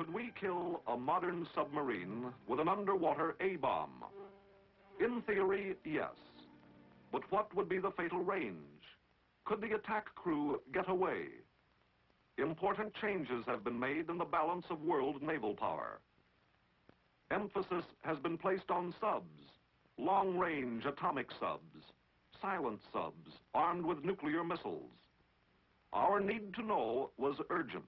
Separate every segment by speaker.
Speaker 1: Could we kill a modern submarine with an underwater A-bomb? In theory, yes. But what would be the fatal range? Could the attack crew get away? Important changes have been made in the balance of world naval power. Emphasis has been placed on subs, long-range atomic subs, silent subs armed with nuclear missiles. Our need to know was urgent.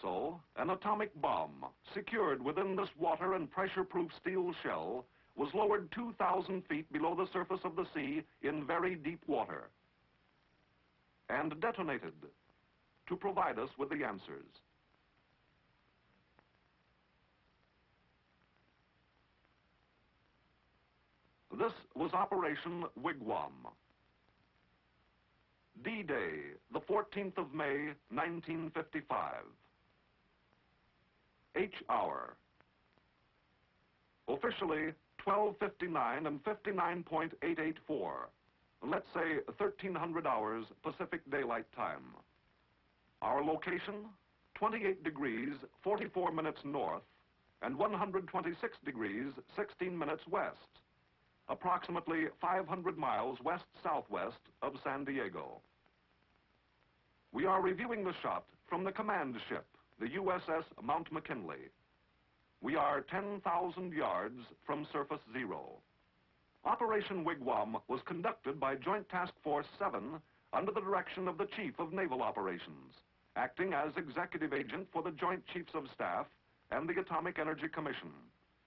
Speaker 1: So, an atomic bomb, secured within this water and pressure-proof steel shell, was lowered 2,000 feet below the surface of the sea in very deep water, and detonated to provide us with the answers. This was Operation Wigwam. D-Day, the 14th of May, 1955. H-hour. Officially, 12:59 and 59.884. Let's say 1,300 hours Pacific Daylight Time. Our location, 28 degrees, 44 minutes north, and 126 degrees, 16 minutes west. Approximately 500 miles west-southwest of San Diego. We are reviewing the shot from the command ship, the USS Mount McKinley. We are 10,000 yards from surface zero. Operation Wigwam was conducted by Joint Task Force 7 under the direction of the Chief of Naval Operations, acting as executive agent for the Joint Chiefs of Staff and the Atomic Energy Commission.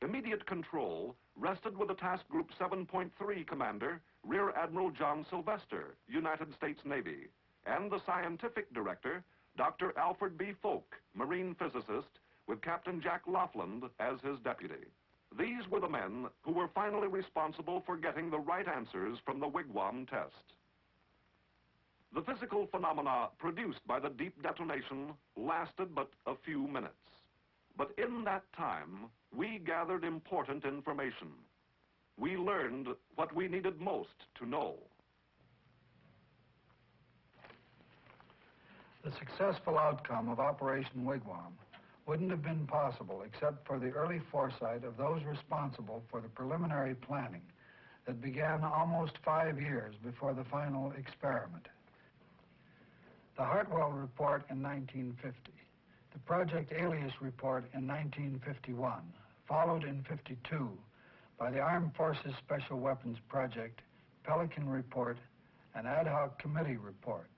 Speaker 1: Immediate control rested with the Task Group 7.3 Commander, Rear Admiral John Sylvester, United States Navy, and the Scientific Director, Dr. Alfred B. Folk, Marine Physicist, with Captain Jack Laughlin as his deputy. These were the men who were finally responsible for getting the right answers from the Wigwam test. The physical phenomena produced by the deep detonation lasted but a few minutes. But in that time, we gathered important information. We learned what we needed most to know.
Speaker 2: The successful outcome of Operation Wigwam wouldn't have been possible except for the early foresight of those responsible for the preliminary planning that began almost 5 years before the final experiment. The Hartwell Report in 1950, the Project Alias Report in 1951, followed in 52 by the Armed Forces Special Weapons Project, Pelican Report, and ad hoc committee reports,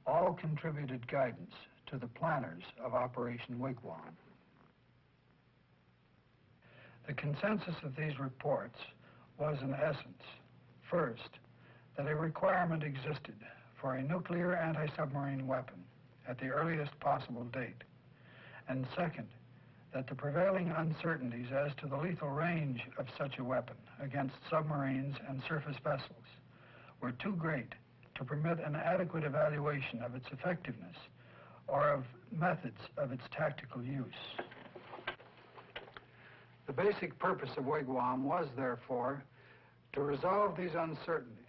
Speaker 2: all contributed guidance to the planners of Operation Wigwam. The consensus of these reports was, in essence, first, that a requirement existed for a nuclear anti-submarine weapon at the earliest possible date, and second, that the prevailing uncertainties as to the lethal range of such a weapon against submarines and surface vessels were too great to permit an adequate evaluation of its effectiveness or of methods of its tactical use. The basic purpose of Wigwam was, therefore, to resolve these uncertainties.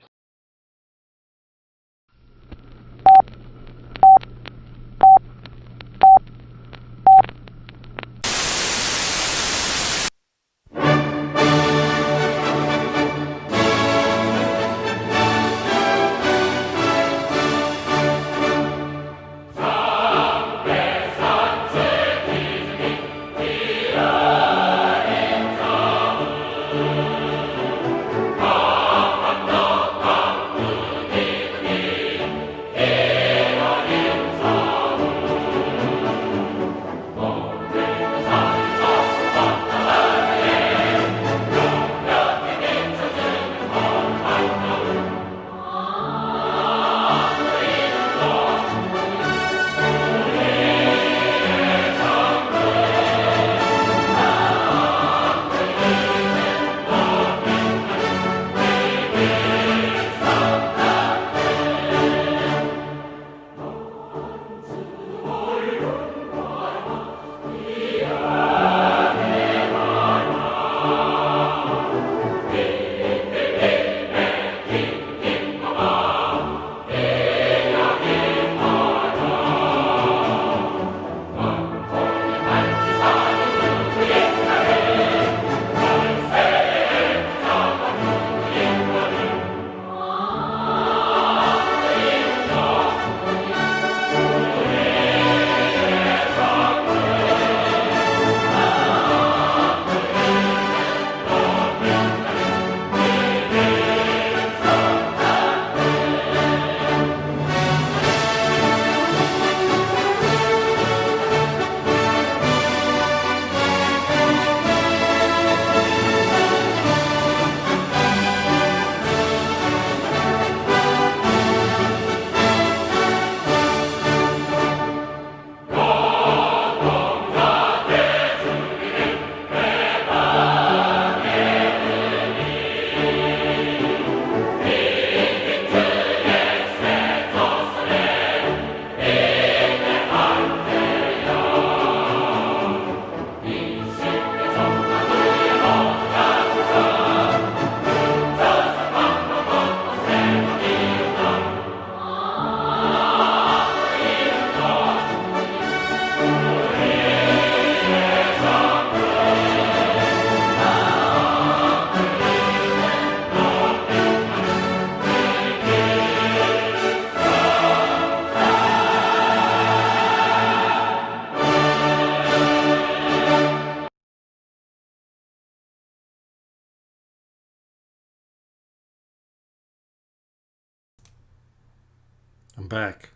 Speaker 3: I'm back.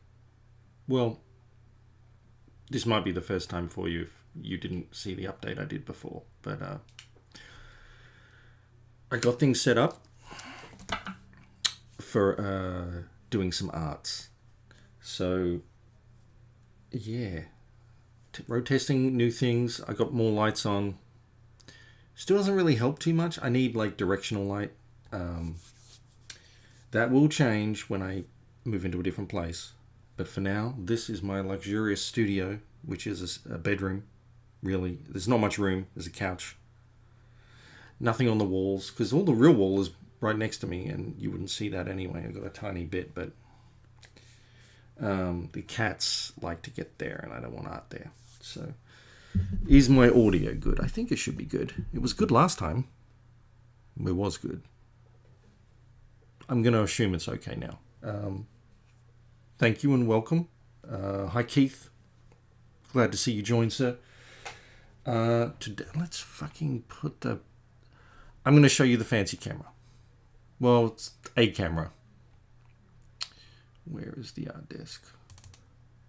Speaker 3: Well, this might be the first time for you if you didn't see the update I did before, but I got things set up for doing some arts. So, yeah, road testing new things. I got more lights on. Still doesn't really help too much. I need like directional light. That will change when I move into a different place. But for now, this is my luxurious studio, which is a bedroom, really. There's not much room. There's a couch. Nothing on the walls, because all the real wall is right next to me, and you wouldn't see that anyway. I've got a tiny bit, but the cats like to get there, and I don't want art there. So, is my audio good? I think it should be good. It was good last time. It was good. I'm going to assume it's okay now. Thank you and welcome. Hi, Keith. Glad to see you join, sir. Today, let's fucking put the... I'm going to show you the fancy camera. Well, it's a camera. Where is the art desk?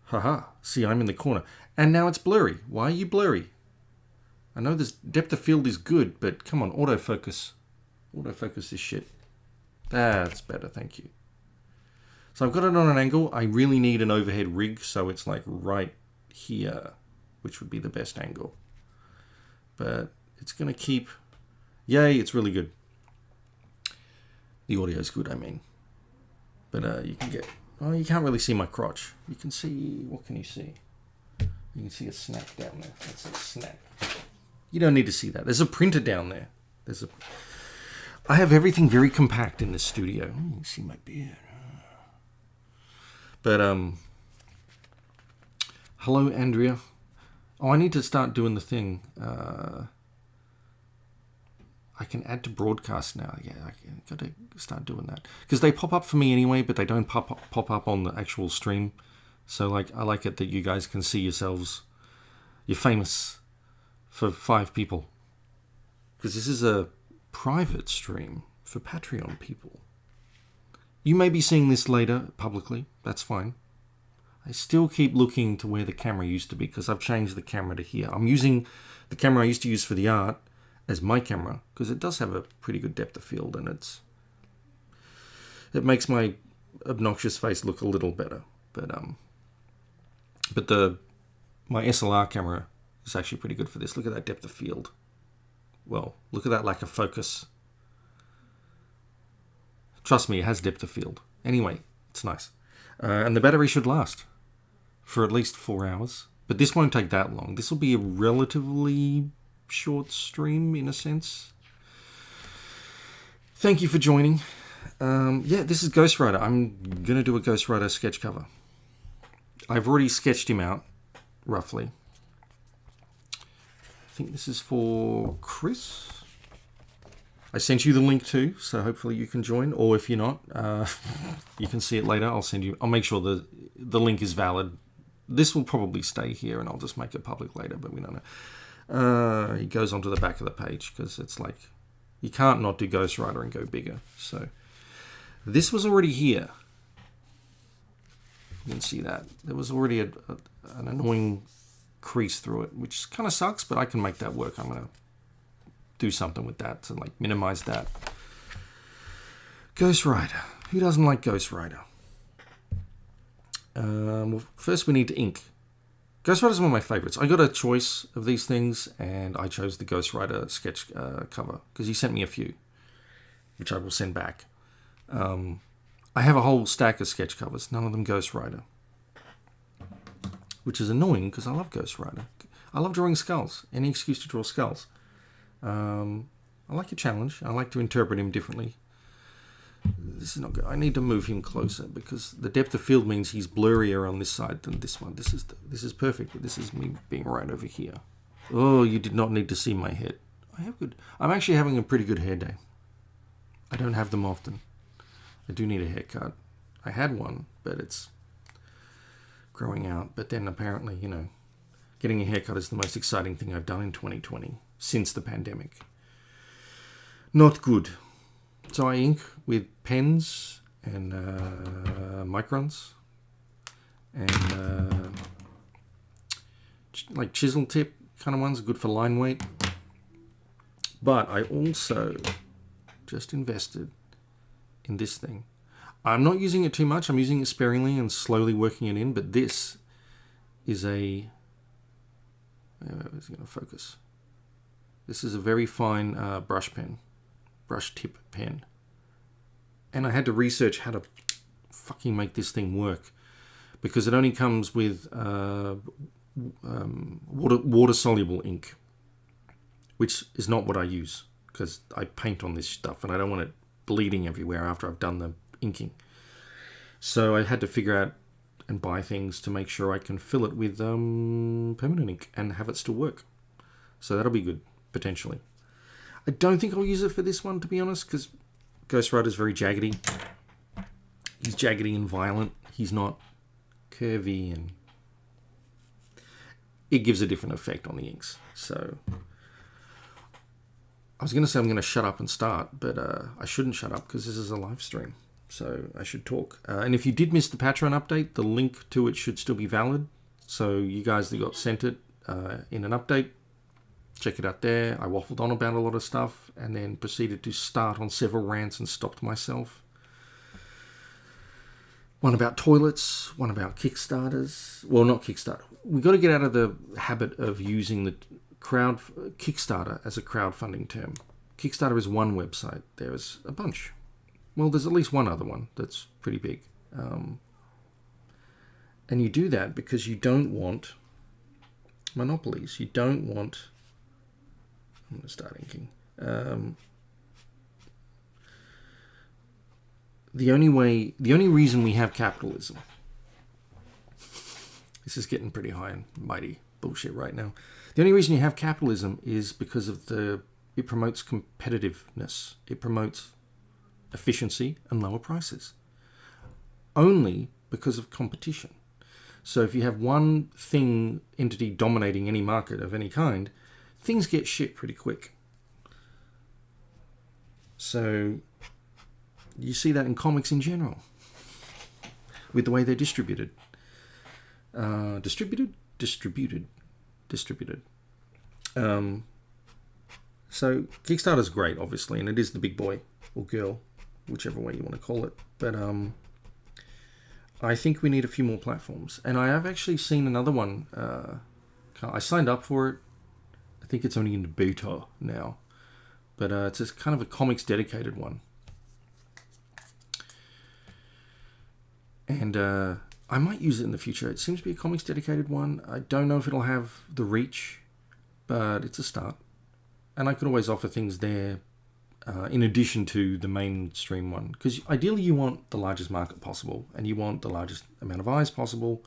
Speaker 3: Haha. See, I'm in the corner. And now it's blurry. Why are you blurry? I know this depth of field is good, but come on, autofocus. Autofocus this shit. That's better, thank you. So I've got it on an angle. I really need an overhead rig, so it's like right here, which would be the best angle. But it's going to keep... Yay, it's really good. The audio's good, I mean. But you can get... Oh, you can't really see my crotch. You can see... What can you see? You can see a snack down there. That's a snack. You don't need to see that. There's a printer down there. I have everything very compact in this studio. You can see my beard. But, hello, Andrea. Oh, I need to start doing the thing. I can add to broadcast now. Yeah, I got to start doing that. Because they pop up for me anyway, but they don't pop up on the actual stream. So, like, I like it that you guys can see yourselves. You're famous for 5 people. Because this is a private stream for Patreon people. You may be seeing this later publicly. That's fine. I still keep looking to where the camera used to be because I've changed the camera to here. I'm using the camera I used to use for the art as my camera because it does have a pretty good depth of field and it makes my obnoxious face look a little better. But my SLR camera is actually pretty good for this. Look at that depth of field. Well, look at that lack of focus. Trust me, it has depth of field. Anyway, it's nice. And the battery should last for at least 4 hours. But this won't take that long. This will be a relatively short stream, in a sense. Thank you for joining. Yeah, this is GHOSTRIDER. I'm going to do a GHOSTRIDER sketch cover. I've already sketched him out, roughly. I think this is for Chris. I sent you the link too, so hopefully you can join. Or if you're not, you can see it later. I'll make sure the link is valid. This will probably stay here, and I'll just make it public later. But we don't know. It goes onto the back of the page because it's like you can't not do GHOSTRIDER and go bigger. So this was already here. You can see that there was already an annoying crease through it, which kind of sucks, but I can make that work. I'm gonna do something with that to like minimize that. GHOSTRIDER. Who doesn't like GHOSTRIDER? Well, first we need to ink. GHOSTRIDER is one of my favorites. I got a choice of these things, and I chose the GHOSTRIDER sketch cover because he sent me a few, which I will send back. I have a whole stack of sketch covers, none of them GHOSTRIDER, which is annoying because I love GHOSTRIDER. I love drawing skulls. Any excuse to draw skulls. I like a challenge. I like to interpret him differently. This is not good. I need to move him closer because the depth of field means he's blurrier on this side than this one. This is perfect, but this is me being right over here. Oh, you did not need to see my head. I'm actually having a pretty good hair day. I don't have them often. I do need a haircut. I had one, but it's growing out. But then apparently, getting a haircut is the most exciting thing I've done in 2020 since the pandemic. Not good. So I ink with pens and microns. and like chisel tip kind of ones are good for line weight. But I also just invested in this thing. I'm not using it too much. I'm using it sparingly and slowly working it in. But this is a... Is it going to focus? This is a very fine brush tip pen. And I had to research how to fucking make this thing work, because it only comes with water-soluble ink, which is not what I use, because I paint on this stuff and I don't want it bleeding everywhere after I've done the inking. So I had to figure out and buy things to make sure I can fill it with permanent ink and have it still work. So that'll be good, potentially. I don't think I'll use it for this one, to be honest, because GHOSTRIDER's very jaggedy. He's jaggedy and violent. He's not curvy, and it gives a different effect on the inks. So I was going to say I'm going to shut up and start, but I shouldn't shut up because this is a live stream. So I should talk. And if you did miss the Patreon update, the link to it should still be valid. So you guys that got sent it in an update, check it out there. I waffled on about a lot of stuff and then proceeded to start on several rants and stopped myself. One about toilets, one about Kickstarters. Well, not Kickstarter. We've got to get out of the habit of using the Kickstarter as a crowdfunding term. Kickstarter is one website. There's a bunch. Well, there's at least one other one that's pretty big. And you do that because you don't want monopolies. You don't want... I'm going to start inking. The only reason we have capitalism... This is getting pretty high and mighty bullshit right now. The only reason you have capitalism is because of it promotes competitiveness. It promotes efficiency and lower prices. Only because of competition. So if you have one entity dominating any market of any kind, things get shit pretty quick. So you see that in comics in general, with the way they're distributed. Distributed. So Kickstarter's great, obviously, and it is the big boy or girl, whichever way you want to call it. But I think we need a few more platforms. And I have actually seen another one. I signed up for it. I think it's only in the beta now. But it's just kind of a comics dedicated one. And I might use it in the future. It seems to be a comics dedicated one. I don't know if it'll have the reach, but it's a start. And I could always offer things there in addition to the mainstream one. Because ideally you want the largest market possible, and you want the largest amount of eyes possible.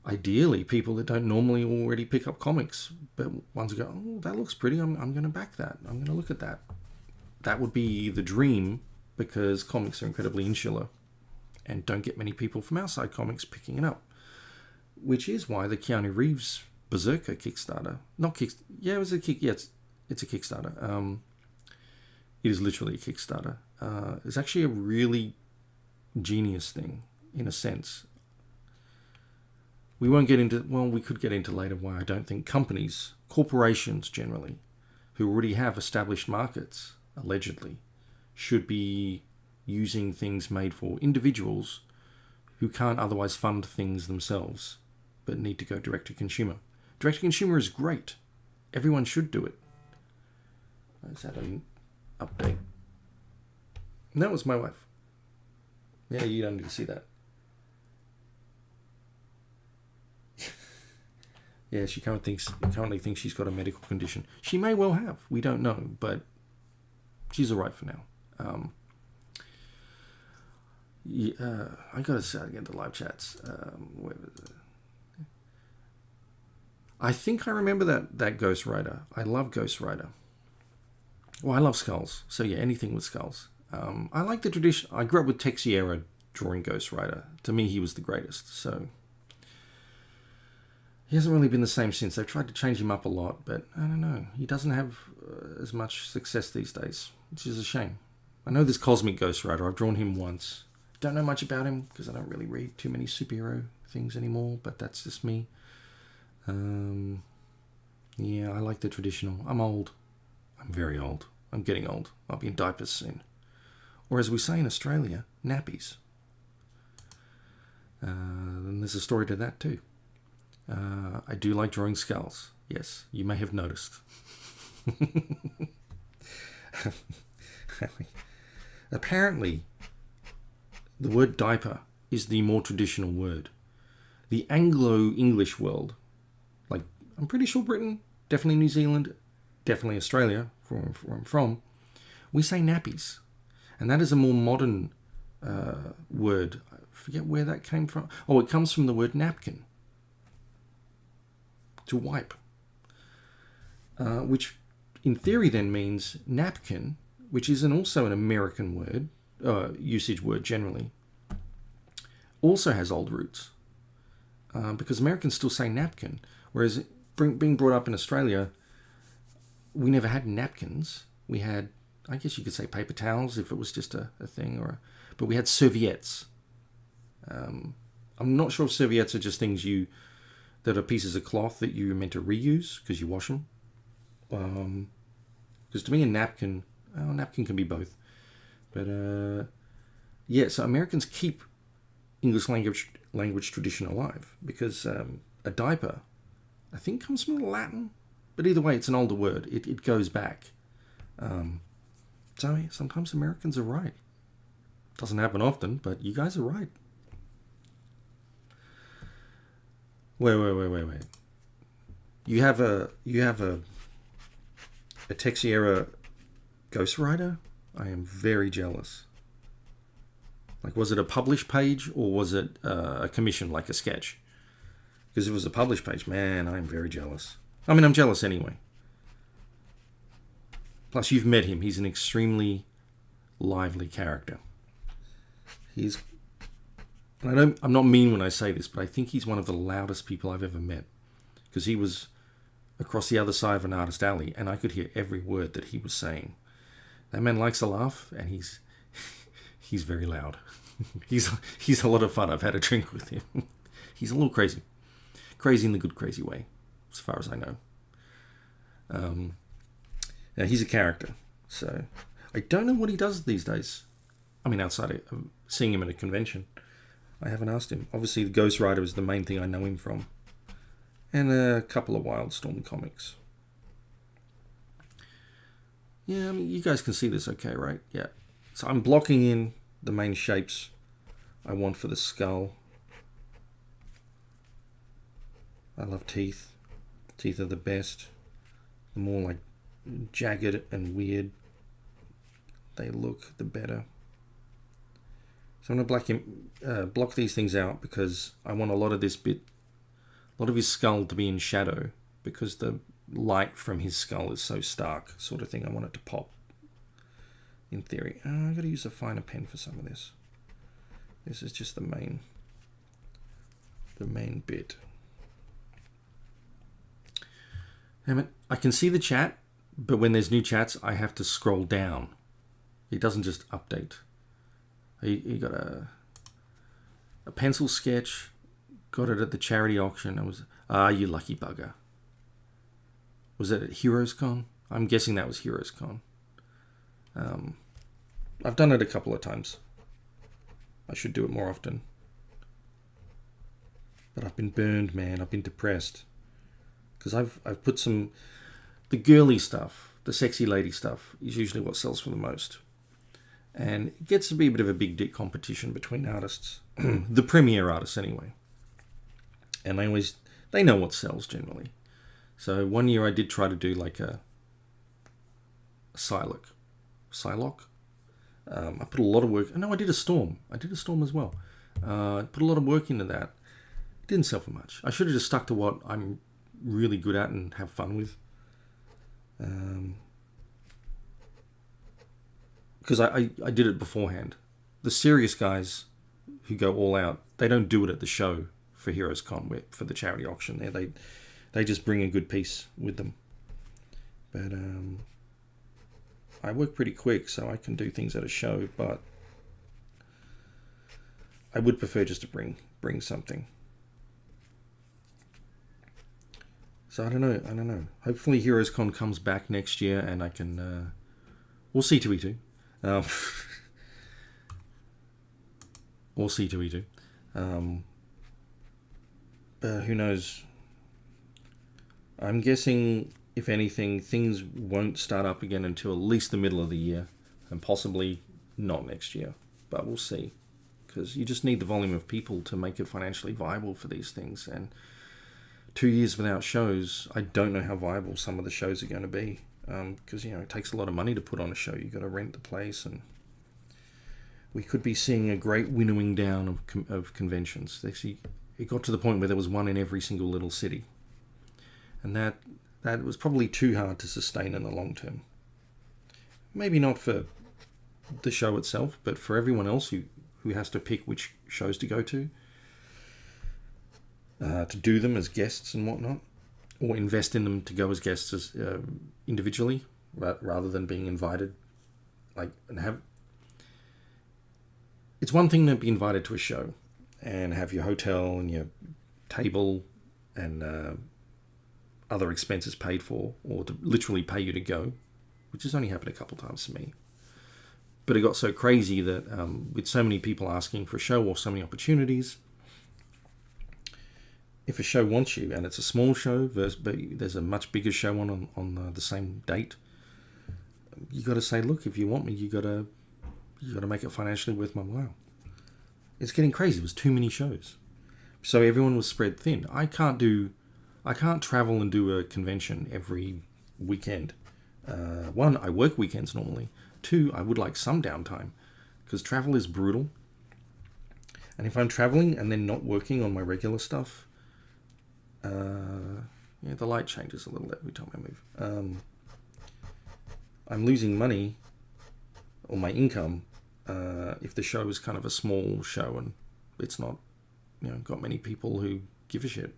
Speaker 3: Ideally, people that don't normally already pick up comics, but ones go, oh, that looks pretty, I'm going to back that. I'm going to look at that. That would be the dream, because comics are incredibly insular and don't get many people from outside comics picking it up. Which is why the Keanu Reeves Berserker Kickstarter, it's a Kickstarter. It is literally a Kickstarter. It's actually a really genius thing, in a sense. We won't get into, we could get into later why I don't think corporations generally, who already have established markets, allegedly, should be using things made for individuals who can't otherwise fund things themselves, but need to go direct to consumer. Direct to consumer is great. Everyone should do it. Let's add an update. That was my wife. Yeah, you don't need to see that. Yeah, she currently thinks she's got a medical condition. She may well have. We don't know, but she's all right for now. I got to start again the live chats. Where was it? I think I remember that GHOSTRIDER. I love GHOSTRIDER. Well, I love skulls. So yeah, anything with skulls. I like the tradition. I grew up with Texiera drawing GHOSTRIDER. To me, he was the greatest. So he hasn't really been the same since. They've tried to change him up a lot, but I don't know. He doesn't have as much success these days, which is a shame. I know there's Cosmic GHOSTRIDER. I've drawn him once. Don't know much about him because I don't really read too many superhero things anymore, but that's just me. Yeah, I like the traditional. I'm old. I'm very old. I'm getting old. I'll be in diapers soon. Or as we say in Australia, nappies. And there's a story to that too. I do like drawing skulls. Yes, you may have noticed. Apparently, the word diaper is the more traditional word. The Anglo-English world, like I'm pretty sure Britain, definitely New Zealand, definitely Australia, where I'm from, we say nappies. And that is a more modern word. I forget where that came from. Oh, it comes from the word napkin. To wipe. Which in theory then means napkin, which is also an American word, usage word generally, also has old roots. Because Americans still say napkin, whereas being brought up in Australia, we never had napkins. We had, I guess you could say paper towels if it was just a thing, but we had serviettes. I'm not sure if serviettes are just things that are pieces of cloth that you're meant to reuse because you wash them. Because to me a napkin can be both. But yeah, so Americans keep English language tradition alive because a diaper, I think, comes from Latin. But either way, it's an older word. It goes back. So sometimes Americans are right. Doesn't happen often, but you guys are right. Wait. You have a Texiera GHOSTRIDER? I am very jealous. Like, was it a published page or was it a commission, like a sketch? Because if it was a published page, man, I'm very jealous. I mean, I'm jealous anyway. Plus, you've met him. He's an extremely lively character. I'm not mean when I say this, but I think he's one of the loudest people I've ever met. Because he was across the other side of an artist alley, and I could hear every word that he was saying. That man likes to laugh, and he's very loud. He's a lot of fun. I've had a drink with him. He's a little crazy. Crazy in the good crazy way, as far as I know. Now, he's a character, so I don't know what he does these days. I mean, outside of seeing him at a convention, I haven't asked him. Obviously, the GHOSTRIDER is the main thing I know him from. And a couple of Wildstorm comics. Yeah, I mean, you guys can see this okay, right? Yeah. So I'm blocking in the main shapes I want for the skull. I love teeth. Teeth are the best. The more like jagged and weird they look, the better. So I'm going to block these things out because I want a lot of his skull to be in shadow because the light from his skull is so stark, sort of thing. I want it to pop, in theory. I've got to use a finer pen for some of this. This is just the main bit. Damn it. I can see the chat, but when there's new chats, I have to scroll down. It doesn't just update. He got a pencil sketch. Got it at the charity auction. I was, you lucky bugger. Was it at Heroes Con? I'm guessing that was Heroes Con. I've done it a couple of times. I should do it more often. But I've been burned, man. I've been depressed. Because I've put the girly stuff, the sexy lady stuff, is usually what sells for the most. And it gets to be a bit of a big dick competition between artists. The premier artists, anyway. And they know what sells generally. So one year I did try to do like a Psylocke. I put a lot of work. No, I did a Storm. I did a Storm as well. I put a lot of work into that. It didn't sell for much. I should have just stuck to what I'm really good at and have fun with. Because I did it beforehand. The serious guys who go all out, they don't do it at the show for Heroes Con, for the charity auction there. They just bring a good piece with them. But I work pretty quick, so I can do things at a show, but I would prefer just to bring something. So I don't know. Hopefully HeroesCon comes back next year and I can... Or C2E2. Or C2E2. But who knows? I'm guessing, if anything, things won't start up again until at least the middle of the year. And possibly not next year. But we'll see. Because you just need the volume of people to make it financially viable for these things. And 2 years without shows, I don't know how viable some of the shows are going to be. Because, it takes a lot of money to put on a show. You've got to rent the place, and we could be seeing a great winnowing down of conventions. Actually, it got to the point where there was one in every single little city. And that was probably too hard to sustain in the long term. Maybe not for the show itself, but for everyone else who has to pick which shows to go to do them as guests and whatnot, or invest in them to go as guests as individually, rather than being invited. It's one thing to be invited to a show and have your hotel and your table and other expenses paid for, or to literally pay you to go, which has only happened a couple times to me. But it got so crazy that with so many people asking for a show or so many opportunities, if a show wants you and it's a small show, but there's a much bigger show on the same date, you got to say, look, if you want me, you got to make it financially worth my while. It's getting crazy. It was too many shows, so everyone was spread thin. I can't travel and do a convention every weekend. One, I work weekends normally. Two, I would like some downtime, because travel is brutal. And if I'm traveling and then not working on my regular stuff, the light changes a little every time I move. I'm losing money, or my income, if the show is kind of a small show and it's not, got many people who give a shit.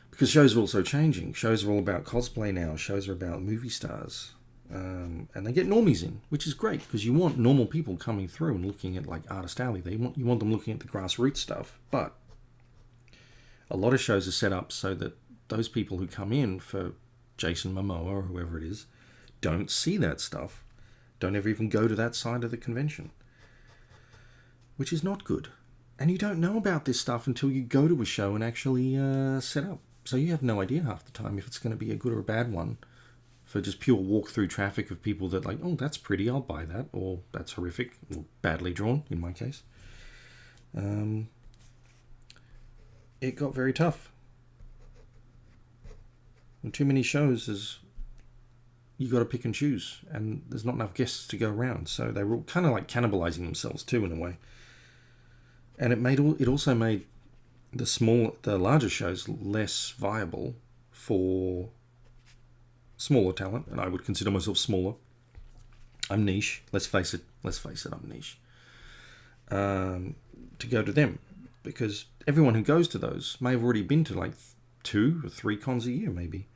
Speaker 3: Because shows are also changing. Shows are all about cosplay now. Shows are about movie stars. And they get normies in, which is great, because you want normal people coming through and looking at, like, Artist Alley. You want them looking at the grassroots stuff. But a lot of shows are set up so that those people who come in for Jason Momoa or whoever it is don't see that stuff. Don't ever even go to that side of the convention. Which is not good. And you don't know about this stuff until you go to a show and actually set up. So you have no idea half the time if it's going to be a good or a bad one, for just pure walk-through traffic of people that like, oh, that's pretty, I'll buy that, or that's horrific, or badly drawn, in my case. It got very tough. And too many shows is you got to pick and choose, and there's not enough guests to go around, so they were kind of like cannibalizing themselves too, in a way. And it also made the larger shows less viable for smaller talent, and I would consider myself smaller. I'm niche. Let's face it, I'm niche. To go to them, because everyone who goes to those may have already been to like 2 or 3 cons a year, maybe,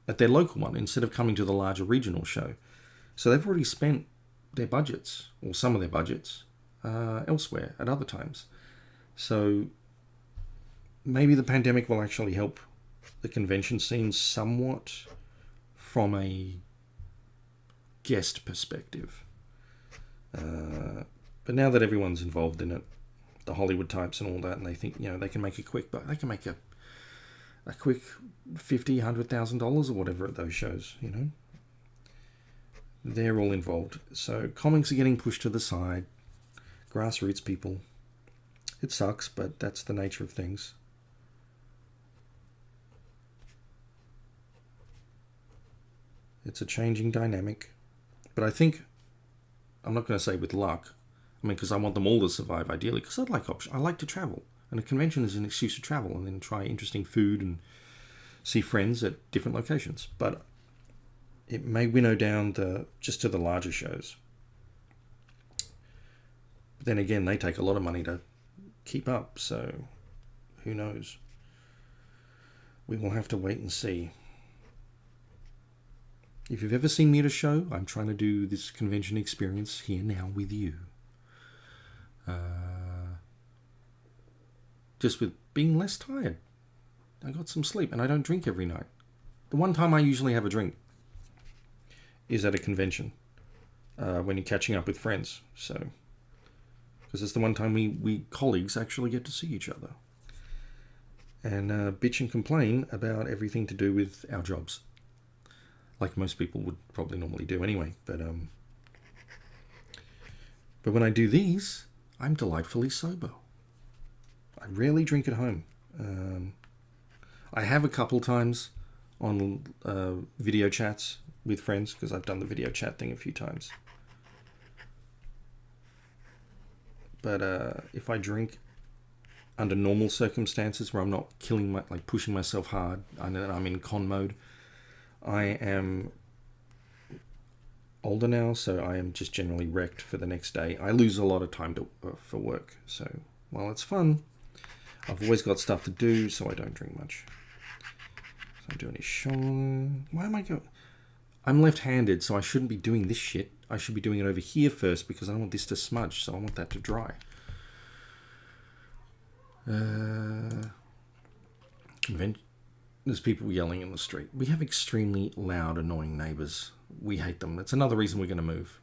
Speaker 3: at their local one, instead of coming to the larger regional show. So they've already spent their budgets, or some of their budgets, elsewhere at other times. So maybe the pandemic will actually help the convention scene somewhat from a guest perspective. But now that everyone's involved in it, the Hollywood types and all that, and they think, they can make a quick buck. They can make a quick $50,000, $100,000 or whatever at those shows, They're all involved. So comics are getting pushed to the side. Grassroots people. It sucks, but that's the nature of things. It's a changing dynamic. But I think, I'm not going to say with luck, because I want them all to survive ideally, because I like to travel. And a convention is an excuse to travel and then try interesting food and see friends at different locations. But it may winnow down just to the larger shows. But then again, they take a lot of money to keep up, so who knows? We will have to wait and see. If you've ever seen me at a show, I'm trying to do this convention experience here now with you. just with being less tired. I got some sleep, and I don't drink every night. The one time I usually have a drink is at a convention, when you're catching up with friends. So, because it's the one time we colleagues actually get to see each other and bitch and complain about everything to do with our jobs, like most people would probably normally do anyway. But when I do these, I'm delightfully sober. I rarely drink at home. I have a couple times on video chats with friends, because I've done the video chat thing a few times. But if I drink under normal circumstances where I'm not pushing myself hard, and I'm in con mode, I am older now, so I am just generally wrecked for the next day. I lose a lot of time for work, so while it's fun, I've always got stuff to do, so I don't drink much. So I'm doing a shoulder. Why am I going? I'm left-handed, so I shouldn't be doing this shit. I should be doing it over here first, because I don't want this to smudge, so I want that to dry. There's people yelling in the street. We have extremely loud, annoying neighbours. We hate them. That's another reason we're going to move.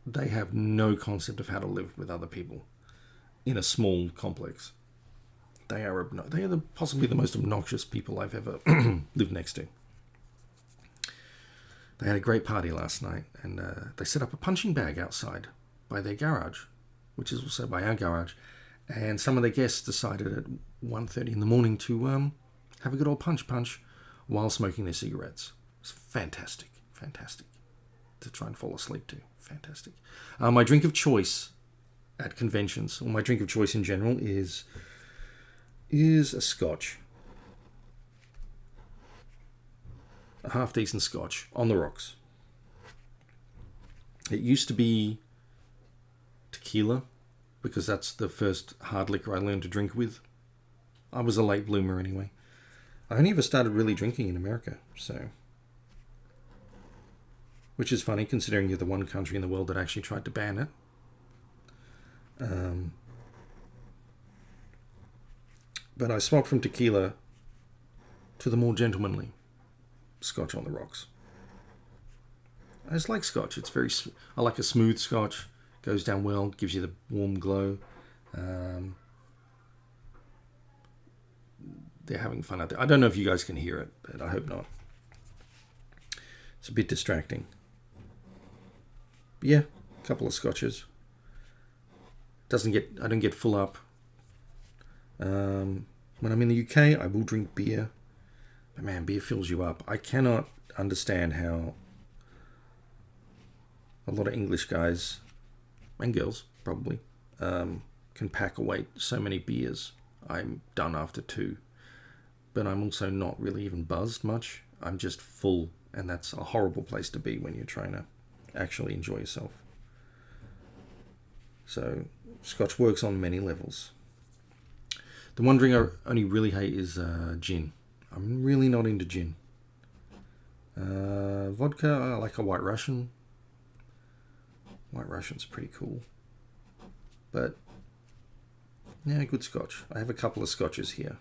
Speaker 3: They have no concept of how to live with other people in a small complex. They are possibly the most obnoxious people I've ever lived next to. They had a great party last night, and they set up a punching bag outside by their garage, which is also by our garage. And some of the guests decided at 1:30 in the morning to have a good old punch while smoking their cigarettes. It's fantastic to try and fall asleep to. Fantastic. My drink of choice at conventions, or my drink of choice in general, is a scotch. A half-decent scotch on the rocks. It used to be tequila, because that's the first hard liquor I learned to drink with. I was a late bloomer anyway. I only ever started really drinking in America, so... Which is funny, considering you're the one country in the world that actually tried to ban it. But I swapped from tequila to the more gentlemanly scotch on the rocks. I just like scotch. It's I like a smooth scotch. Goes down well, gives you the warm glow. They're having fun out there. I don't know if you guys can hear it, but I hope not. It's a bit distracting. But yeah, a couple of scotches. I don't get full up. When I'm in the UK, I will drink beer. But man, beer fills you up. I cannot understand how a lot of English guys, and girls probably, can pack away so many beers. I'm done after 2. But I'm also not really even buzzed much. I'm just full, and that's a horrible place to be when you're trying to actually enjoy yourself. So, scotch works on many levels. The one drink I only really hate is gin. I'm really not into gin. Vodka, I like a White Russian. White Russian's pretty cool. But, yeah, good scotch. I have a couple of scotches here.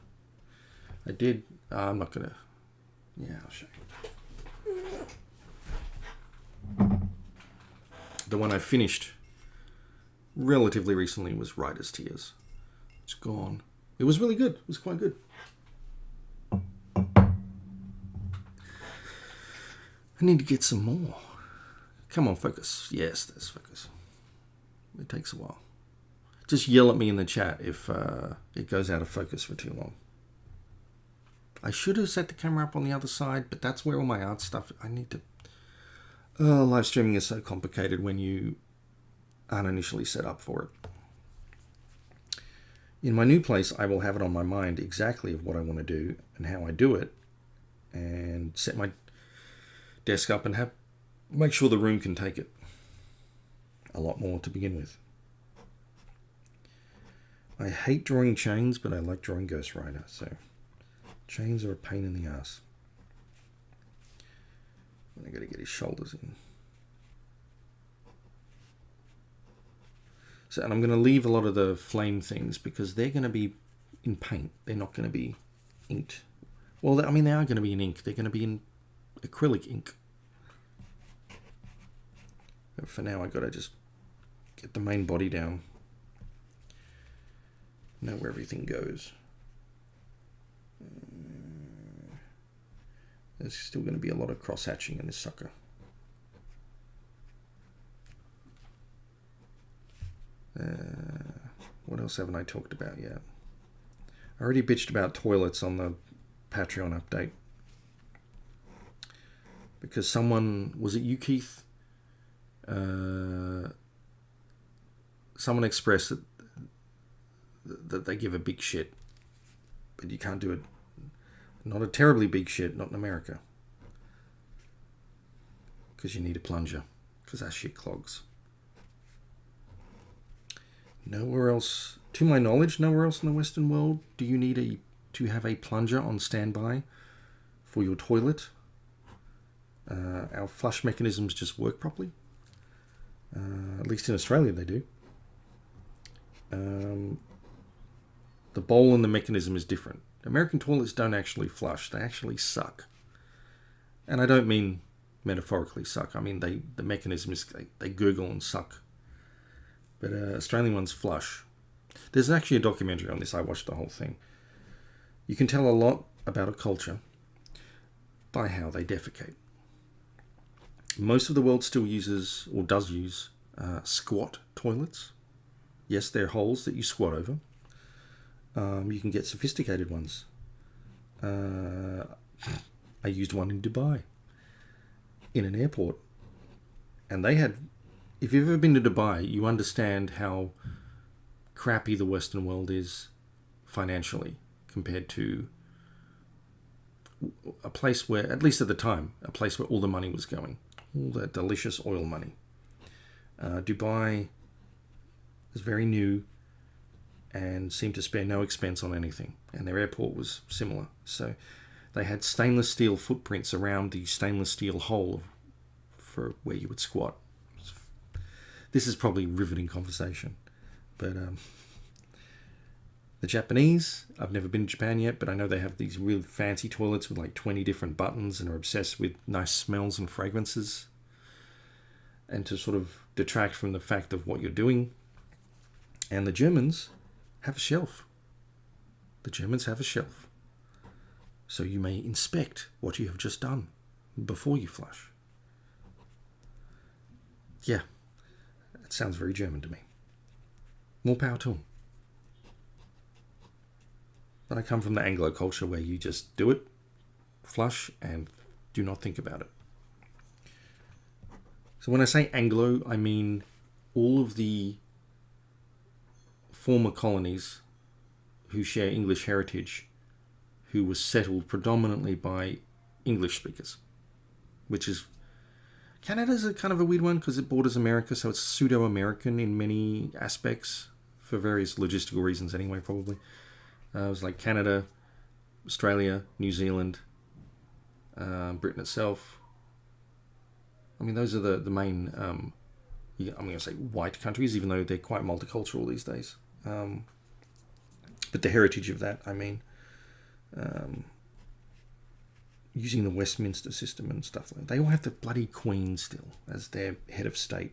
Speaker 3: I'm not going to... Yeah, I'll show you. The one I finished relatively recently was Writer's Tears. It's gone. It was really good. It was quite good. I need to get some more. Come on, focus. Yes, there's focus. It takes a while. Just yell at me in the chat if it goes out of focus for too long. I should have set the camera up on the other side, but that's where all my art stuff... I need to... live streaming is so complicated when you aren't initially set up for it. In my new place, I will have it on my mind exactly of what I want to do and how I do it, and set my desk up and make sure the room can take it. A lot more to begin with. I hate drawing chains, but I like drawing Ghost Rider, so chains are a pain in the ass. I gotta get his shoulders in. So, and I'm going to leave a lot of the flame things because they're going to be in paint. They're not going to be inked. Well, I mean, they are going to be in ink. They're going to be in acrylic ink. But for now, I've got to just get the main body down. Know where everything goes. There's still going to be a lot of cross-hatching in this sucker. What else haven't I talked about yet? I already bitched about toilets on the Patreon update. Because someone, was it you, Keith? Someone expressed that they give a big shit. But you can't do it. Not a terribly big shit, not in America. Because you need a plunger. Because that shit clogs. Nowhere else, to my knowledge, nowhere else in the Western world do you need to have a plunger on standby for your toilet. Our flush mechanisms just work properly. At least in Australia they do. The bowl and the mechanism is different. American toilets don't actually flush, they actually suck. And I don't mean metaphorically suck, I mean the mechanism is, they gurgle and suck. But Australian ones flush. There's actually a documentary on this. I watched the whole thing. You can tell a lot about a culture by how they defecate. Most of the world still uses, or does use, squat toilets. Yes, they're holes that you squat over. You can get sophisticated ones. I used one in Dubai, in an airport. And they had... If you've ever been to Dubai, you understand how crappy the Western world is financially compared to a place where, at least at the time, a place where all the money was going. All that delicious oil money. Dubai is very new and seemed to spare no expense on anything. And their airport was similar. So they had stainless steel footprints around the stainless steel hole for where you would squat. This is probably riveting conversation, but the Japanese, I've never been to Japan yet, but I know they have these really fancy toilets with like 20 different buttons and are obsessed with nice smells and fragrances. And to sort of detract from the fact of what you're doing. And the Germans have a shelf. The Germans have a shelf. So you may inspect what you have just done before you flush. Yeah. It sounds very German to me. More power to them. But I come from the Anglo culture where you just do it, flush, and do not think about it. So when I say Anglo, I mean all of the former colonies who share English heritage, who was settled predominantly by English speakers, which is... Canada's a kind of a weird one because it borders America, so it's pseudo-American in many aspects for various logistical reasons anyway, probably. It was like Canada, Australia, New Zealand, Britain itself. I mean, those are the main, I'm going to say white countries, even though they're quite multicultural these days. But the heritage of that, I mean... using the Westminster system and stuff like that. They all have the bloody Queen still as their head of state,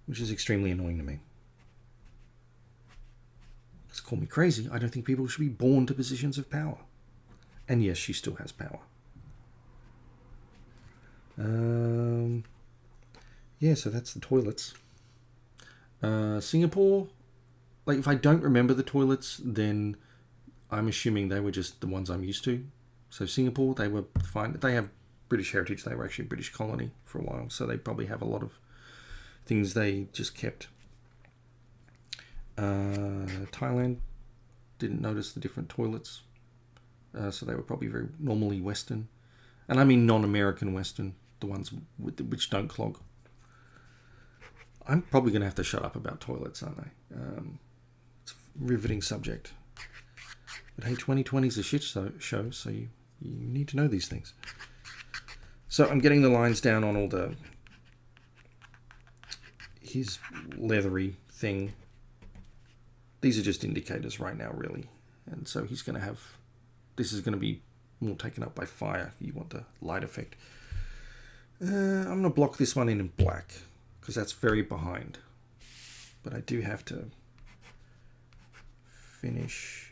Speaker 3: which is extremely annoying to me. Just call me crazy. I don't think people should be born to positions of power. And yes, she still has power. Yeah, so that's the toilets. Singapore, like if I don't remember the toilets, then I'm assuming they were just the ones I'm used to. So Singapore, they were fine. They have British heritage. They were actually a British colony for a while. So they probably have a lot of things they just kept. Thailand, didn't notice the different toilets. So they were probably very normally Western. And I mean non-American Western, the ones which don't clog. I'm probably going to have to shut up about toilets, aren't I? It's a riveting subject. But hey, 2020 is a shit show, so you need to know these things. So I'm getting the lines down on all his leathery thing. These are just indicators right now, really. And so he's going to have... This is going to be more taken up by fire. You want the light effect. I'm going to block this one in black, because that's very behind. But I do have to finish.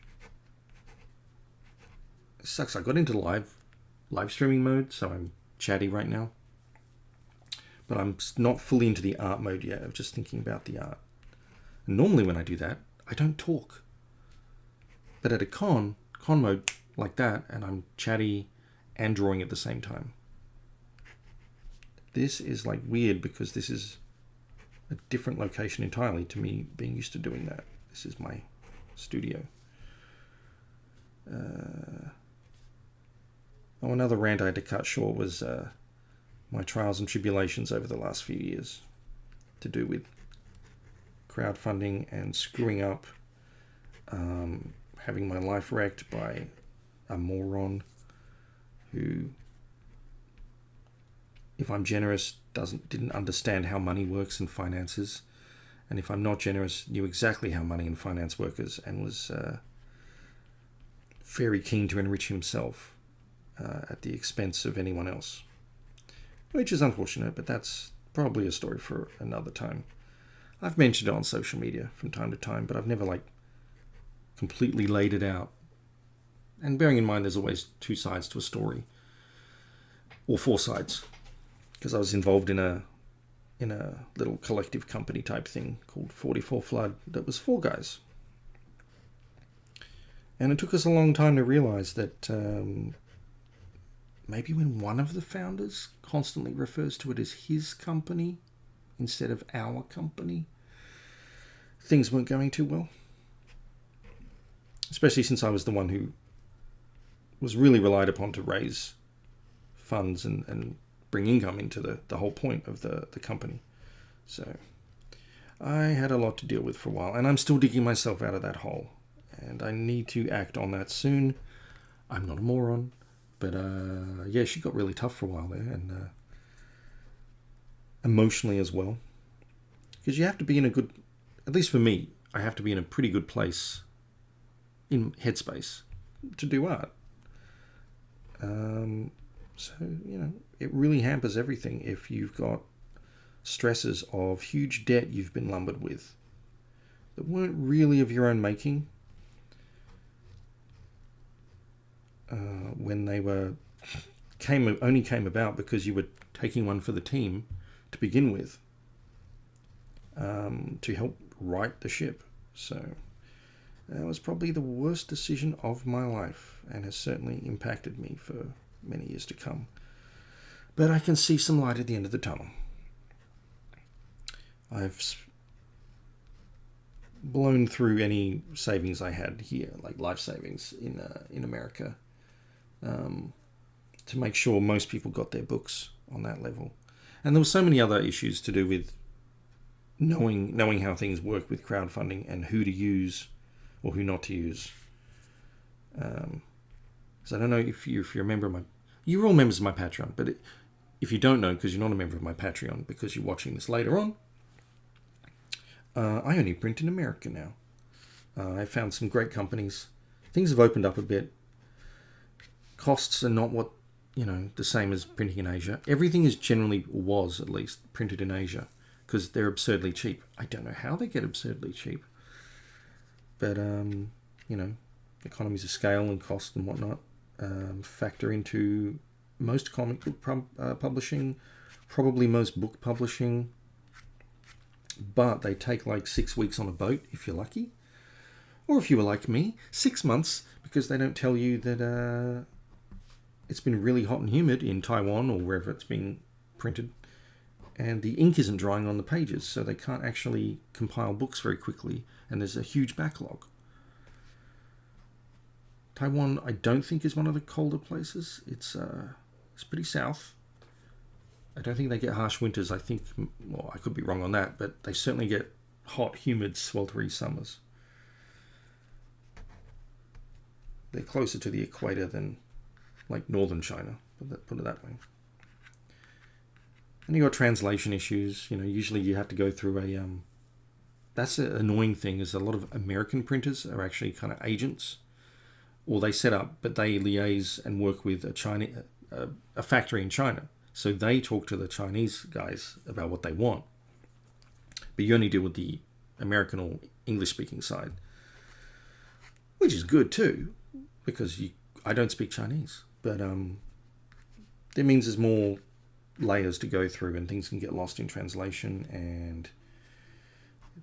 Speaker 3: It sucks. I got into live streaming mode, so I'm chatty right now. But I'm not fully into the art mode yet. I'm just thinking about the art. And normally when I do that, I don't talk. But at a con mode like that, and I'm chatty and drawing at the same time. This is like weird because this is a different location entirely to me being used to doing that. This is my studio. Another rant I had to cut short was my trials and tribulations over the last few years to do with crowdfunding and screwing up, having my life wrecked by a moron who, if I'm generous, didn't understand how money works and finances, and if I'm not generous, knew exactly how money and finance workers, and was very keen to enrich himself at the expense of anyone else, which is unfortunate, but that's probably a story for another time. I've mentioned it on social media from time to time, but I've never completely laid it out. And bearing in mind there's always two sides to a story, or four sides, because I was involved in a little collective company type thing called 44 Flood that was four guys. And it took us a long time to realize that maybe when one of the founders constantly refers to it as his company instead of our company, things weren't going too well. Especially since I was the one who was really relied upon to raise funds and bring income into the whole point of the company. So I had a lot to deal with for a while, and I'm still digging myself out of that hole, and I need to act on that soon. I'm not a moron, but yeah, she got really tough for a while there, and emotionally as well, because you have to be in a good, at least for me, I have to be in a pretty good place in headspace to do art. So, it really hampers everything if you've got stresses of huge debt you've been lumbered with that weren't really of your own making, when they only came about because you were taking one for the team to begin with, to help right the ship. So that was probably the worst decision of my life, and has certainly impacted me for many years to come. But I can see some light at the end of the tunnel. I've blown through any savings I had here, like life savings in America, to make sure most people got their books on that level. And there were so many other issues to do with knowing how things work with crowdfunding and who to use or who not to use. So I don't know if you're a member of you're all members of my Patreon, but if you don't know, because you're not a member of my Patreon, because you're watching this later on, I only print in America now. I found some great companies. Things have opened up a bit. Costs are not what, the same as printing in Asia. Everything is generally, was at least, printed in Asia, because they're absurdly cheap. I don't know how they get absurdly cheap. But, economies of scale and cost and whatnot factor into most comic book publishing, probably most book publishing, but they take 6 weeks on a boat if you're lucky, or if you were like me, 6 months, because they don't tell you that it's been really hot and humid in Taiwan or wherever it's being printed, and the ink isn't drying on the pages, so they can't actually compile books very quickly, and there's a huge backlog. Taiwan, I don't think, is one of the colder places. It's pretty south. I don't think they get harsh winters. I think, well, I could be wrong on that, but they certainly get hot, humid, sweltery summers. They're closer to the equator than northern China, put it that way. And you got translation issues. Usually you have to go through that's an annoying thing, is a lot of American printers are actually kind of agents, or they set up, but they liaise and work with a factory in China. So they talk to the Chinese guys about what they want. But you only deal with the American or English-speaking side, which is good too, because I don't speak Chinese. But it means there's more layers to go through, and things can get lost in translation, and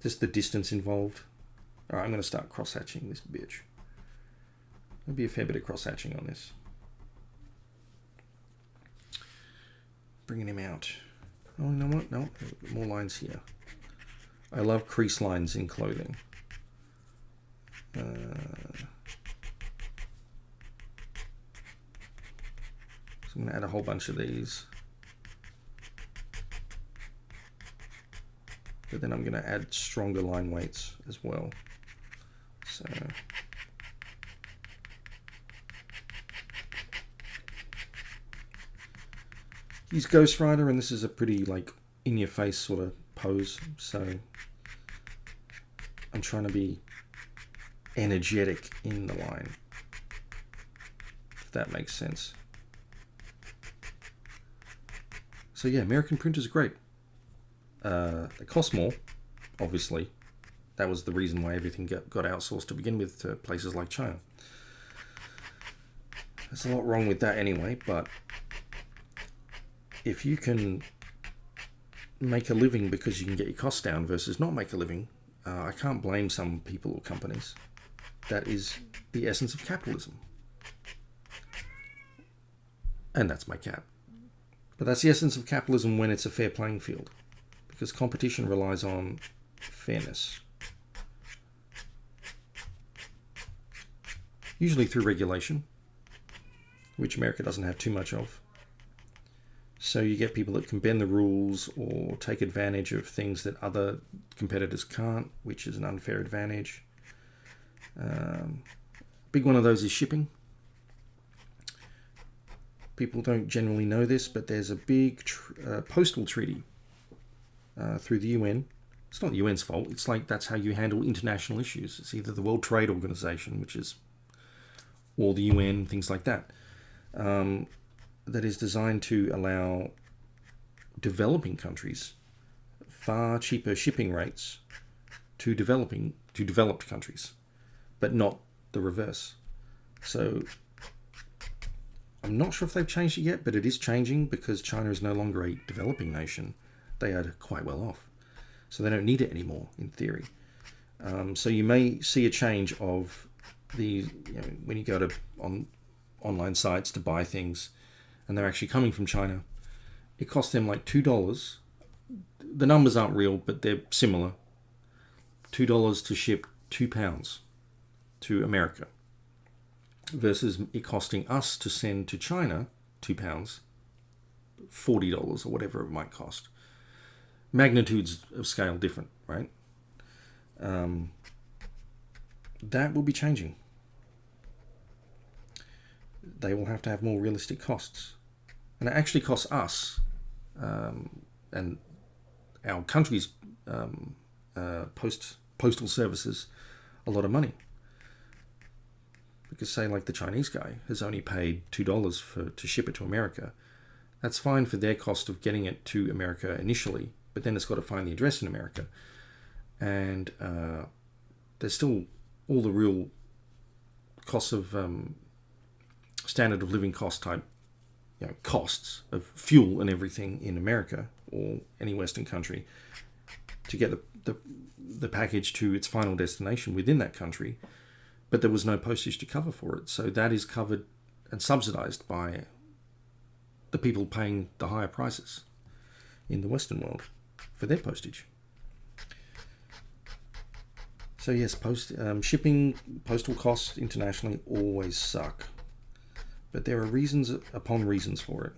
Speaker 3: just the distance involved. All right, I'm going to start cross-hatching this bitch. There'll be a fair bit of cross-hatching on this. Bringing him out. Oh, you know what? No, more lines here. I love crease lines in clothing. So I'm going to add a whole bunch of these. But then I'm going to add stronger line weights as well. So use GHOSTRIDER, and this is a pretty like in-your-face sort of pose. So I'm trying to be energetic in the line, if that makes sense. So yeah, American printers are great. They cost more, obviously. That was the reason why everything got outsourced to begin with to places like China. There's a lot wrong with that anyway, but if you can make a living because you can get your costs down versus not make a living, I can't blame some people or companies. That is the essence of capitalism. And that's my cat. But that's the essence of capitalism when it's a fair playing field, because competition relies on fairness. Usually through regulation, which America doesn't have too much of. So you get people that can bend the rules or take advantage of things that other competitors can't, which is an unfair advantage. Big one of those is shipping. People don't generally know this, but there's a big postal treaty through the UN. It's not the UN's fault. It's like that's how you handle international issues. It's either the World Trade Organization, which is, or the UN, things like that. That is designed to allow developing countries far cheaper shipping rates to developed countries, but not the reverse. So I'm not sure if they've changed it yet, but it is changing because China is no longer a developing nation. They are quite well off, so they don't need it anymore in theory. So you may see a change of the when you go to online sites to buy things, and they're actually coming from China. It costs them like $2. The numbers aren't real, but they're similar. $2 to ship 2 pounds to America, versus it costing us to send to China 2 pounds, $40 or whatever it might cost. Magnitudes of scale different, right? That will be changing. They will have to have more realistic costs. And it actually costs us and our country's postal services a lot of money. Because say like the Chinese guy has only paid $2 to ship it to America. That's fine for their cost of getting it to America initially, but then it's got to find the address in America. And there's still all the real costs of standard of living cost type, costs of fuel and everything in America or any Western country to get the package to its final destination within that country, but there was no postage to cover for it. So that is covered and subsidized by the people paying the higher prices in the Western world for their postage. So yes, shipping, postal costs internationally always suck. But there are reasons upon reasons for it.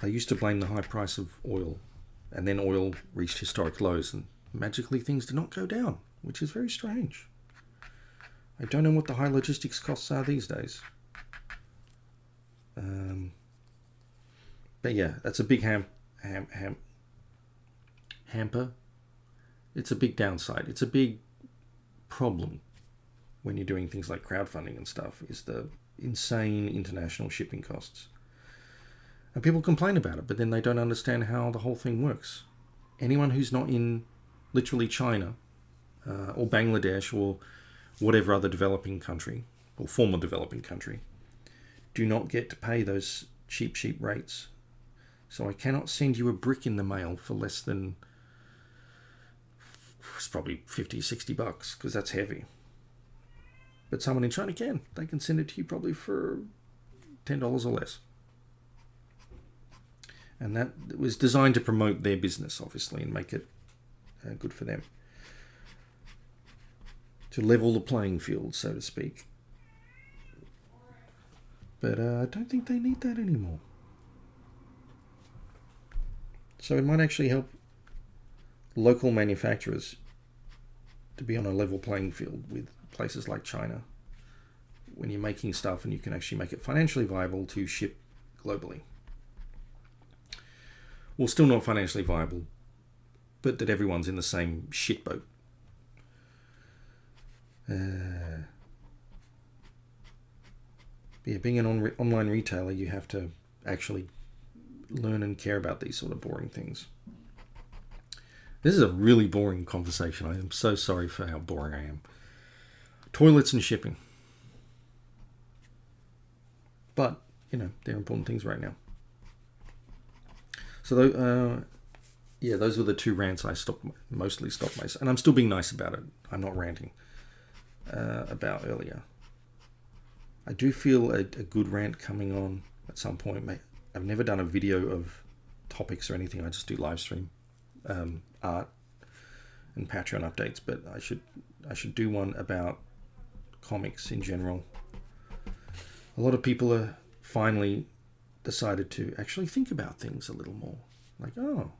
Speaker 3: I used to blame the high price of oil, and then oil reached historic lows, and magically things did not go down, which is very strange. I don't know what the high logistics costs are these days. But yeah, that's a big hamper. It's a big downside. It's a big problem when you're doing things like crowdfunding and stuff, is the insane international shipping costs. And people complain about it, but then they don't understand how the whole thing works. Anyone who's not in literally China or Bangladesh or whatever other developing country or former developing country do not get to pay those cheap rates. So I cannot send you a brick in the mail for less than, it's probably $50, $60 because that's heavy. But someone in China can. They can send it to you probably for $10 or less. And that was designed to promote their business, obviously, and make it good for them. To level the playing field, so to speak. But I don't think they need that anymore. So it might actually help local manufacturers to be on a level playing field with places like China, when you're making stuff and you can actually make it financially viable to ship globally. Well, still not financially viable, but that everyone's in the same shit boat. Yeah, being an online retailer, you have to actually learn and care about these sort of boring things. This is a really boring conversation. I am so sorry for how boring I am. Toilets and shipping. But, you know, they're important things right now. So, yeah, those were the two rants I mostly stopped myself. And I'm still being nice about it. I'm not ranting about earlier. I do feel a good rant coming on at some point. I've never done a video of topics or anything. I just do live stream art and Patreon updates. But I should do one about comics in general. A lot of people are finally decided to actually think about things a little more. Like, oh,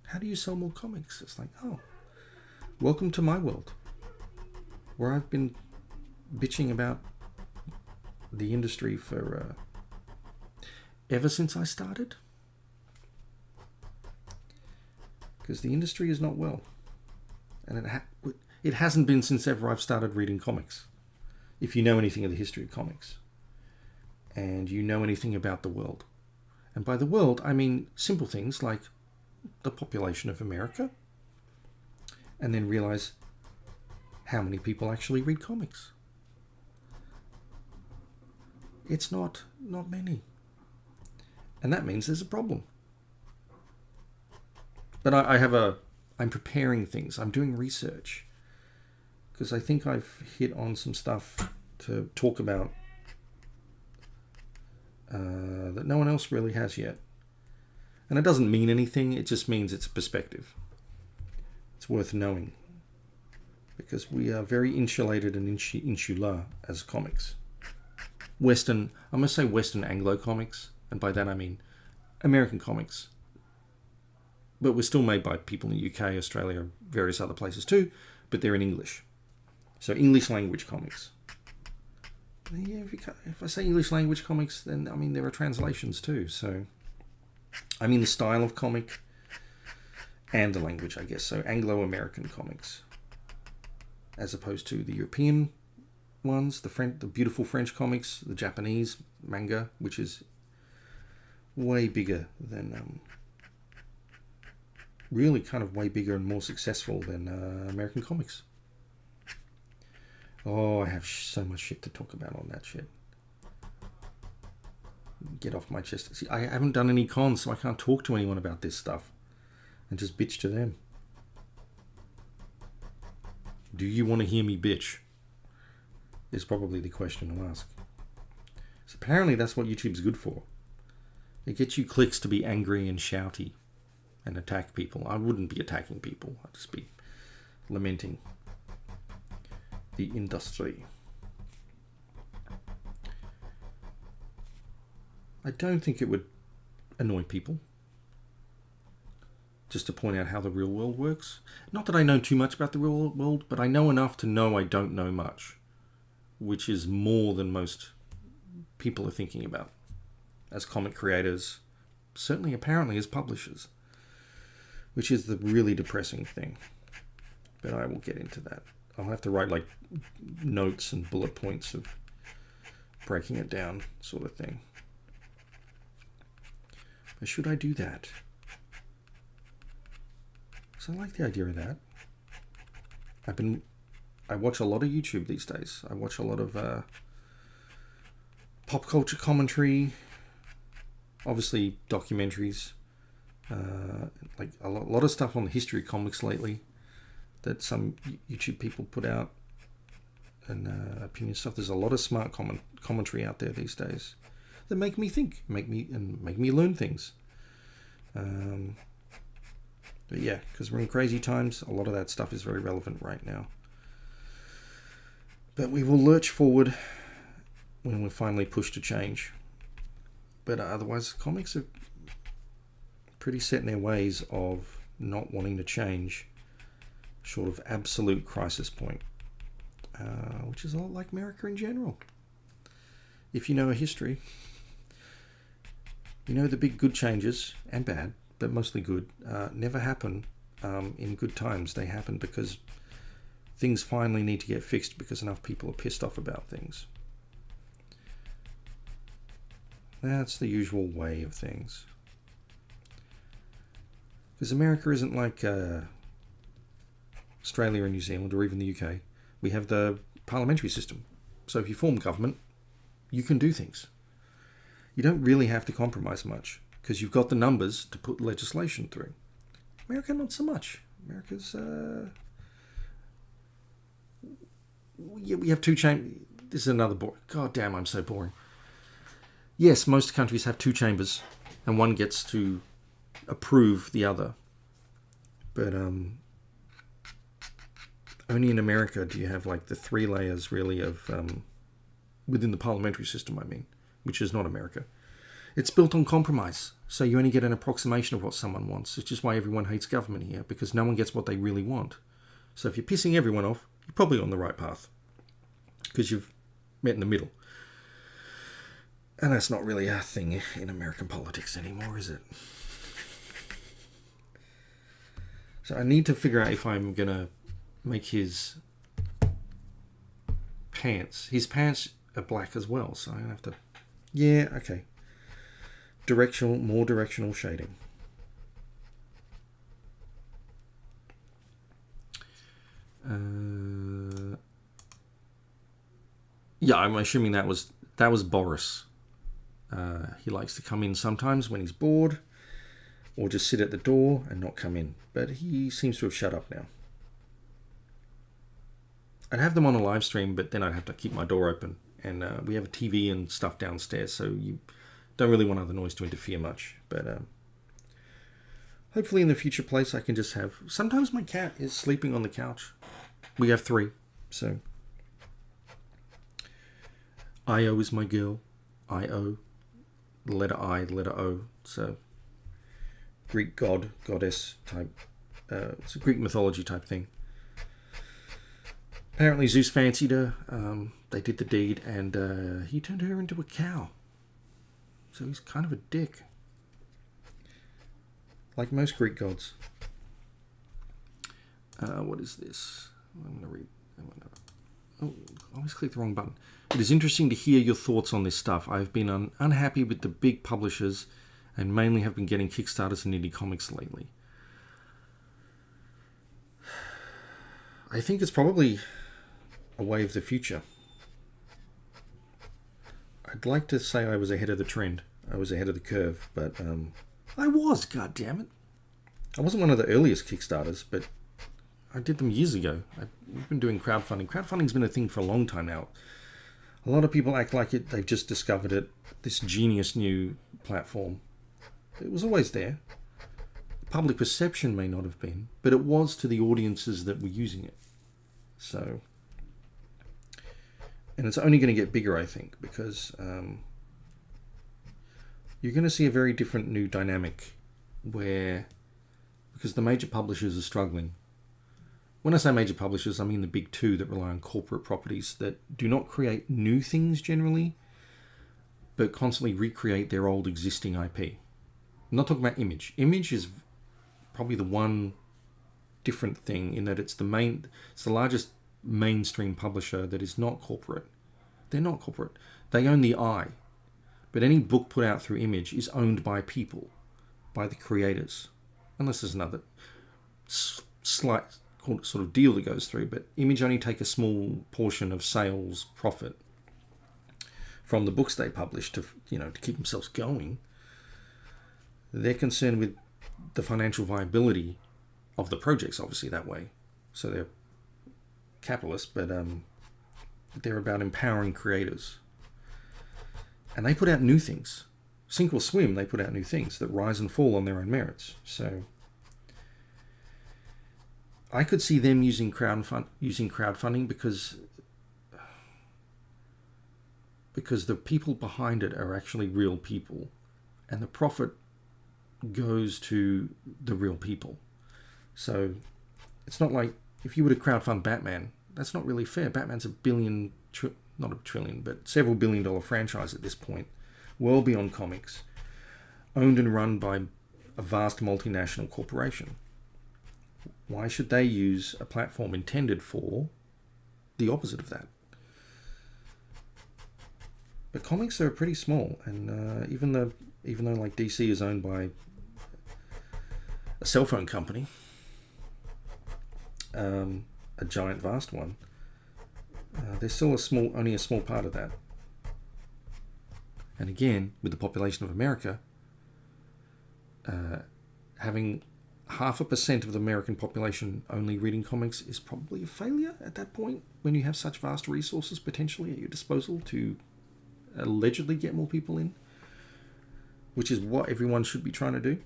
Speaker 3: how do you sell more comics? It's like, oh, welcome to my world, where I've been bitching about the industry for ever since I started. Because the industry is not well. And it hasn't been since ever I've started reading comics. If you know anything of the history of comics. And you know anything about the world. And by the world, I mean simple things like the population of America. And then realize how many people actually read comics. It's not many. And that means there's a problem. But I'm preparing things. I'm doing research. Because I think I've hit on some stuff to talk about that no one else really has yet. And it doesn't mean anything. It just means it's perspective. It's worth knowing. Because we are very insulated and insular as comics. Western, I'm going to say Western Anglo comics. And by that I mean American comics. But we're still made by people in the UK, Australia, various other places too. But they're in English. So English language comics. Yeah, if I say English language comics, then I mean there are translations too. So I mean the style of comic and the language, I guess. So Anglo-American comics, as opposed to the European ones, the beautiful French comics, the Japanese manga, which is way bigger than really kind of way bigger and more successful than American comics. Oh, I have so much shit to talk about on that shit. Get off my chest. See, I haven't done any cons, so I can't talk to anyone about this stuff. And just bitch to them. Do you want to hear me bitch? Is probably the question to ask. So apparently that's what YouTube's good for. It gets you clicks to be angry and shouty. And attack people. I wouldn't be attacking people. I'd just be lamenting the industry. I don't think it would annoy people just to point out how the real world works. Not that I know too much about the real world, but I know enough to know I don't know much, which is more than most people are thinking about as comic creators, certainly apparently as publishers. which is the really depressing thing. But I will get into that. I'll have to write like notes and bullet points of breaking it down, sort of thing. But should I do that? So I like the idea of that. I watch a lot of YouTube these days. I watch a lot of pop culture commentary, obviously documentaries, like a lot of stuff on the history of comics lately that some YouTube people put out, and opinion stuff. There's a lot of smart commentary out there these days that make me think, make me learn things. But yeah, because we're in crazy times, a lot of that stuff is very relevant right now. But we will lurch forward when we're finally pushed to change. But otherwise, comics are pretty set in their ways of not wanting to change, short of absolute crisis point, which is a lot like America in general. If you know a history, you know the big good changes, and bad, but mostly good, never happen in good times. They happen because things finally need to get fixed because enough people are pissed off about things. That's the usual way of things. Because America isn't like Australia and New Zealand or even the UK. We have the parliamentary system. So if you form government, you can do things. You don't really have to compromise much because you've got the numbers to put legislation through. America, not so much. America's... we have two chambers. This is another God damn, I'm so boring. Yes, most countries have two chambers, and one gets to approve the other. But only in America do you have like the three layers really of within the parliamentary system. I mean, which is not America. It's built on compromise, so you only get an approximation of what someone wants. It's just why everyone hates government here, because no one gets what they really want. So if you're pissing everyone off, you're probably on the right path, because you've met in the middle. And that's not really a thing in American politics anymore, is it? So I need to figure out if I'm going to make his pants are black as well, so I'm going to have to... Yeah, okay. More directional shading. Yeah, I'm assuming that was Boris. He likes to come in sometimes when he's bored, or just sit at the door and not come in. But he seems to have shut up now. I'd have them on a live stream, but then I'd have to keep my door open. And we have a TV and stuff downstairs, so you don't really want other noise to interfere much. But hopefully in the future place I can just have... Sometimes my cat is sleeping on the couch. We have 3, so... Io is my girl. Io. The letter I, the letter O. So Greek god, goddess type. It's a Greek mythology type thing. Apparently Zeus fancied her. They did the deed, and he turned her into a cow. So he's kind of a dick. Like most Greek gods. What is this? I'm going to read. Oh, I always click the wrong button. It is interesting to hear your thoughts on this stuff. I've been unhappy with the big publishers and mainly have been getting Kickstarters and indie comics lately. I think it's probably a way of the future. I'd like to say I was ahead of the trend. I was ahead of the curve, but I was, goddammit. I wasn't one of the earliest Kickstarters, but I did them years ago. We've been doing crowdfunding. Crowdfunding's been a thing for a long time now. A lot of people act like they've just discovered it, this genius new platform. It was always there. Public perception may not have been, but it was to the audiences that were using it. So, and it's only going to get bigger, I think, because you're going to see a very different new dynamic because the major publishers are struggling. When I say major publishers, I mean the big 2 that rely on corporate properties that do not create new things generally, but constantly recreate their old existing IP. I'm not talking about Image. Image is probably the one different thing in that it's the largest mainstream publisher that is not corporate. They're not corporate. They own the I. But any book put out through Image is owned by people, by the creators. Unless there's another slight sort of deal that goes through. But Image only take a small portion of sales profit from the books they publish to keep themselves going. They're concerned with the financial viability of the projects, obviously, that way. So they're capitalists, but they're about empowering creators. And they put out new things. Sink or swim, they put out new things that rise and fall on their own merits. So I could see them using crowdfunding because the people behind it are actually real people, and the profit goes to the real people. So it's not like if you were to crowdfund Batman, that's not really fair. Batman's not a trillion, but several billion-dollar franchise at this point, well beyond comics, owned and run by a vast multinational corporation. Why should they use a platform intended for the opposite of that? But comics are pretty small, and even though like DC is owned by a cell phone company, a giant, vast one, there's still only a small part of that. And again, with the population of America, having 0.5% of the American population only reading comics is probably a failure at that point, when you have such vast resources potentially at your disposal to allegedly get more people in, which is what everyone should be trying to do.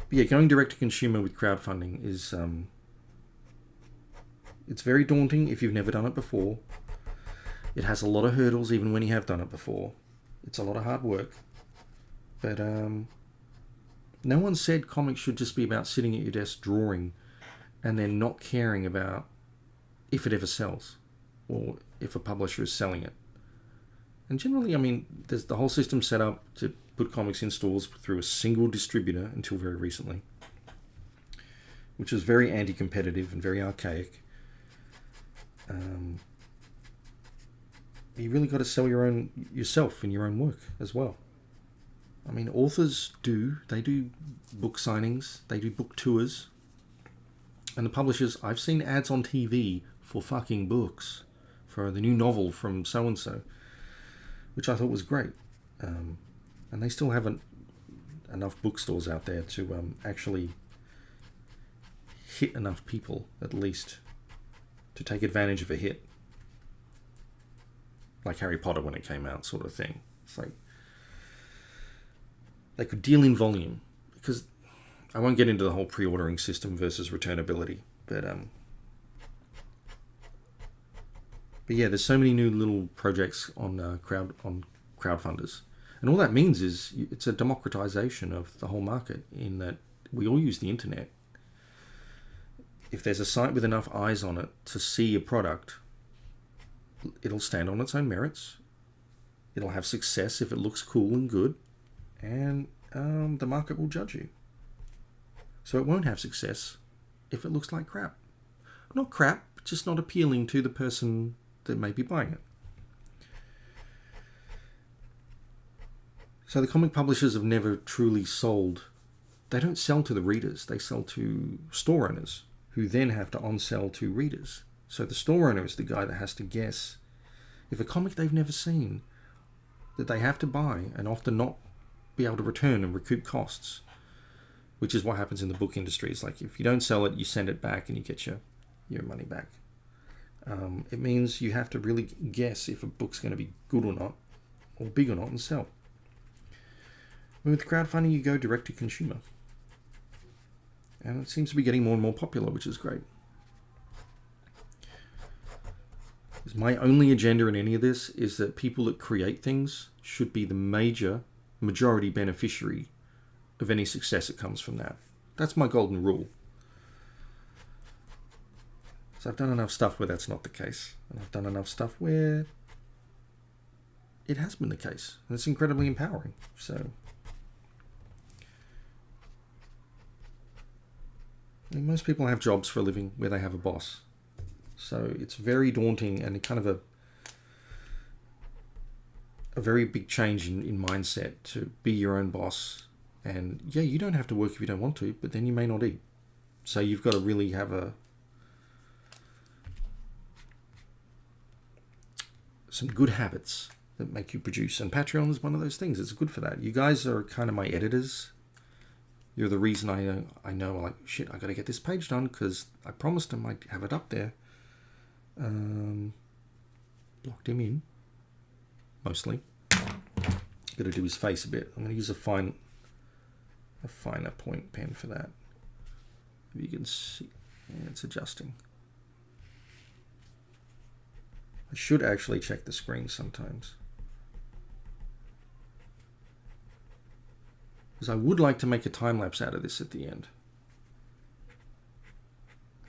Speaker 3: But yeah, going direct to consumer with crowdfunding is it's very daunting if you've never done it before. It has a lot of hurdles even when you have done it before. It's a lot of hard work. But no one said comics should just be about sitting at your desk drawing and then not caring about if it ever sells or if a publisher is selling it. And generally, I mean, there's the whole system set up to put comics in stores through a single distributor until very recently, which is very anti-competitive and very archaic. You really got to sell yourself in your own work as well. I mean, authors do book signings, they do book tours, and the publishers, I've seen ads on TV for fucking books, for the new novel from so-and-so, which I thought was great. And they still haven't enough bookstores out there to actually hit enough people, at least, to take advantage of a hit. Like Harry Potter when it came out, sort of thing. It's like they could deal in volume, because I won't get into the whole pre-ordering system versus returnability, but yeah, there's so many new little projects on crowdfunders, and all that means is it's a democratization of the whole market, in that we all use the internet. If there's a site with enough eyes on it to see a product, it'll stand on its own merits. It'll have success if it looks cool and good, and the market will judge you. So it won't have success if it looks like crap. Not crap, just not appealing to the person that may be buying it. So the comic publishers have never truly sold. They don't sell to the readers. They sell to store owners, who then have to on-sell to readers. So the store owner is the guy that has to guess if a comic they've never seen, that they have to buy and often not be able to return and recoup costs, which is what happens in the book industry. It's like, if you don't sell it, you send it back and you get your money back. It means you have to really guess if a book's going to be good or not, or big or not, and sell. With crowdfunding, you go direct to consumer. And it seems to be getting more and more popular, which is great. My only agenda in any of this is that people that create things should be the majority beneficiary of any success that comes from that. That's my golden rule. So I've done enough stuff where that's not the case. And I've done enough stuff where it has been the case. And it's incredibly empowering. So, I mean, most people have jobs for a living where they have a boss. So it's very daunting and kind of a very big change in mindset to be your own boss. And yeah, you don't have to work if you don't want to, but then you may not eat. So you've got to really have some good habits that make you produce. And Patreon is one of those things. It's good for that. You guys are kind of my editors. You're the reason I know like, shit, I got to get this page done because I promised them I'd have it up there. Blocked him in, mostly. Got to do his face a bit. I'm going to use a finer point pen for that. If you can see, yeah, it's adjusting. I should actually check the screen sometimes. Because I would like to make a time-lapse out of this at the end.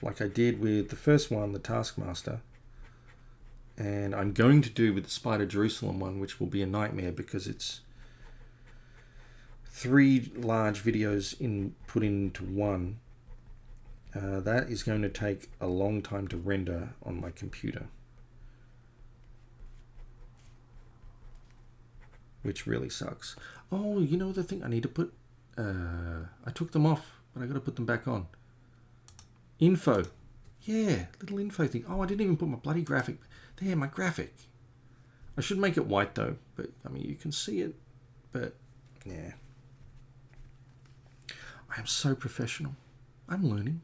Speaker 3: Like I did with the first one, the Taskmaster. And I'm going to do with the Spider Jerusalem one, which will be a nightmare because it's 3 large videos put into one. That is going to take a long time to render on my computer. Which really sucks. Oh, you know the thing I need to put... I took them off, but I got to put them back on. Info. Yeah, little info thing. Oh, I didn't even put my bloody graphic. There, my graphic. I should make it white though, but I mean, you can see it, but yeah. I am so professional. I'm learning.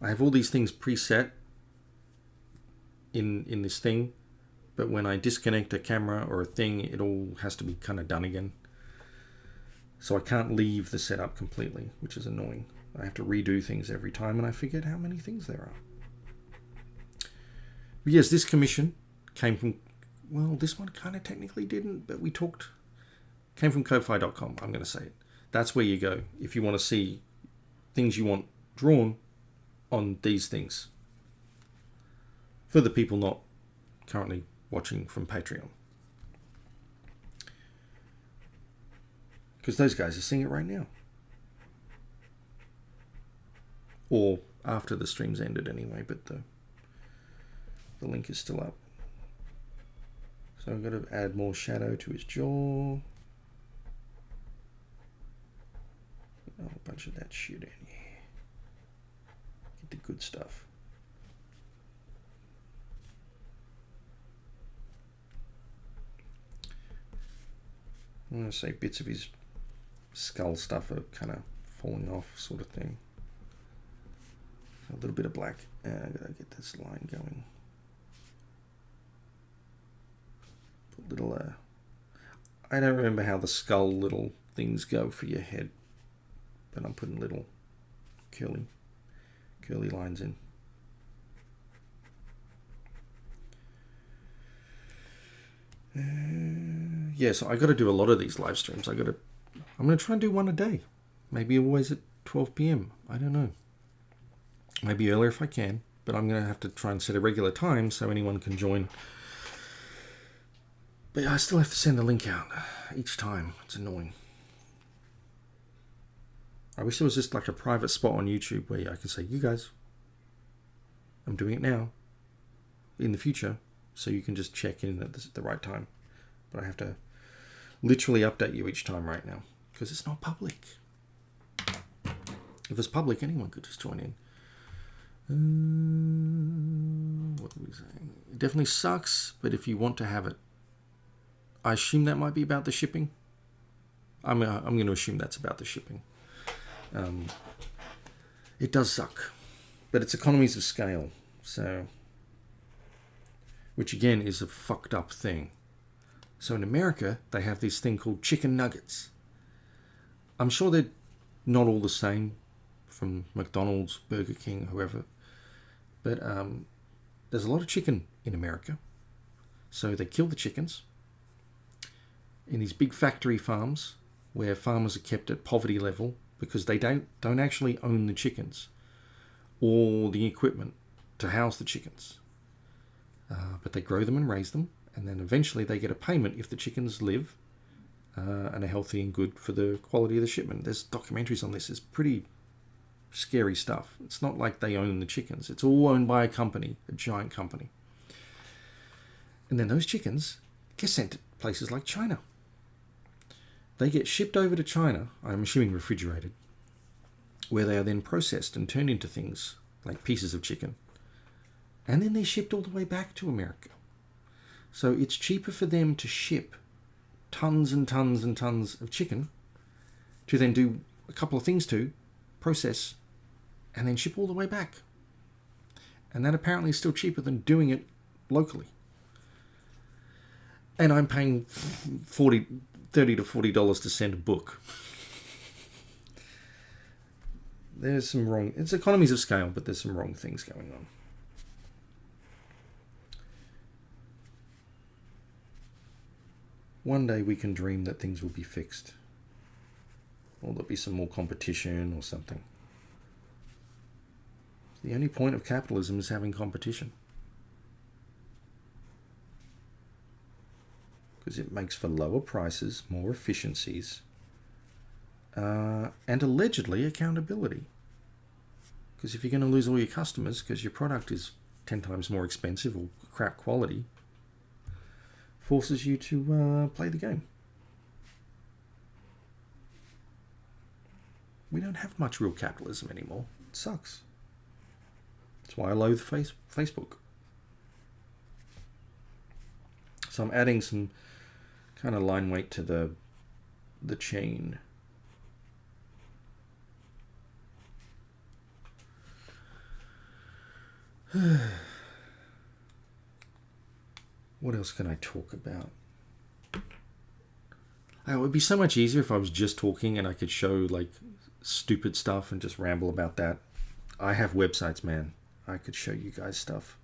Speaker 3: I have all these things preset in this thing, but when I disconnect a camera or a thing, it all has to be kind of done again. So I can't leave the setup completely, which is annoying. I have to redo things every time, and I forget how many things there are. But yes, this commission came from, well, this one kind of technically didn't, but we talked, came from Ko-Fi.com, I'm going to say it. That's where you go if you want to see things you want drawn on these things. For the people not currently watching from Patreon. Because those guys are seeing it right now. Or after the stream's ended anyway, but the link is still up. So I've got to add more shadow to his jaw. A whole bunch of that shit in here. Get the good stuff. I'm going to say bits of his skull stuff are kind of falling off, sort of thing. A little bit of black. I gotta get this line going. Put little. I don't remember how the skull little things go for your head, but I'm putting little curly lines in. Yeah, so I got to do a lot of these live streams. I'm going to try and do one a day. Maybe always at 12 p.m. I don't know. Maybe earlier if I can, but I'm going to have to try and set a regular time so anyone can join. But I still have to send the link out each time. It's annoying. I wish there was just like a private spot on YouTube where I could say, you guys, I'm doing it now, in the future, so you can just check in at the right time. But I have to literally update you each time right now, because it's not public. If it's public, anyone could just join in. What were we saying? It definitely sucks, but if you want to have it, I assume that might be about the shipping. I'm going to assume that's about the shipping. It does suck, but it's economies of scale, so, which again is a fucked up thing. So in America, they have this thing called chicken nuggets. I'm sure they're not all the same from McDonald's, Burger King, whoever. But there's a lot of chicken in America. So they kill the chickens in these big factory farms where farmers are kept at poverty level because they don't actually own the chickens or the equipment to house the chickens. But they grow them and raise them, and then eventually they get a payment if the chickens live and are healthy and good for the quality of the shipment. There's documentaries on this. It's pretty scary stuff. It's not like they own the chickens. It's all owned by a company, a giant company. And then those chickens get sent to places like China. They get shipped over to China, I'm assuming refrigerated, where they are then processed and turned into things like pieces of chicken. And then they're shipped all the way back to America. So it's cheaper for them to ship tons and tons and tons of chicken to then do a couple of things to, process, and then ship all the way back. And that apparently is still cheaper than doing it locally. And I'm paying $30 to $40 to send a book. There's some wrong... It's economies of scale, but there's some wrong things going on. One day we can dream that things will be fixed. Or there'll be some more competition or something. The only point of capitalism is having competition. Because it makes for lower prices, more efficiencies, and allegedly accountability. Because if you're going to lose all your customers because your product is 10 times more expensive or crap quality, forces you to play the game. We don't have much real capitalism anymore. It sucks. That's why I loathe Facebook. So I'm adding some kind of line weight to the chain. What else can I talk about? It would be so much easier if I was just talking and I could show like stupid stuff and just ramble about that. I have websites, man. I could show you guys stuff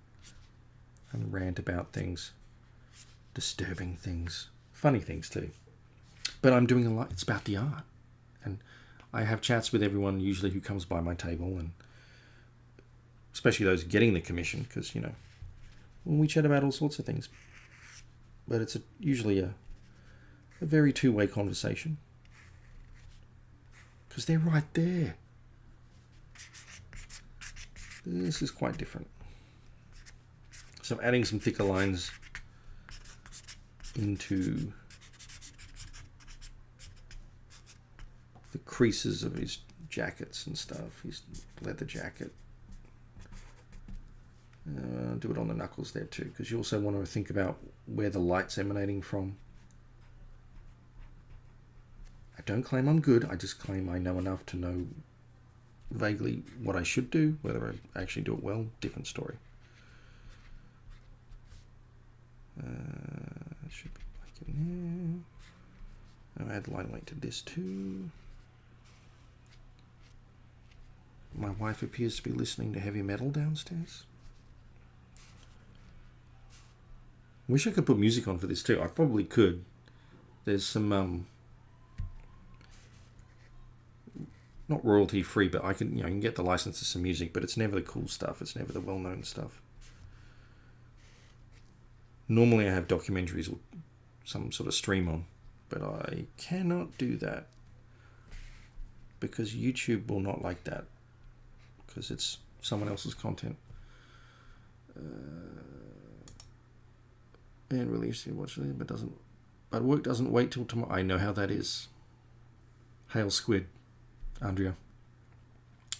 Speaker 3: and rant about things, disturbing things, funny things too. But I'm doing a lot. It's about the art, and I have chats with everyone usually who comes by my table, and especially those getting the commission, because we chat about all sorts of things. But it's usually a very two-way conversation, because they're right there. This is quite different. So I'm adding some thicker lines into the creases of his jackets and stuff, his leather jacket. Do it on the knuckles there too, because you also want to think about where the light's emanating from. I don't claim I'm good, I just claim I know enough to know vaguely what I should do. Whether I actually do it well, different story. Should be like in there. I'll add line weight to this too. My wife appears to be listening to heavy metal downstairs. Wish I could put music on for this too. I probably could. There's some not royalty free, but I can you can get the license to some music, but it's never the cool stuff. It's never the well-known stuff. Normally I have documentaries or some sort of stream on, but I cannot do that because YouTube will not like that, because it's someone else's content. And release it, watch it, but work doesn't wait till tomorrow. I know how that is. Hail squid, Andrea.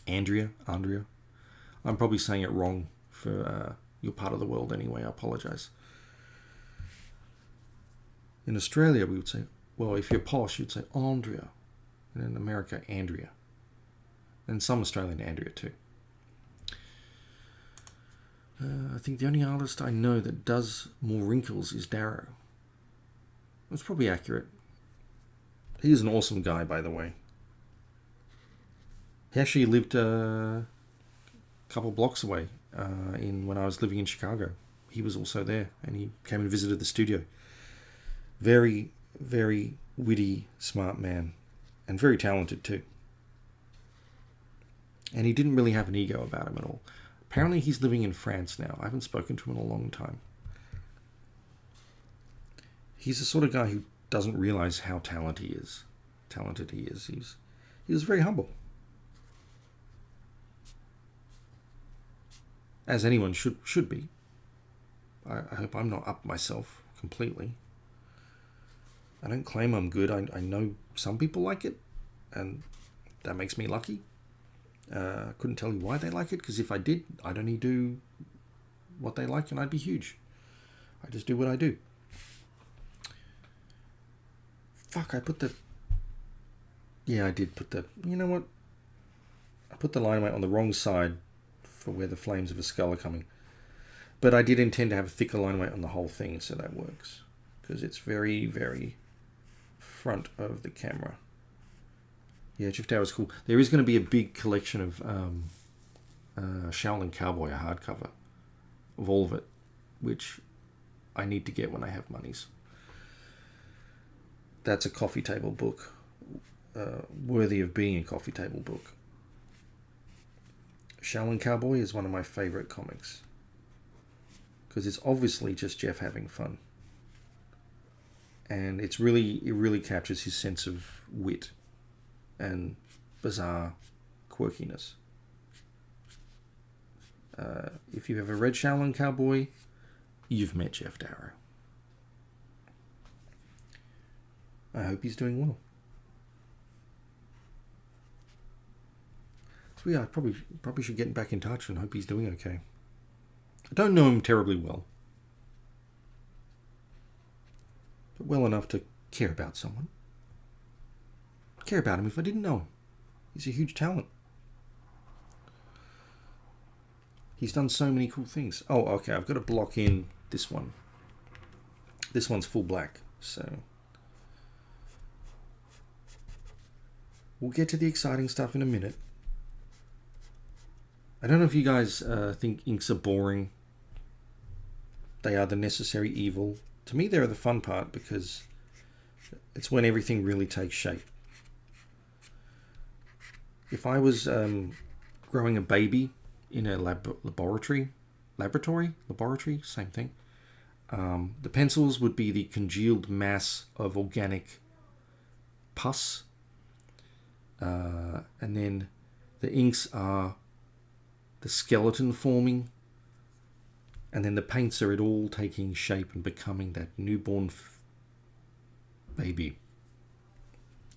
Speaker 3: I'm probably saying it wrong for your part of the world anyway. I apologize. In Australia, we would say, well, if you're posh, you'd say Andrea. And in America, Andrea. And some Australian Andrea too. I think the only artist I know that does more wrinkles is Darrow. That's probably accurate. He's an awesome guy, by the way. He actually lived a couple blocks away when I was living in Chicago. He was also there, and he came and visited the studio. Very, very witty, smart man, and very talented too. And he didn't really have an ego about him at all. Apparently he's living in France now. I haven't spoken to him in a long time. He's the sort of guy who doesn't realize how talented he is. He was very humble. As anyone should be. I hope I'm not up myself completely. I don't claim I'm good. I know some people like it, and that makes me lucky. I couldn't tell you why they like it, because if I did, I'd only do what they like and I'd be huge. I just do what I do. Fuck, I put the... Yeah, I did put the... You know what? I put the line weight on the wrong side for where the flames of a skull are coming. But I did intend to have a thicker line weight on the whole thing, so that works. Because it's very, very front of the camera. Yeah, Drift Hour is cool. There is going to be a big collection of Shaolin Cowboy, a hardcover, of all of it, which I need to get when I have monies. That's a coffee table book, worthy of being a coffee table book. Shaolin Cowboy is one of my favorite comics, because it's obviously just Jeff having fun, and it really captures his sense of wit and bizarre quirkiness. If you've ever read Shaolin Cowboy, you've met Jeff Darrow. I hope he's doing well. So yeah, I probably should get back in touch and hope he's doing okay. I don't know him terribly well, but well enough to care about someone. I'd care about him if I didn't know him. He's a huge talent. He's done so many cool things. Oh, okay, I've got to block in this one. This one's full black, so we'll get to the exciting stuff in a minute. I don't know if you guys think inks are boring. They are the necessary evil. To me, they're the fun part, because it's when everything really takes shape. If I was growing a baby in a laboratory, same thing. The pencils would be the congealed mass of organic pus. And then the inks are the skeleton forming. And then the paints are it all taking shape and becoming that newborn baby.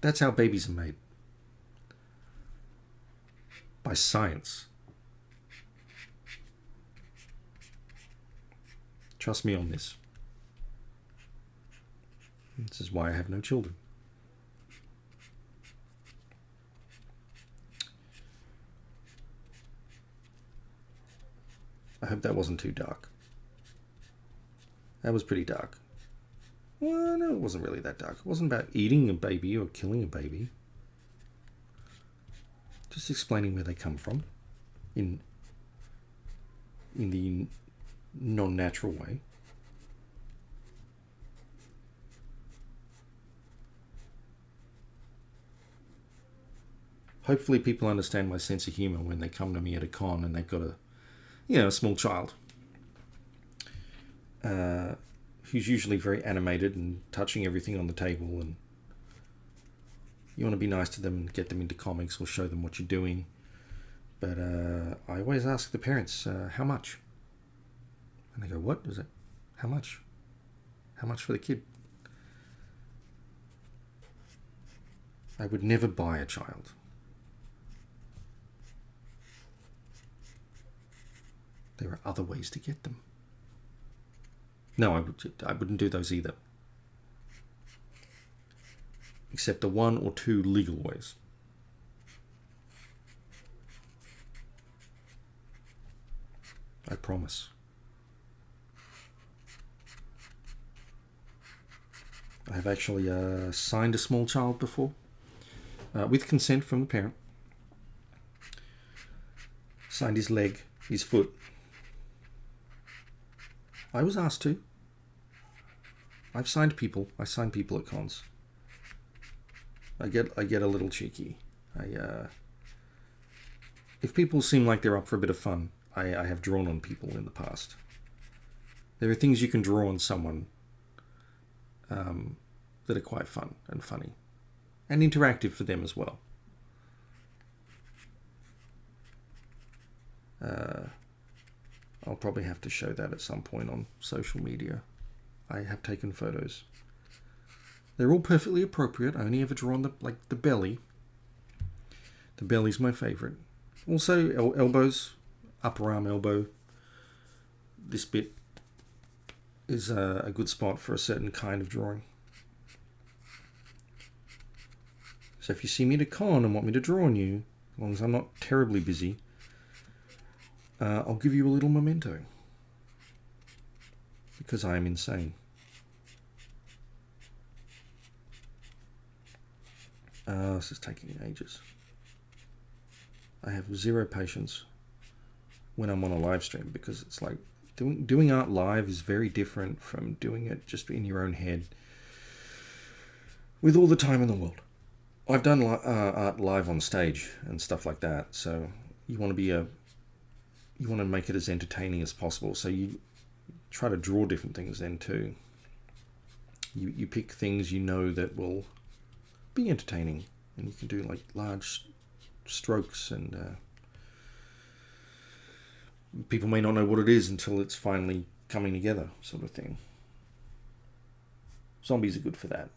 Speaker 3: That's how babies are made. By science. Trust me on this. This is why I have no children. I hope that wasn't too dark. That was pretty dark. Well, no, it wasn't really that dark. It wasn't about eating a baby or killing a baby. Just explaining where they come from in the non-natural way. Hopefully people understand my sense of humor when they come to me at a con and they've got a small child who's usually very animated and touching everything on the table, and you want to be nice to them and get them into comics or show them what you're doing. But I always ask the parents, how much? And they go, what is it? How much? How much for the kid? I would never buy a child. There are other ways to get them. No, I wouldn't do those either. Except the one or two legal ways. I promise. I have actually signed a small child before, with consent from the parent. Signed his leg, his foot. I was asked to. I sign people at cons. I get a little cheeky. If people seem like they're up for a bit of fun, I have drawn on people in the past. There are things you can draw on someone that are quite fun and funny and interactive for them as well. I'll probably have to show that at some point on social media. I have taken photos. They're all perfectly appropriate. I only ever draw on the belly. The belly's my favorite. Also elbows, upper arm elbow. This bit is a good spot for a certain kind of drawing. So if you see me at a con and want me to draw on you, as long as I'm not terribly busy, I'll give you a little memento. Because I am insane. This is taking ages. I have zero patience when I'm on a live stream, because it's like doing art live is very different from doing it just in your own head with all the time in the world. I've done art live on stage and stuff like that, so you want to make it as entertaining as possible. So you try to draw different things then too. You pick things you know that will be entertaining, and you can do like large strokes, and people may not know what it is until it's finally coming together, sort of thing. Zombies are good for that.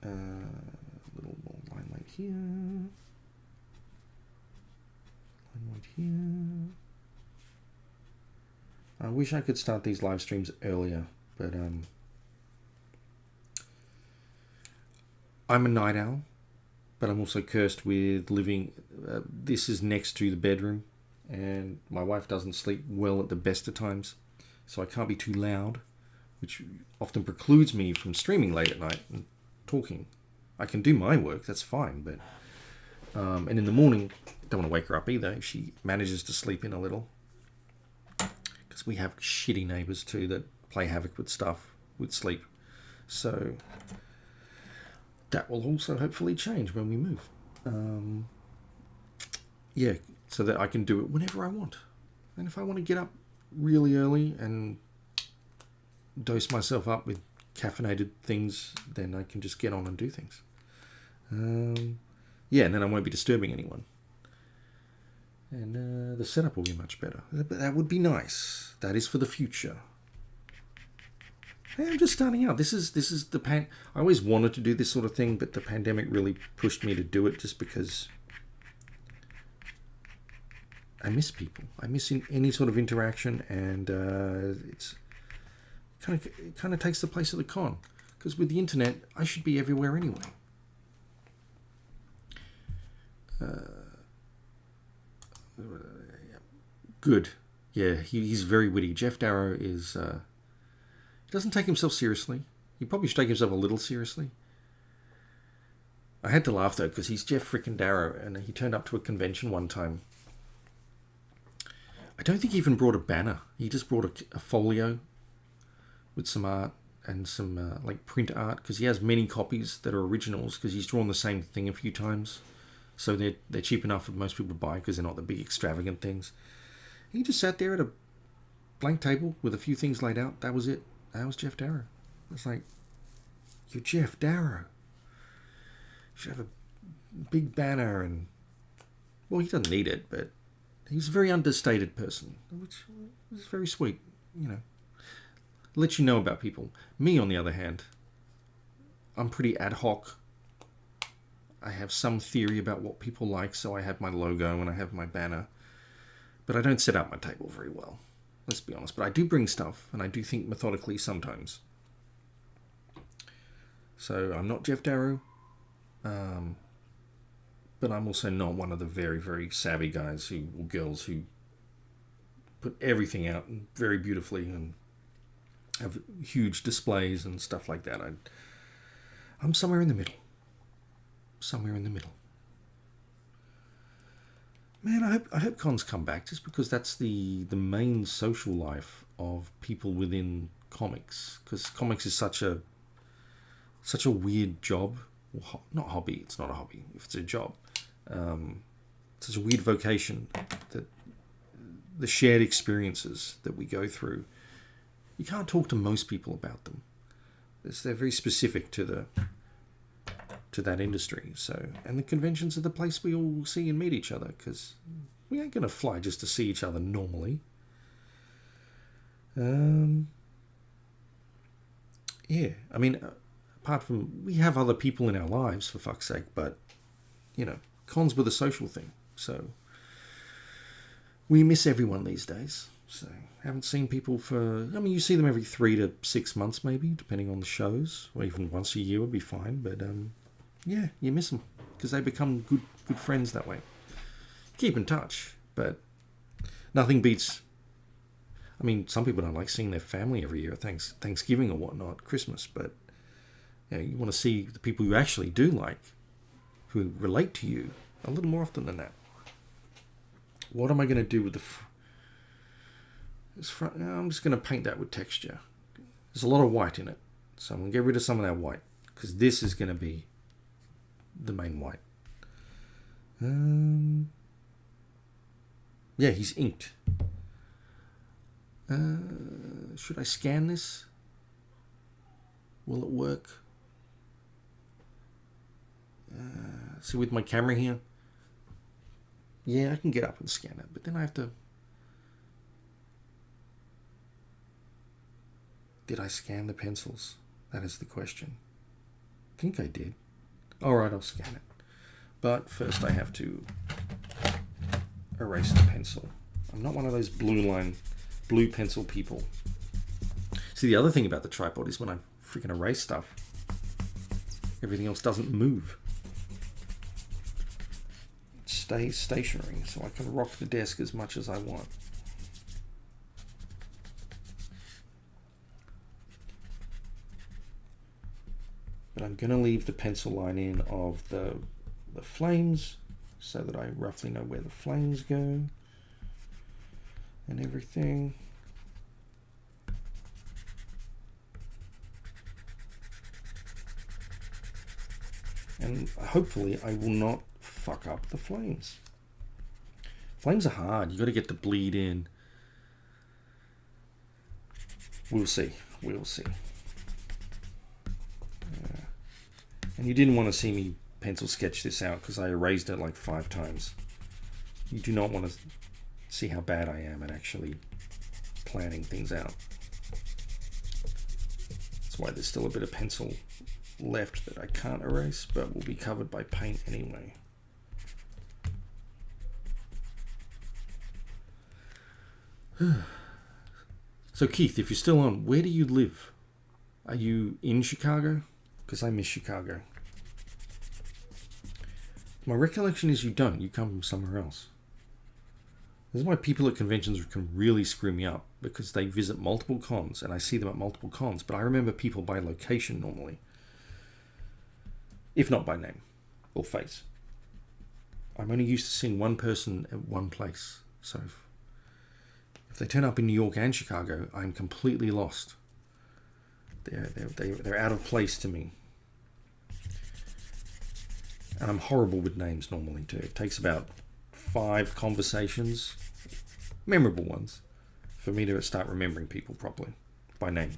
Speaker 3: A little more limelight here. Limelight here. I wish I could start these live streams earlier, but I'm a night owl, but I'm also cursed with living. This is next to the bedroom, and my wife doesn't sleep well at the best of times, so I can't be too loud, which often precludes me from streaming late at night and talking. I can do my work, that's fine, but and in the morning, don't want to wake her up either if she manages to sleep in a little, because we have shitty neighbours too that play havoc with stuff with sleep. So that will also hopefully change when we move. Yeah, so that I can do it whenever I want. And if I want to get up really early and dose myself up with caffeinated things, then I can just get on and do things. Yeah, and then I won't be disturbing anyone. And the setup will be much better. That would be nice. That is for the future. Hey, I'm just starting out. This is the I always wanted to do this sort of thing, but the pandemic really pushed me to do it, just because I miss people. I miss any sort of interaction, and it's kind of takes the place of the con. Because with the internet, I should be everywhere anyway. Good. Yeah, he's very witty. Jeff Darrow is... he doesn't take himself seriously. He probably should take himself a little seriously. I had to laugh, though, because he's Jeff frickin' Darrow, and he turned up to a convention one time. I don't think he even brought a banner. He just brought a folio with some art and some like print art, because he has many copies that are originals, because he's drawn the same thing a few times. So they're cheap enough for most people to buy, because they're not the big extravagant things. He just sat there at a blank table with a few things laid out. That was it. That was Jeff Darrow. It's like, you're Jeff Darrow. You should have a big banner, and... Well, he doesn't need it, but he's a very understated person, which is very sweet, you know. Let you know about people. Me, on the other hand, I'm pretty ad hoc. I have some theory about what people like, so I have my logo and I have my banner. But I don't set up my table very well. Let's be honest. But I do bring stuff, and I do think methodically sometimes. So I'm not Jeff Darrow, but I'm also not one of the very, very savvy guys or girls who put everything out very beautifully and have huge displays and stuff like that. I'm somewhere in the middle. Somewhere in the middle. Man, I hope cons come back, just because that's the main social life of people within comics. Because comics is such a weird job. Well, not hobby. It's not a hobby if it's a job. Such a weird vocation that the shared experiences that we go through you can't talk to most people about them. They're very specific to that industry. So, and the conventions are the place we all see and meet each other, because we ain't gonna fly just to see each other normally. Yeah, I mean, apart from, we have other people in our lives, for fuck's sake, but, you know, cons were the social thing. So we miss everyone these days. So haven't seen people for, I mean, you see them every 3 to 6 months maybe, depending on the shows, or even once a year would be fine. But yeah, you miss them because they become good friends that way. Keep in touch, but nothing beats, I mean, some people don't like seeing their family every year, Thanksgiving or whatnot, Christmas, but you know, you want to see the people you actually do like, who relate to you, a little more often than that. What am I going to do with this front? I'm just going to paint that with texture. There's a lot of white in it, so I'm going to get rid of some of that white, because this is going to be the main white. Yeah, he's inked. Should I scan this? Will it work? See, with my camera here, yeah, I can get up and scan it, but then I have to... Did I scan the pencils? That is the question. I think I did. Alright, I'll scan it. But first I have to erase the pencil. I'm not one of those blue pencil people. See, the other thing about the tripod is when I freaking erase stuff, everything else doesn't move. It stays stationary, so I can rock the desk as much as I want. But I'm going to leave the pencil line in of the flames so that I roughly know where the flames go and everything. And hopefully I will not fuck up the flames. Flames are hard. You got to get the bleed in. We'll see. We'll see. And you didn't want to see me pencil sketch this out because I erased it like 5 times. You do not want to see how bad I am at actually planning things out. That's why there's still a bit of pencil left that I can't erase, but will be covered by paint anyway. So Keith, if you're still on, where do you live? Are you in Chicago? Because I miss Chicago. My recollection is you don't. You come from somewhere else. This is why people at conventions can really screw me up, because they visit multiple cons and I see them at multiple cons, but I remember people by location normally, if not by name or face. I'm only used to seeing one person at one place, so if they turn up in New York and Chicago, I'm completely lost. They're out of place to me. And I'm horrible with names normally too. It takes about 5 conversations, memorable ones, for me to start remembering people properly by name.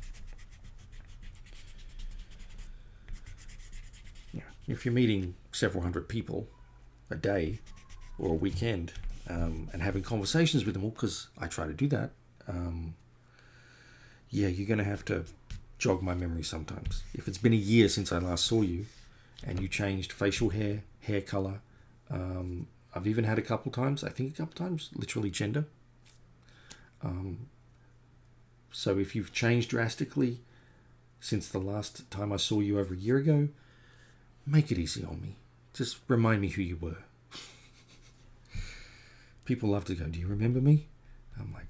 Speaker 3: Yeah. If you're meeting several hundred people a day or a weekend and having conversations with them all, because I try to do that, yeah, you're going to have to jog my memory sometimes. If it's been a year since I last saw you and you changed facial hair, hair color, I've even had a couple times, literally gender. So if you've changed drastically since the last time I saw you over a year ago, make it easy on me. Just remind me who you were. People love to go, do you remember me? I'm like,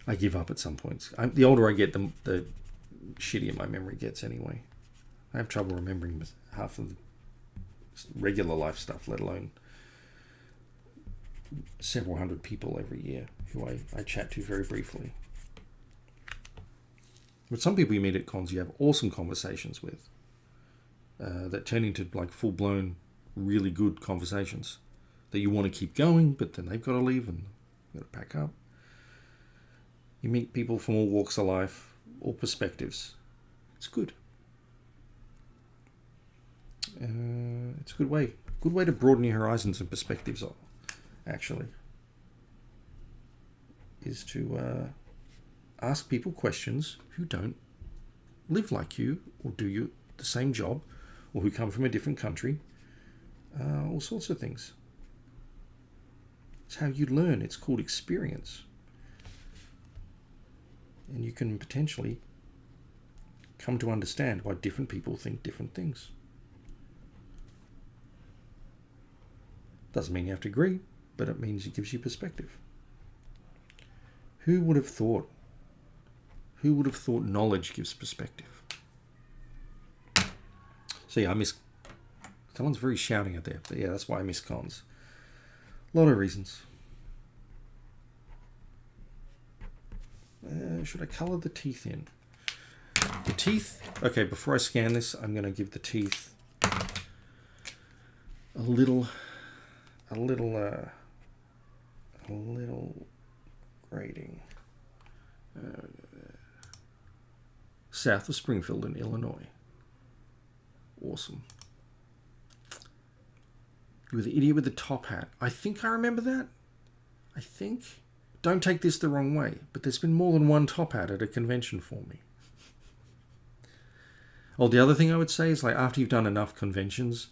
Speaker 3: I give up at some points. The older I get, the shittier my memory gets anyway. I have trouble remembering half of the regular life stuff, let alone several hundred people every year who I chat to very briefly. But some people you meet at cons you have awesome conversations with that turn into like full-blown, really good conversations that you want to keep going, but then they've got to leave and Got to pack up. You meet people from all walks of life, all perspectives. It's good. It's a good way to broaden your horizons and perspectives, actually, is to ask people questions who don't live like you or do the same job or who come from a different country, all sorts of things. It's how you learn. It's called experience. And you can potentially come to understand why different people think different things. Doesn't mean you have to agree, but it means it gives you perspective. Who would have thought? Who would have thought knowledge gives perspective? So yeah, I miss... Someone's very shouting out there, but yeah, that's why I miss cons. A lot of reasons. Should I colour the teeth in? The teeth... Okay, before I scan this, I'm going to give the teeth a little grading. South of Springfield in Illinois. Awesome. You were the idiot with the top hat. I think I remember that. I think. Don't take this the wrong way, but there's been more than one top hat at a convention for me. Oh, the other thing I would say is, like, after you've done enough conventions,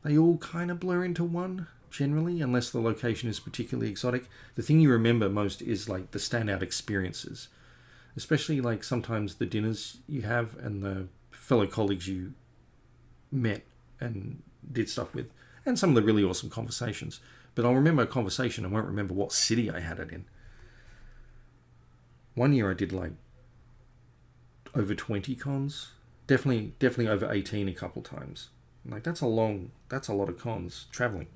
Speaker 3: they all kind of blur into one, generally, unless the location is particularly exotic. The thing you remember most is, like, the standout experiences. Especially, like, sometimes the dinners you have and the fellow colleagues you met and did stuff with. And some of the really awesome conversations. But I'll remember a conversation, I won't remember what city I had it in. One year I did, like, over 20 cons. Definitely over 18 a couple times. Like, that's a lot of cons traveling.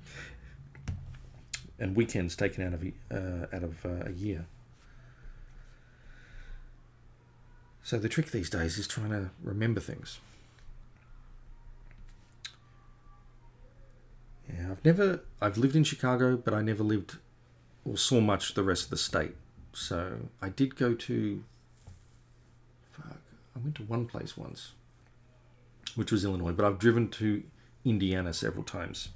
Speaker 3: And weekends taken out of a year. So the trick these days is trying to remember things. Yeah, I've lived in Chicago, but I never lived or saw much of the rest of the state. So I did go to, I went to one place once, which was Illinois, but I've driven to Indiana several times.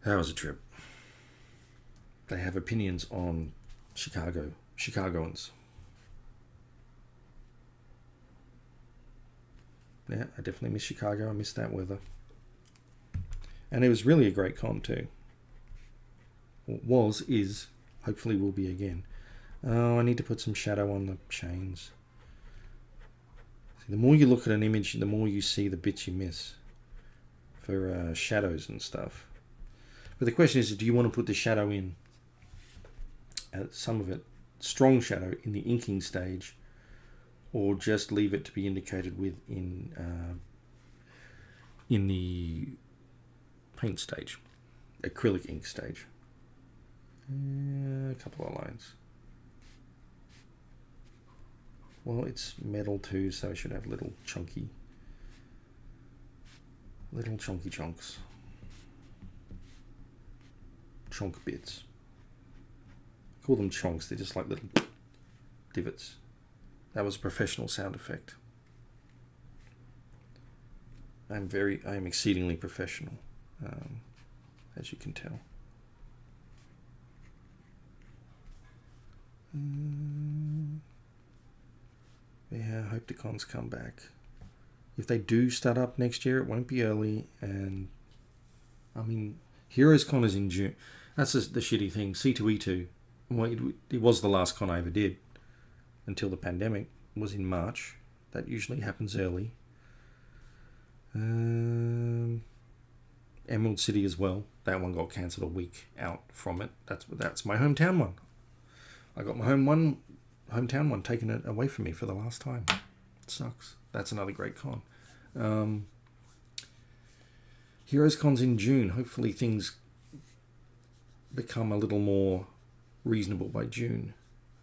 Speaker 3: That was a trip. They have opinions on Chicagoans. Yeah, I definitely miss Chicago. I miss that weather. And it was really a great con too. Is, hopefully will be again. Oh, I need to put some shadow on the chains. See, the more you look at an image, the more you see the bits you miss for shadows and stuff. But the question is, do you want to put the shadow in, some of it, strong shadow in the inking stage, or just leave it to be indicated with in the paint stage, acrylic ink stage? A couple of lines. Well, it's metal too, so it should have little chunky chunks. Chunk bits. Call them chunks, they're just like little divots. That was a professional sound effect. I am exceedingly professional, as you can tell. Yeah, I hope the cons come back. If they do start up next year, it won't be early. And I mean, Heroes Con is in June. That's just the shitty thing. C2E2, well, it was the last con I ever did until the pandemic. It was in March. That usually happens early. Emerald City as well. That one got cancelled a week out from it. That's my hometown one. I got my hometown one taken it away from me for the last time. It sucks. That's another great con. Heroes Con's in June. Hopefully things become a little more reasonable by June.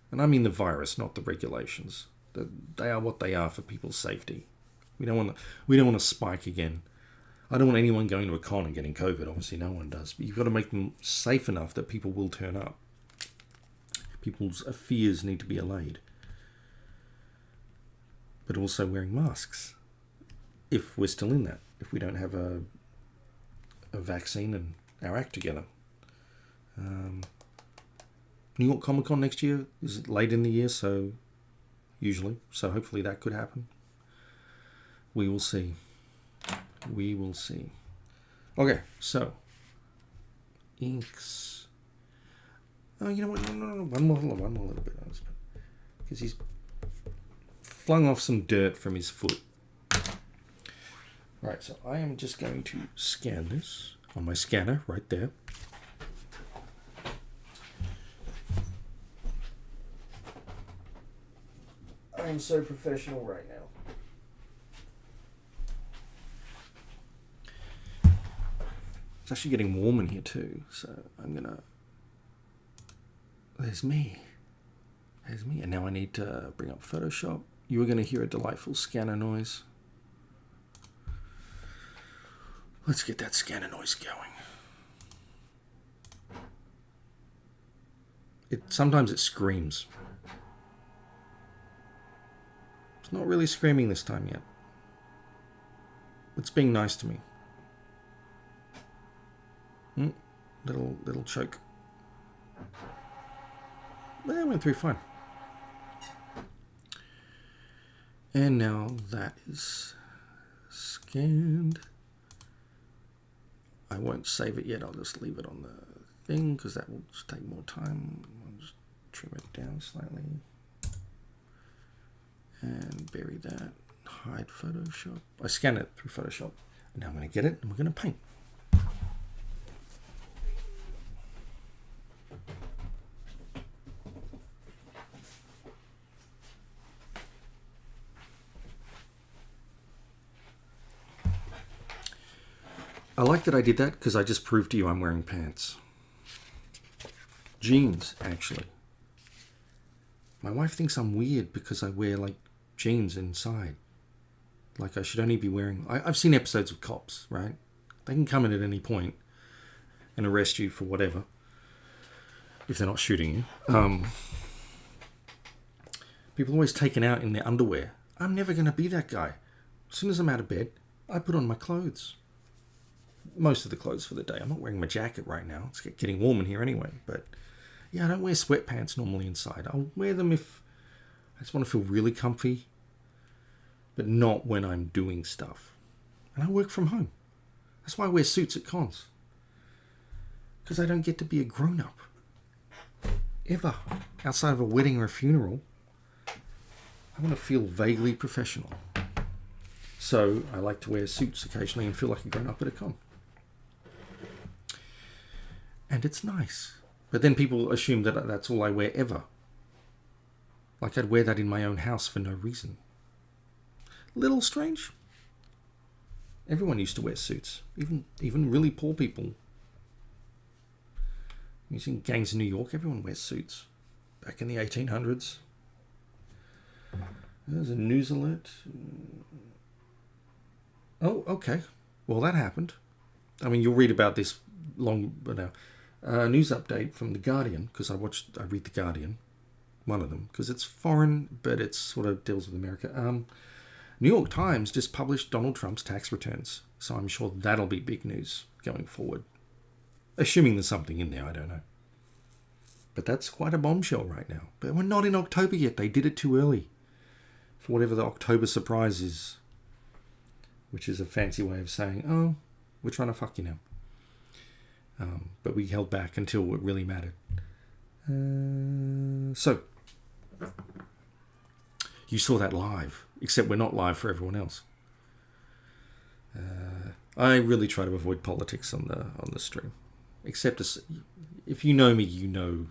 Speaker 3: And I mean the virus, not the regulations. They are what they are for people's safety. We don't want to spike again. I don't want anyone going to a con and getting COVID. Obviously no one does. But you've got to make them safe enough that people will turn up. people's fears need to be allayed. But also wearing masks, if we're still in that, if we don't have a vaccine and our act together. New York Comic Con next year is late in the year, so hopefully that could happen. We will see. We will see. Okay, so inks. Oh, you know what? No. One more little bit. Because he's flung off some dirt from his foot. Right, so I am just going to scan this on my scanner right there. I am so professional right now. It's actually getting warm in here too, so I'm gonna... There's me. And now I need to bring up Photoshop. You are going to hear a delightful scanner noise. Let's get that scanner noise going. Sometimes it screams. It's not really screaming this time yet. It's being nice to me. Little choke. But that went through fine. And now that is scanned. I won't save it yet. I'll just leave it on the thing because that will just take more time. I'll just trim it down slightly. And bury that. Hide Photoshop. I scan it through Photoshop. And now I'm going to get it and we're going to paint. I like that I did that because I just proved to you I'm wearing pants. Jeans, actually. My wife thinks I'm weird because I wear, like, jeans inside. Like, I should only be wearing... I've seen episodes of Cops, right? They can come in at any point and arrest you for whatever. If they're not shooting you. People are always taken out in their underwear. I'm never going to be that guy. As soon as I'm out of bed, I put on my clothes. Most of the clothes for the day. I'm not wearing my jacket right now. It's getting warm in here anyway. But yeah, I don't wear sweatpants normally inside. I'll wear them if I just want to feel really comfy. But not when I'm doing stuff. And I work from home. That's why I wear suits at cons. Because I don't get to be a grown-up. Ever. Outside of a wedding or a funeral. I want to feel vaguely professional. So I like to wear suits occasionally and feel like a grown-up at a con. And it's nice. But then people assume that that's all I wear ever. Like I'd wear that in my own house for no reason. Little strange. Everyone used to wear suits. Even really poor people. You see gangs in New York, everyone wears suits. Back in the 1800s. There's a news alert. Oh, okay. Well, that happened. I mean, you'll read about this long, but news update from The Guardian, because I read The Guardian, one of them, because it's foreign, but it sort of deals with America. New York Times just published Donald Trump's tax returns, so I'm sure that'll be big news going forward. Assuming there's something in there, I don't know. But that's quite a bombshell right now. But we're not in October yet. They did it too early for whatever the October surprise is. Which is a fancy way of saying, oh, we're trying to fuck you now. But we held back until it really mattered. So, you saw that live, except we're not live for everyone else. I really try to avoid politics on the stream. Except if you know me, you know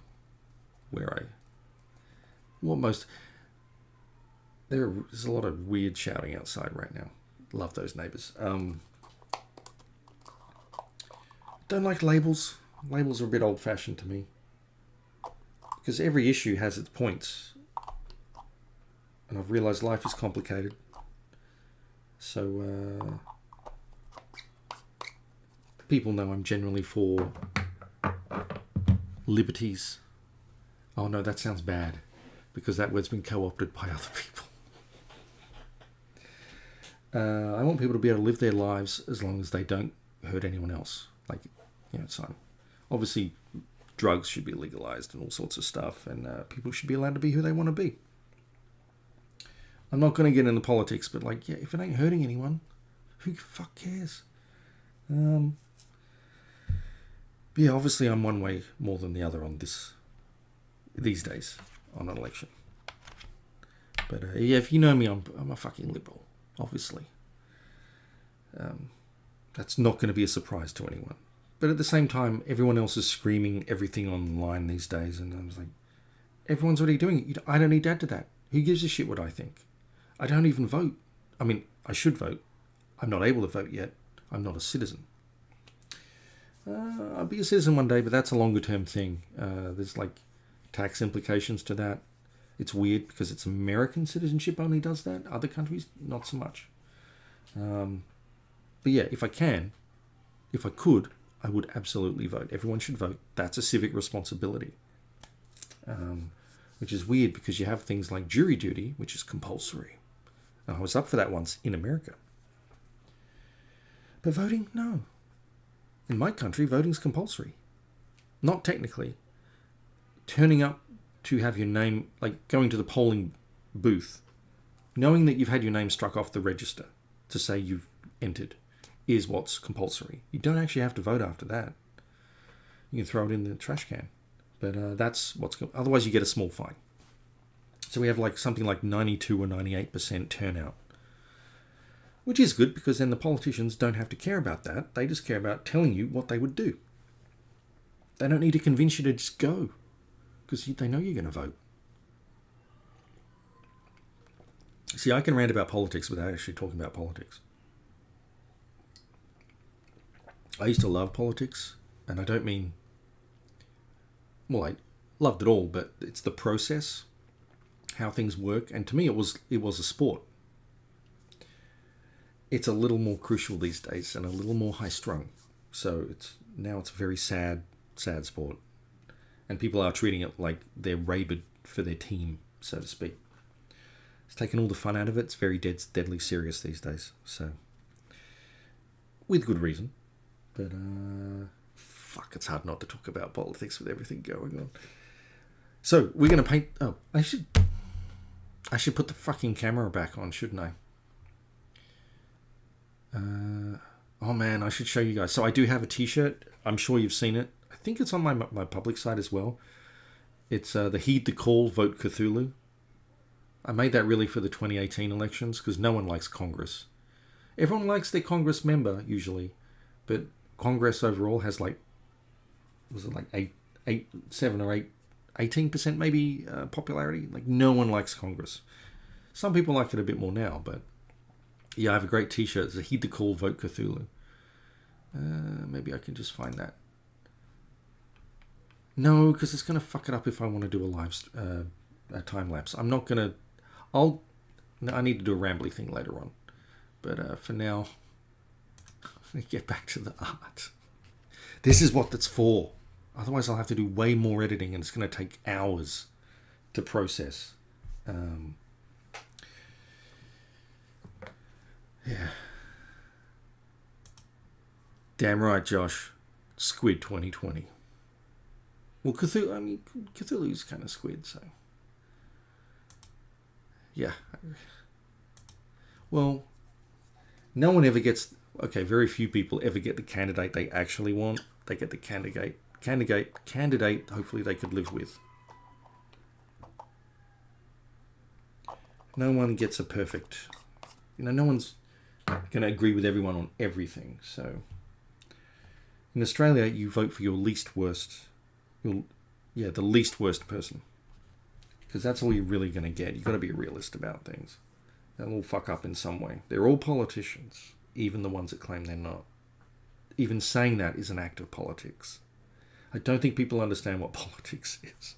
Speaker 3: there's a lot of weird shouting outside right now. Love those neighbours. Don't like labels. Labels are a bit old-fashioned to me. Because every issue has its points. And I've realised life is complicated. So, people know I'm generally for liberties Oh no, that sounds bad, because that word's been co-opted by other people. I want people to be able to live their lives as long as they don't hurt anyone else. Like, so obviously drugs should be legalized and all sorts of stuff, and people should be allowed to be who they want to be. I'm not going to get into politics, but if it ain't hurting anyone, who the fuck cares? But yeah, obviously I'm one way more than the other on these days on an election. But yeah, if you know me, I'm a fucking liberal, obviously. That's not going to be a surprise to anyone. But at the same time, everyone else is screaming everything online these days, and I was like, everyone's already doing it. I don't need to add to that. Who gives a shit what I think? I don't even vote. I mean, I should vote. I'm not able to vote yet. I'm not a citizen. I'll be a citizen one day, but that's a longer term thing. There's tax implications to that. It's weird because it's American citizenship only does that. Other countries, not so much. But yeah, if I could, I would absolutely vote. Everyone should vote. That's a civic responsibility. Which is weird because you have things like jury duty, which is compulsory. And I was up for that once in America. But voting, no. In my country, voting's compulsory. Not technically. Turning up to have your name, going to the polling booth, knowing that you've had your name struck off the register to say you've entered, is what's compulsory. You don't actually have to vote after that. You can throw it in the trash can. But that's otherwise you get a small fine. So we have something like 92 or 98% turnout. Which is good, because then the politicians don't have to care about that. They just care about telling you what they would do. They don't need to convince you to just go, because they know you're going to vote. See, I can rant about politics without actually talking about politics. I used to love politics, and I don't mean... Well, I loved it all, but it's the process, how things work, and to me it was a sport. It's a little more crucial these days and a little more high-strung. So it's a very sad sport. And people are treating it like they're rabid for their team, so to speak. It's taken all the fun out of it. It's very deadly serious these days. So, with good reason. But, fuck, it's hard not to talk about politics with everything going on. So, we're going to paint... Oh, I should put the fucking camera back on, shouldn't I? Oh man, I should show you guys. So I do have a t-shirt. I'm sure you've seen it. I think it's on my public site as well. It's the Heed the Call, Vote Cthulhu. I made that really for the 2018 elections because no one likes Congress. Everyone likes their Congress member usually, but Congress overall has 18% maybe popularity. No one likes Congress. Some people like it a bit more now, but yeah, I have a great t-shirt. It's a Heed the Call, Vote Cthulhu. Maybe I can just find that. No, because it's going to fuck it up if I want to do a time lapse. I'm not going to... I need to do a rambly thing later on. But for now, let me get back to the art. This is what that's for. Otherwise, I'll have to do way more editing, and it's going to take hours to process. Yeah. Damn right, Josh. Squid 2020. Well, Cthulhu's kind of squid, so... Yeah. Well, no one ever gets... Okay, very few people ever get the candidate they actually want. They get the candidate hopefully they could live with. No one gets a perfect... no one's going to agree with everyone on everything, so... In Australia, you vote for your least worst... the least worst person. Because that's all you're really going to get. You've got to be a realist about things. They'll all fuck up in some way. They're all politicians, even the ones that claim they're not. Even saying that is an act of politics. I don't think people understand what politics is.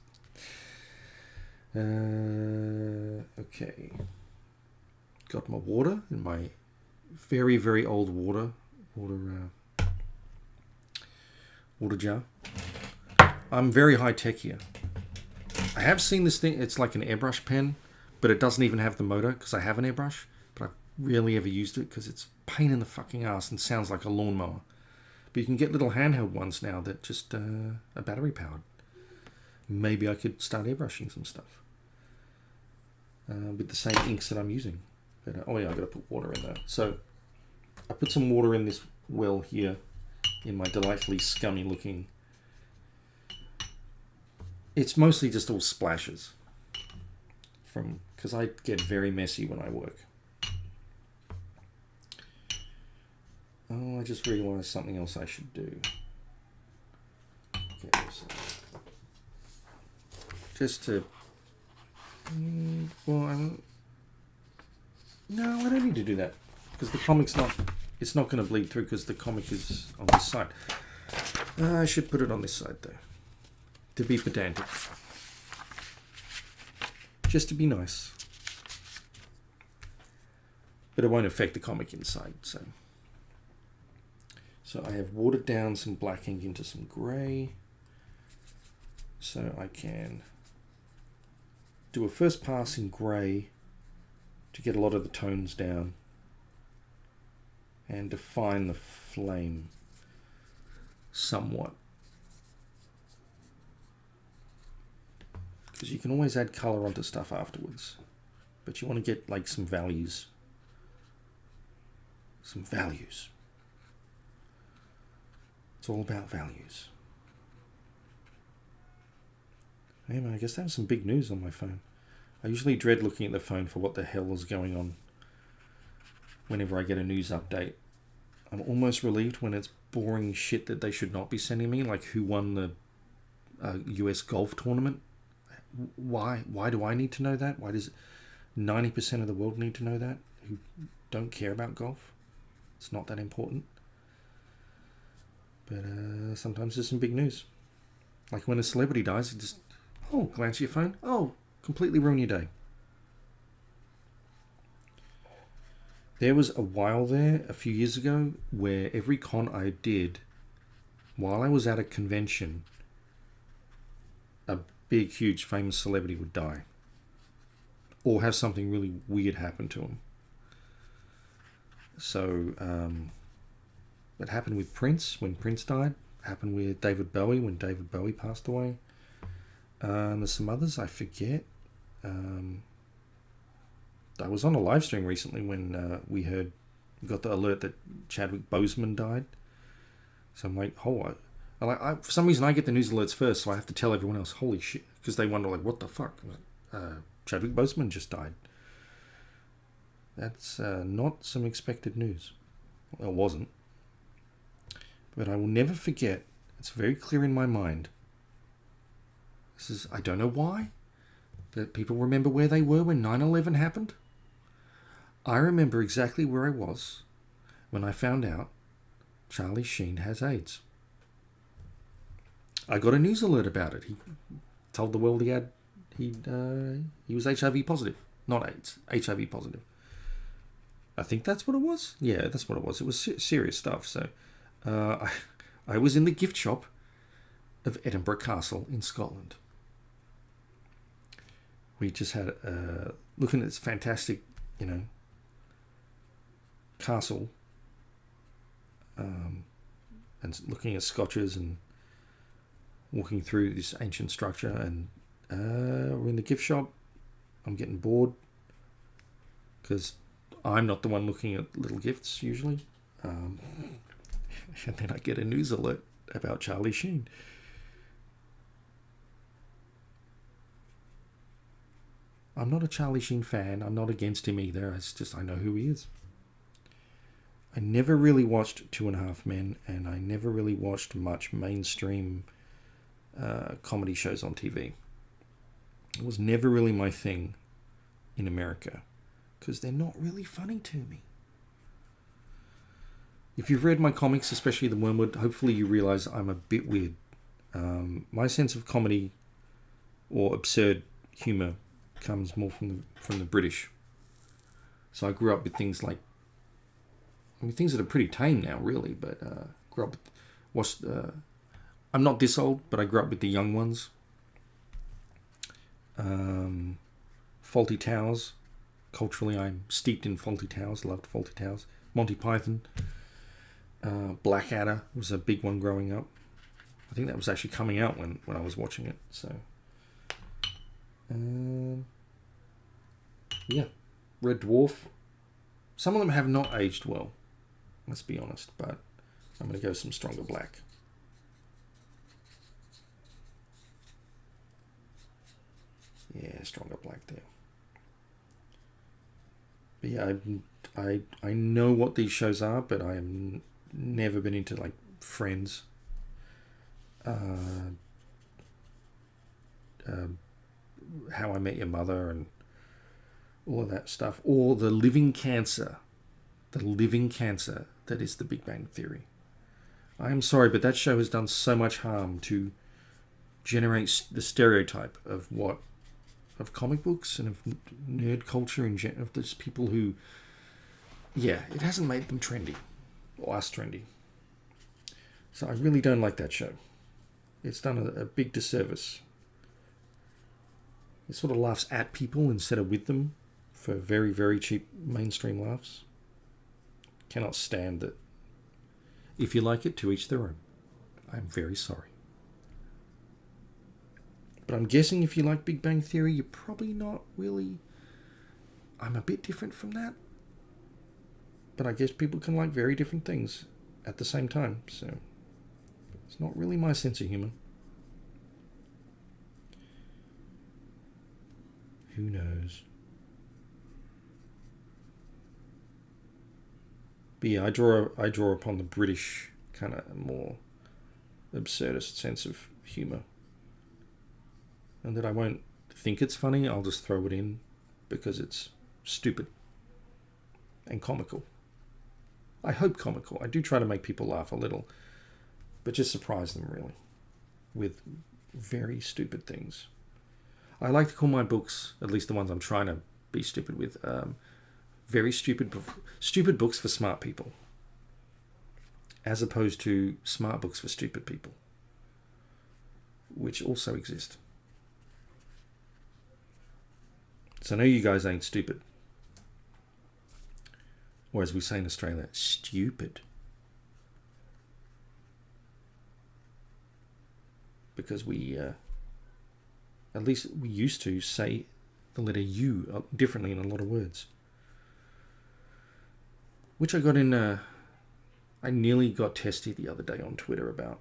Speaker 3: Okay. Got my water in my very, very old water jar. I'm very high tech here. I have seen this thing. It's like an airbrush pen, but it doesn't even have the motor because I have an airbrush, but I've rarely ever used it because it's a pain in the fucking ass and sounds like a lawnmower. But you can get little handheld ones now that just are battery powered. Maybe I could start airbrushing some stuff with the same inks that I'm using. But, oh yeah, I've got to put water in there. So I put some water in this well here in my delightfully scummy looking. It's mostly just all splashes because I get very messy when I work. Oh, I just realized something else I should do. Okay, so just to, well, no, I don't need to do that because the comic's it's not going to bleed through because the comic is on this side. I should put it on this side though, to be pedantic, just to be nice, but it won't affect the comic inside. So I have watered down some black ink into some grey, so I can do a first pass in grey to get a lot of the tones down and define the flame somewhat. Because you can always add colour onto stuff afterwards, but you want to get like some values. Some values. It's all about values. Anyway, I guess that was some big news on my phone. I usually dread looking at the phone for what the hell is going on whenever I get a news update. I'm almost relieved when it's boring shit that they should not be sending me, like who won the US golf tournament. Why do I need to know that? Why does 90% of the world need to know that who don't care about golf? It's not that important. But sometimes there's some big news. Like when a celebrity dies, you just, glance at your phone. Oh, completely ruin your day. There was a while there, a few years ago, where every con I did, while I was at a convention, a big, huge, famous celebrity would die. Or have something really weird happen to him. So, it happened with Prince when Prince died. It happened with David Bowie when David Bowie passed away. There's some others I forget. I was on a live stream recently when we got the alert that Chadwick Boseman died. So I'm like, for some reason I get the news alerts first, so I have to tell everyone else, holy shit, because they wonder like, what the fuck? Chadwick Boseman just died. That's not some expected news. Well, it wasn't. But I will never forget, it's very clear in my mind. I don't know why, that people remember where they were when 9/11 happened. I remember exactly where I was when I found out Charlie Sheen has AIDS. I got a news alert about it. He told the world he was HIV positive, not AIDS, HIV positive. I think that's what it was. Yeah, that's what it was. It was serious stuff. So I was in the gift shop of Edinburgh Castle in Scotland. We just had looking at this fantastic, castle, and looking at scotches and walking through this ancient structure, and we're in the gift shop. I'm getting bored because I'm not the one looking at little gifts usually, and then I get a news alert about Charlie Sheen. I'm not a Charlie Sheen fan. I'm not against him either. It's just I know who he is. I never really watched 2.5 Men, and I never really watched much mainstream comedy shows on TV. It was never really my thing in America because they're not really funny to me. If you've read my comics, especially the Wormwood, hopefully you realize I'm a bit weird. My sense of comedy or absurd humor comes more from the British. So I grew up with things like, things that are pretty tame now, really, but grew up, watched. I'm not this old, but I grew up with the young ones. Faulty Towers. Culturally, I'm steeped in Faulty Towers. Loved Faulty Towers. Monty Python. Blackadder was a big one growing up. I think that was actually coming out when I was watching it. So, yeah. Red Dwarf. Some of them have not aged well. Let's be honest. But I'm going to go some stronger black. Yeah, stronger black there. But yeah, I know what these shows are, but I have never been into like Friends. How I Met Your Mother and all of that stuff. Or The Living Cancer. The Living Cancer that is The Big Bang Theory. I am sorry, but that show has done so much harm to generate the stereotype of comic books and of nerd culture in general, of those people who, yeah, it hasn't made them trendy, or us trendy. So I really don't like that show. It's done a big disservice. It sort of laughs at people instead of with them for very, very cheap mainstream laughs. Cannot stand that. If you like it, to each their own. I'm very sorry. But I'm guessing if you like Big Bang Theory, you're probably not really... I'm a bit different from that. But I guess people can like very different things at the same time. So it's not really my sense of humor. Who knows? But yeah, I draw upon the British kind of more absurdist sense of humor. And that I won't think it's funny, I'll just throw it in because it's stupid and comical. I hope comical. I do try to make people laugh a little, but just surprise them really with very stupid things. I like to call my books, at least the ones I'm trying to be stupid with, very stupid books for smart people, as opposed to smart books for stupid people, which also exist. So I know you guys ain't stupid. Or as we say in Australia, stupid. Because we, at least we used to say the letter U differently in a lot of words. Which I got in, I nearly got testy the other day on Twitter about.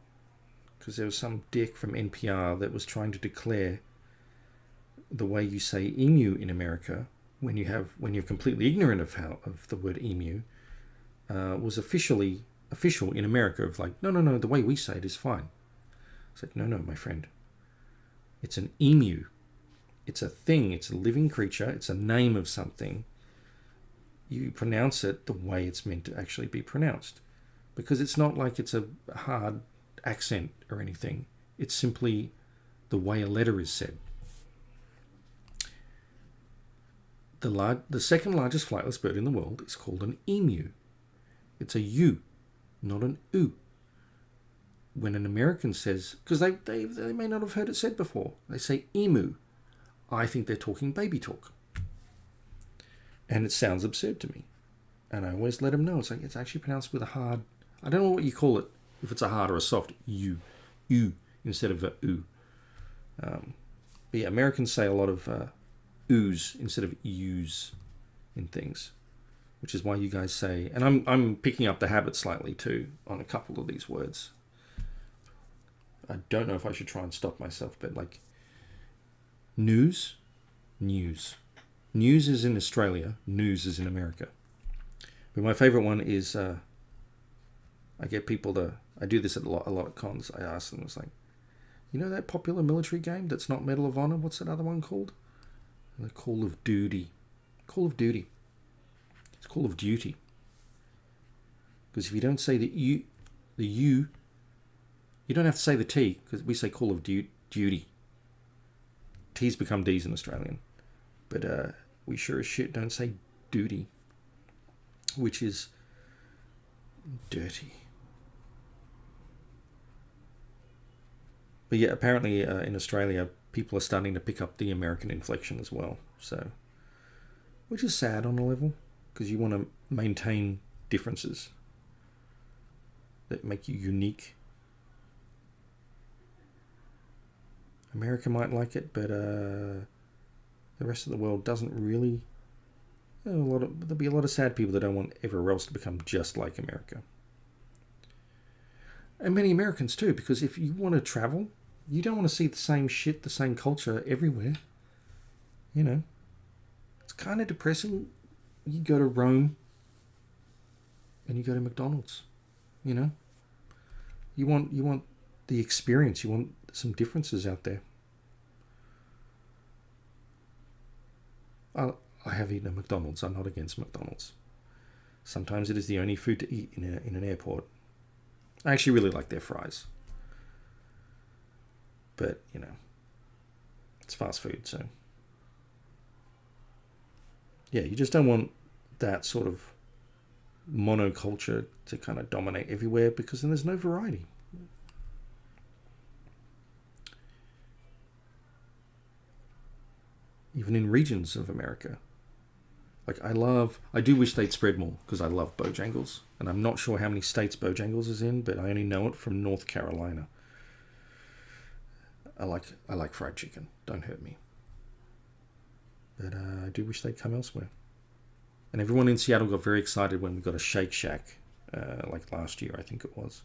Speaker 3: Because there was some dick from NPR that was trying to declare the way you say emu in America, when you're completely ignorant of the word emu, was official in America of like, no, the way we say it is fine. It's like, no, my friend. It's an emu. It's a thing. It's a living creature. It's a name of something. You pronounce it the way it's meant to actually be pronounced. Because it's not like it's a hard accent or anything. It's simply the way a letter is said. The second largest flightless bird in the world is called an emu. It's a U, not an oo. When an American says, because they may not have heard it said before, they say emu, I think they're talking baby talk. And it sounds absurd to me. And I always let them know, it's like it's actually pronounced with a hard, I don't know what you call it, if it's a hard or a soft U, instead of a oo. But yeah, Americans say a lot of oos instead of use in things, which is why you guys say, and I'm picking up the habit slightly too on a couple of these words. I don't know if I should try and stop myself, but like news is in Australia, news is in America. But my favorite one is I get people to, I do this at a lot of cons. I ask them, it's like, you know that popular military game that's not Medal of Honor, what's that other one called? The Call of Duty. Call of Duty. It's Call of Duty. Because if you don't say the U, you don't have to say the T, because we say Call of Duty. T's become D's in Australian. But we sure as shit don't say duty, which is dirty. But yeah, apparently in Australia, people are starting to pick up the American inflection as well. So, which is sad on a level, because you want to maintain differences that make you unique. America might like it, but the rest of the world doesn't really. There'll be a lot of sad people that don't want everywhere else to become just like America. And many Americans too, because if you want to travel, you don't want to see the same shit, the same culture everywhere. You know, it's kind of depressing. You go to Rome and you go to McDonald's, you know. You want the experience. You want some differences out there. I have eaten at McDonald's. I'm not against McDonald's. Sometimes it is the only food to eat in an airport. I actually really like their fries. But, you know, it's fast food, so. Yeah, you just don't want that sort of monoculture to kind of dominate everywhere, because then there's no variety. Even in regions of America. Like, I do wish they'd spread more, because I love Bojangles. And I'm not sure how many states Bojangles is in, but I only know it from North Carolina. I like fried chicken. Don't hurt me. But I do wish they'd come elsewhere. And everyone in Seattle got very excited when we got a Shake Shack, like last year, I think it was.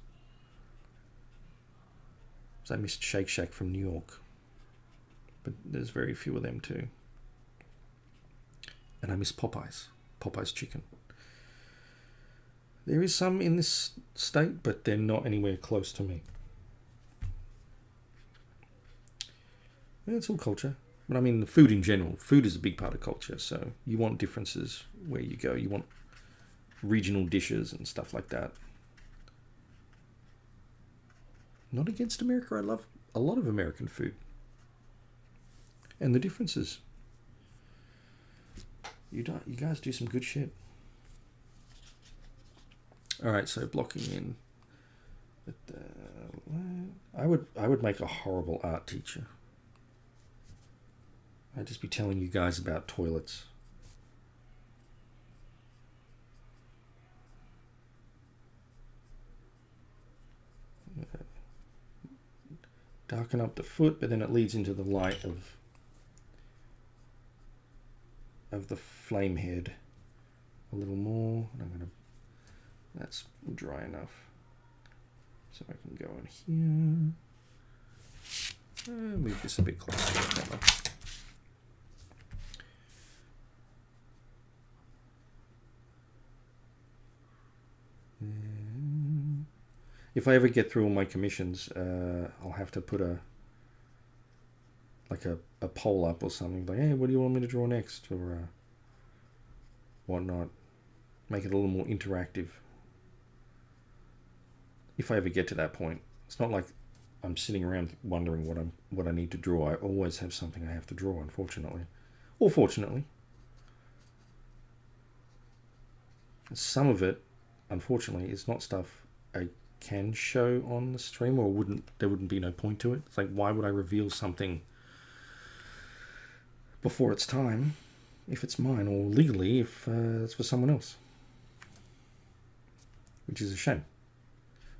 Speaker 3: So I missed Shake Shack from New York. But there's very few of them too. And I miss Popeye's chicken. There is some in this state, but they're not anywhere close to me. Yeah, it's all culture. But I mean, the food in general. Food is a big part of culture, so you want differences where you go. You want regional dishes and stuff like that. Not against America. I love a lot of American food. And the differences. You guys do some good shit. All right, so blocking in. I would make a horrible art teacher. I'd just be telling you guys about toilets. Darken up the foot, but then it leads into the light of the flame head a little more. And that's dry enough, so I can go in here. Move this a bit closer to the camera. If I ever get through all my commissions, I'll have to put a poll up or something, like, hey, what do you want me to draw next, or whatnot. Make it a little more interactive. If I ever get to that point, it's not like I'm sitting around wondering what I need to draw. I always have something I have to draw, unfortunately, or fortunately. Some of it, unfortunately, is not stuff I can show on the stream, or there wouldn't be no point to it. It's like, why would I reveal something before it's time if it's mine, or legally if it's for someone else, which is a shame.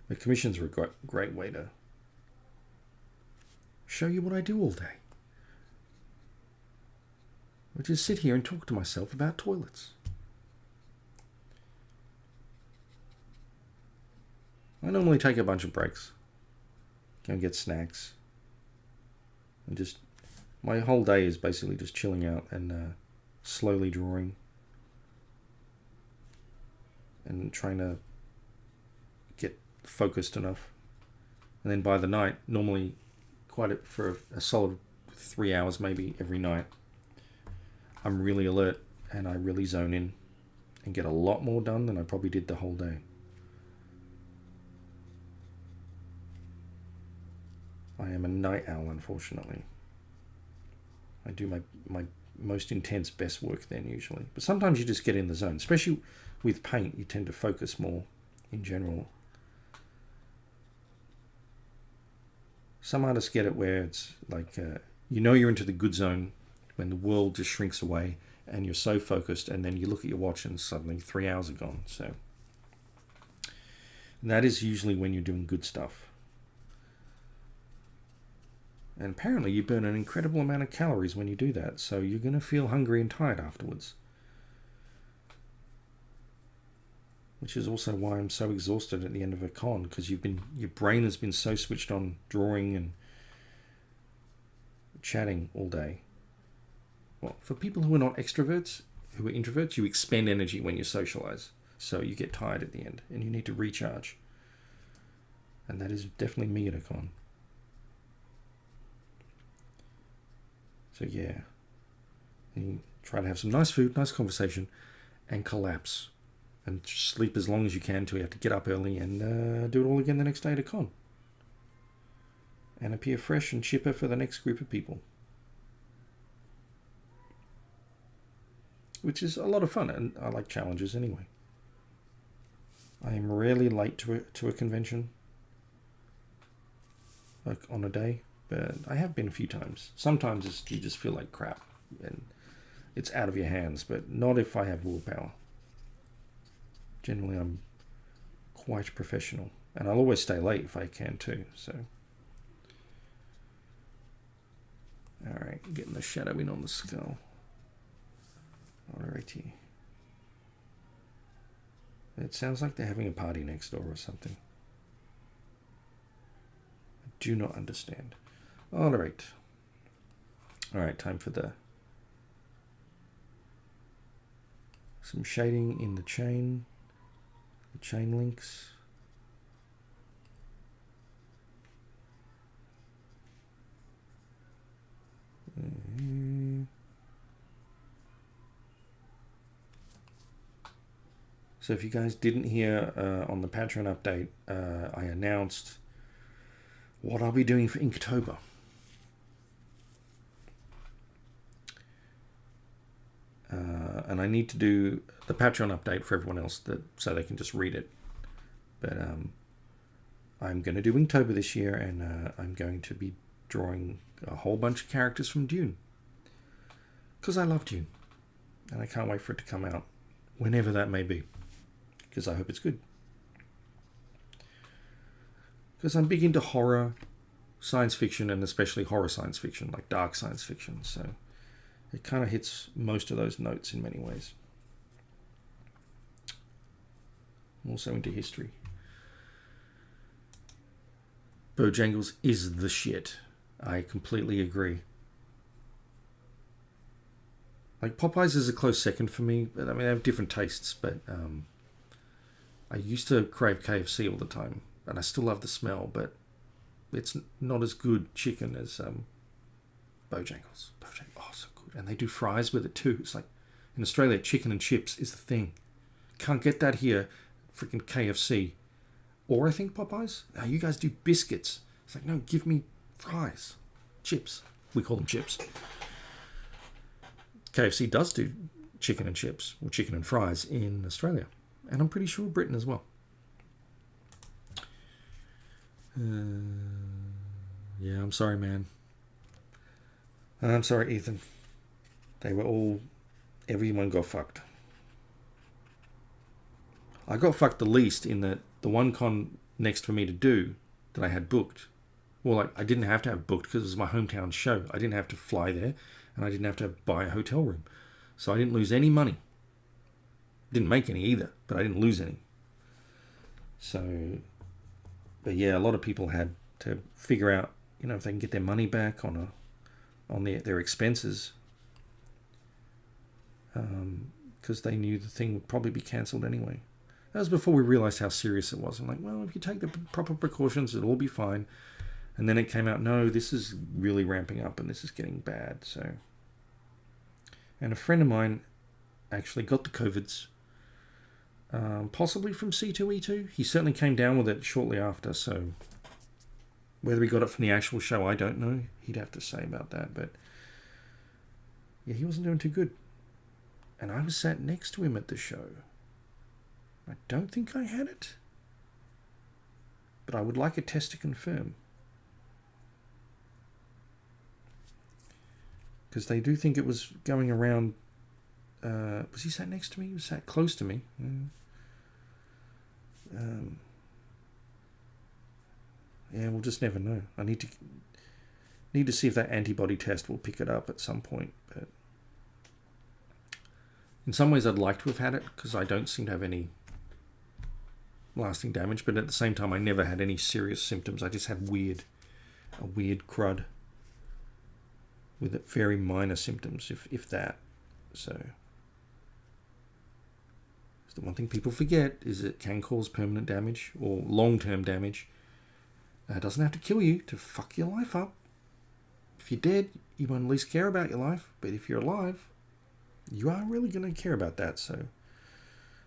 Speaker 3: But commissions are a great way to show you what I do all day. I just sit here and talk to myself about toilets. I normally take a bunch of breaks, go and get snacks, and just, my whole day is basically just chilling out and slowly drawing and trying to get focused enough. And then by the night, normally for a solid 3 hours maybe every night, I'm really alert and I really zone in and get a lot more done than I probably did the whole day. I am a night owl, unfortunately. I do my most intense, best work then usually. But sometimes you just get in the zone. Especially with paint, you tend to focus more in general. Some artists get it where it's like You know you're into the good zone when the world just shrinks away and you're so focused, and then you look at your watch and suddenly 3 hours are gone. So that is usually when you're doing good stuff. And apparently you burn an incredible amount of calories when you do that, so you're going to feel hungry and tired afterwards. Which is also why I'm so exhausted at the end of a con, because your brain has been so switched on drawing and chatting all day. Well, for people who are not extroverts, who are introverts, you expend energy when you socialize. So you get tired at the end and you need to recharge. And that is definitely me at a con. So yeah. And you try to have some nice food, nice conversation, and collapse. And sleep as long as you can until you have to get up early and do it all again the next day at a con. And appear fresh and chipper for the next group of people. Which is a lot of fun, and I like challenges anyway. I am rarely late to a convention, like on a day, but I have been a few times. Sometimes you just feel like crap, and it's out of your hands, but not if I have willpower. Generally, I'm quite professional, and I'll always stay late if I can too, so. Alright, getting the shadow in on the skull. Alrighty. It sounds like they're having a party next door or something. I do not understand. Alright. Alright, time for some shading in the chain links. So if you guys didn't hear on the Patreon update, I announced what I'll be doing for Inktober. And I need to do the Patreon update for everyone else so they can just read it. But I'm going to do Inktober this year, and I'm going to be drawing a whole bunch of characters from Dune. Because I love Dune. And I can't wait for it to come out, whenever that may be. Because I hope it's good. Because I'm big into horror, science fiction, and especially horror science fiction, like dark science fiction. So it kind of hits most of those notes in many ways. I'm also into history. Bojangles is the shit. I completely agree. Like, Popeyes is a close second for me, but I mean, I have different tastes, but I used to crave KFC all the time, and I still love the smell, but it's not as good chicken as Bojangles. Oh, so good. And they do fries with it too. It's like, in Australia, chicken and chips is the thing. Can't get that here, freaking KFC. Or I think Popeyes. Now you guys do biscuits. It's like, no, give me fries. Chips. We call them chips. KFC does do chicken and chips, or chicken and fries in Australia. And I'm pretty sure Britain as well. Yeah, I'm sorry, man. I'm sorry, Ethan. Everyone got fucked. I got fucked the least in that the one con next for me to do that I had booked. Well, like, I didn't have to have booked because it was my hometown show. I didn't have to fly there, and I didn't have to buy a hotel room. So I didn't lose any money. Didn't make any either, but I didn't lose any. So, but yeah, a lot of people had to figure out, if they can get their money back on their expenses, because they knew the thing would probably be cancelled anyway. That was before we realized how serious it was. I'm like, well, if you take the proper precautions, it'll all be fine. And then it came out, no, this is really ramping up and this is getting bad. So, and a friend of mine actually got the COVIDs, possibly from C2E2. He certainly came down with it shortly after. So whether he got it from the actual show, I don't know. He'd have to say about that. But yeah, he wasn't doing too good. And I was sat next to him at the show. I don't think I had it, but I would like a test to confirm. because they do think it was going around. Was he sat next to me? He was sat close to me. Yeah, we'll just never know. I need to see if that antibody test will pick it up at some point. But in some ways, I'd like to have had it because I don't seem to have any lasting damage. But at the same time, I never had any serious symptoms. I just had a weird crud with very minor symptoms, if that. So the one thing people forget is it can cause permanent damage or long-term damage. It doesn't have to kill you to fuck your life up. If you're dead, you won't at least care about your life. But if you're alive, you are really going to care about that. So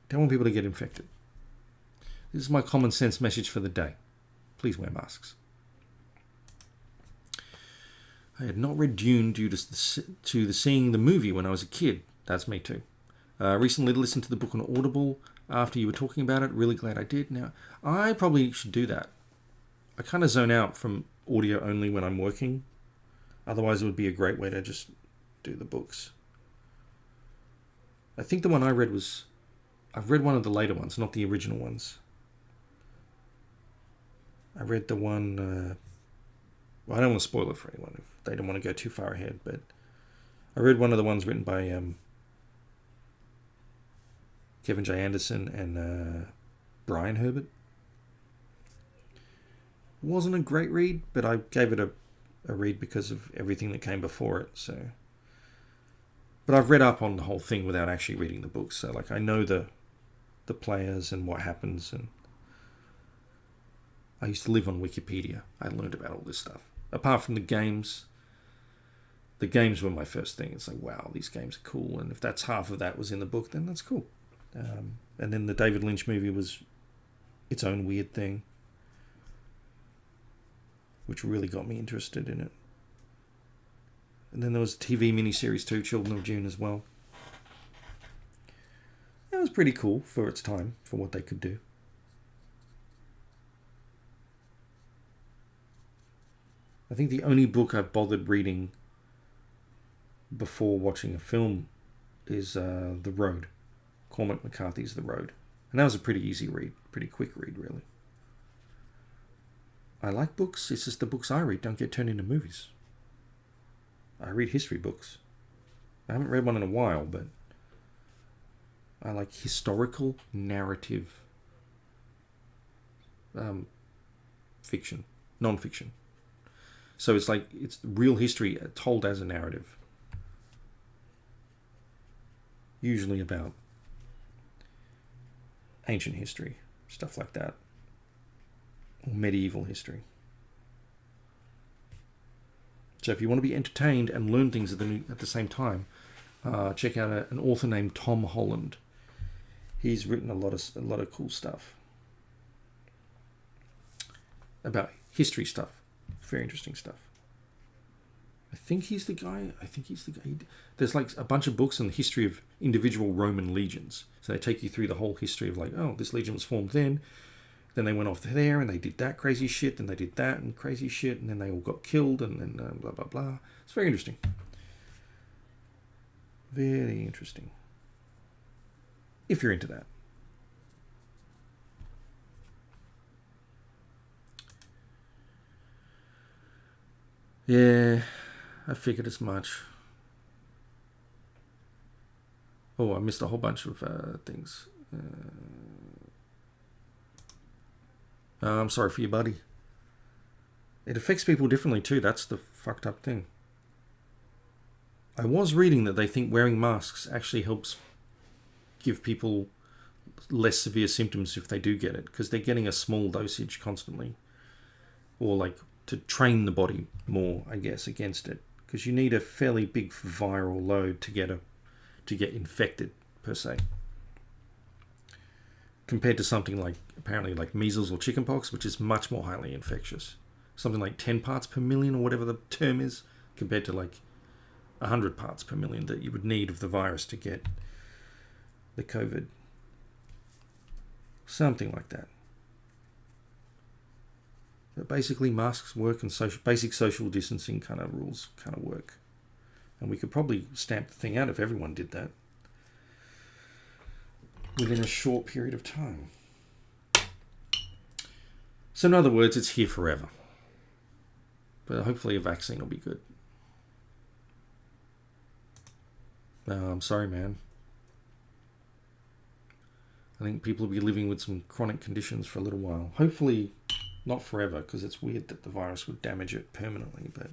Speaker 3: don't want people to get infected. This is my common sense message for the day. Please wear masks. I had not read Dune due to seeing the movie when I was a kid. That's me too. Recently listened to the book on Audible after you were talking about it. Really glad I did. Now, I probably should do that. I kind of zone out from audio only when I'm working. Otherwise, it would be a great way to just do the books. I think the one I read was... I've read one of the later ones, not the original ones. I read the one... well, I don't want to spoil it for anyone if they don't want to go too far ahead, but I read one of the ones written by Kevin J. Anderson and Brian Herbert. Wasn't a great read, but I gave it a read because of everything that came before it. So, but I've read up on the whole thing without actually reading the books. So, like, I know the players and what happens, and I used to live on Wikipedia. I learned about all this stuff. Apart from the games were my first thing. It's like, wow, these games are cool, and if that's half of that was in the book, then that's cool. And then the David Lynch movie was its own weird thing, which really got me interested in it. And then there was a TV miniseries too, Children of Dune as well. It was pretty cool for its time, for what they could do. I think the only book I've bothered reading before watching a film is The Road. Cormac McCarthy's The Road. And that was a pretty easy read, pretty quick read, really. I like books, it's just the books I read don't get turned into movies. I read history books. I haven't read one in a while, but I like historical narrative fiction, non-fiction. So it's like, it's real history told as a narrative. Usually about ancient history, stuff like that. Or medieval history. So if you want to be entertained and learn things at the same time, check out an author named Tom Holland. He's written a lot of cool stuff about history stuff. Very interesting stuff. I think he's the guy. There's like a bunch of books on the history of individual Roman legions. So they take you through the whole history of like, oh, this legion was formed then they went off there and they did that crazy shit, and they did that and crazy shit, and then they all got killed, and then blah, blah, blah. It's very interesting. Very interesting. If you're into that. Yeah, I figured as much. Oh, I missed a whole bunch of things. I'm sorry for you, buddy. It affects people differently too. That's the fucked up thing. I was reading that they think wearing masks actually helps give people less severe symptoms if they do get it, because they're getting a small dosage constantly. Or like to train the body more, I guess, against it. Because you need a fairly big viral load to get infected, per se. Compared to something like, apparently like measles or chickenpox, which is much more highly infectious. Something like 10 parts per million or whatever the term is, compared to like 100 parts per million that you would need of the virus to get the COVID. Something like that. But basically masks work, and basic social distancing kind of rules kind of work. And we could probably stamp the thing out if everyone did that within a short period of time. So in other words, it's here forever. But hopefully a vaccine will be good. I'm sorry, man. I think people will be living with some chronic conditions for a little while. Hopefully not forever, because it's weird that the virus would damage it permanently, but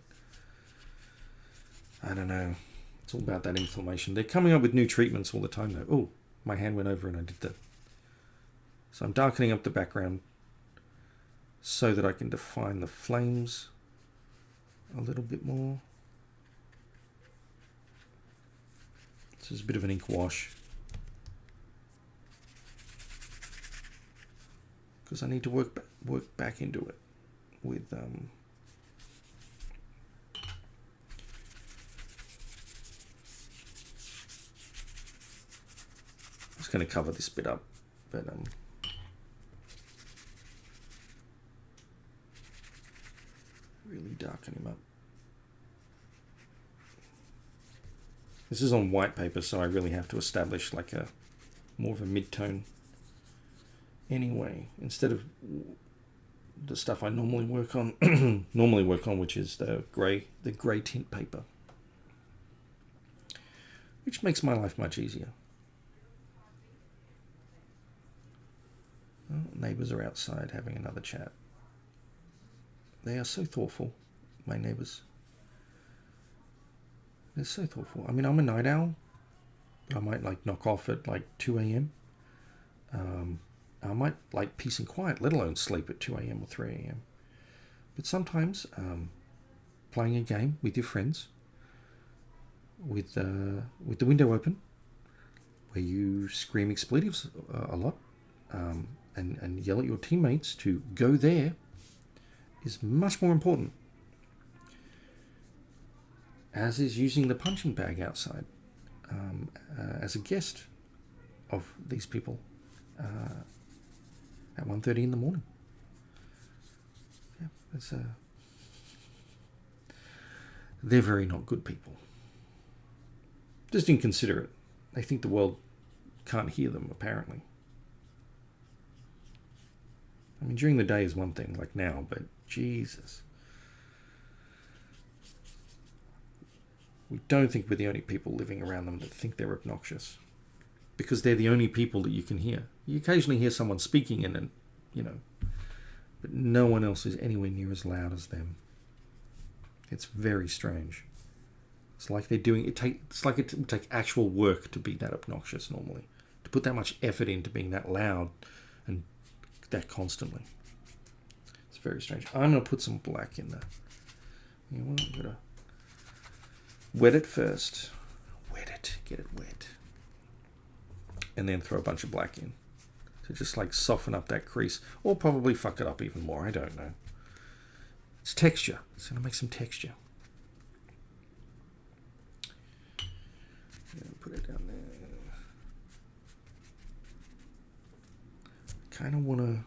Speaker 3: I don't know. It's all about that inflammation. They're coming up with new treatments all the time, though. Oh, my hand went over and I did that. So I'm darkening up the background so that I can define the flames a little bit more. This is a bit of an ink wash, because I need to work back into it with I'm just going to cover this bit up, but really darken him up. This is on white paper, so I really have to establish like a more of a mid-tone anyway, instead of the stuff I normally work on, which is the grey tint paper, which makes my life much easier. Oh, neighbours are outside having another chat. They are so thoughtful, my neighbours. They're so thoughtful. I mean, I'm a night owl. I might like knock off at like 2 a.m. I might like peace and quiet, let alone sleep at 2 a.m. or 3 a.m. But sometimes playing a game with your friends, with the window open, where you scream expletives a lot, and yell at your teammates to go there, is much more important, as is using the punching bag outside as a guest of these people at 1:30 in the morning. Yeah, they're very not good people. Just inconsiderate. They think the world can't hear them, apparently. I mean, during the day is one thing, like now, but Jesus. We don't think we're the only people living around them that think they're obnoxious, because they're the only people that you can hear. You occasionally hear someone speaking in, but no one else is anywhere near as loud as them. It's very strange. It's like they're doing it. It's like it would take actual work to be that obnoxious normally, to put that much effort into being that loud and that constantly. It's very strange. I'm going to put some black in there. You know what? I'm going to wet it first. Wet it. Get it wet. And then throw a bunch of black in to just like soften up that crease, or probably fuck it up even more. I don't know. It's texture. It's going to make some texture. Put it down there. Kind of want to. What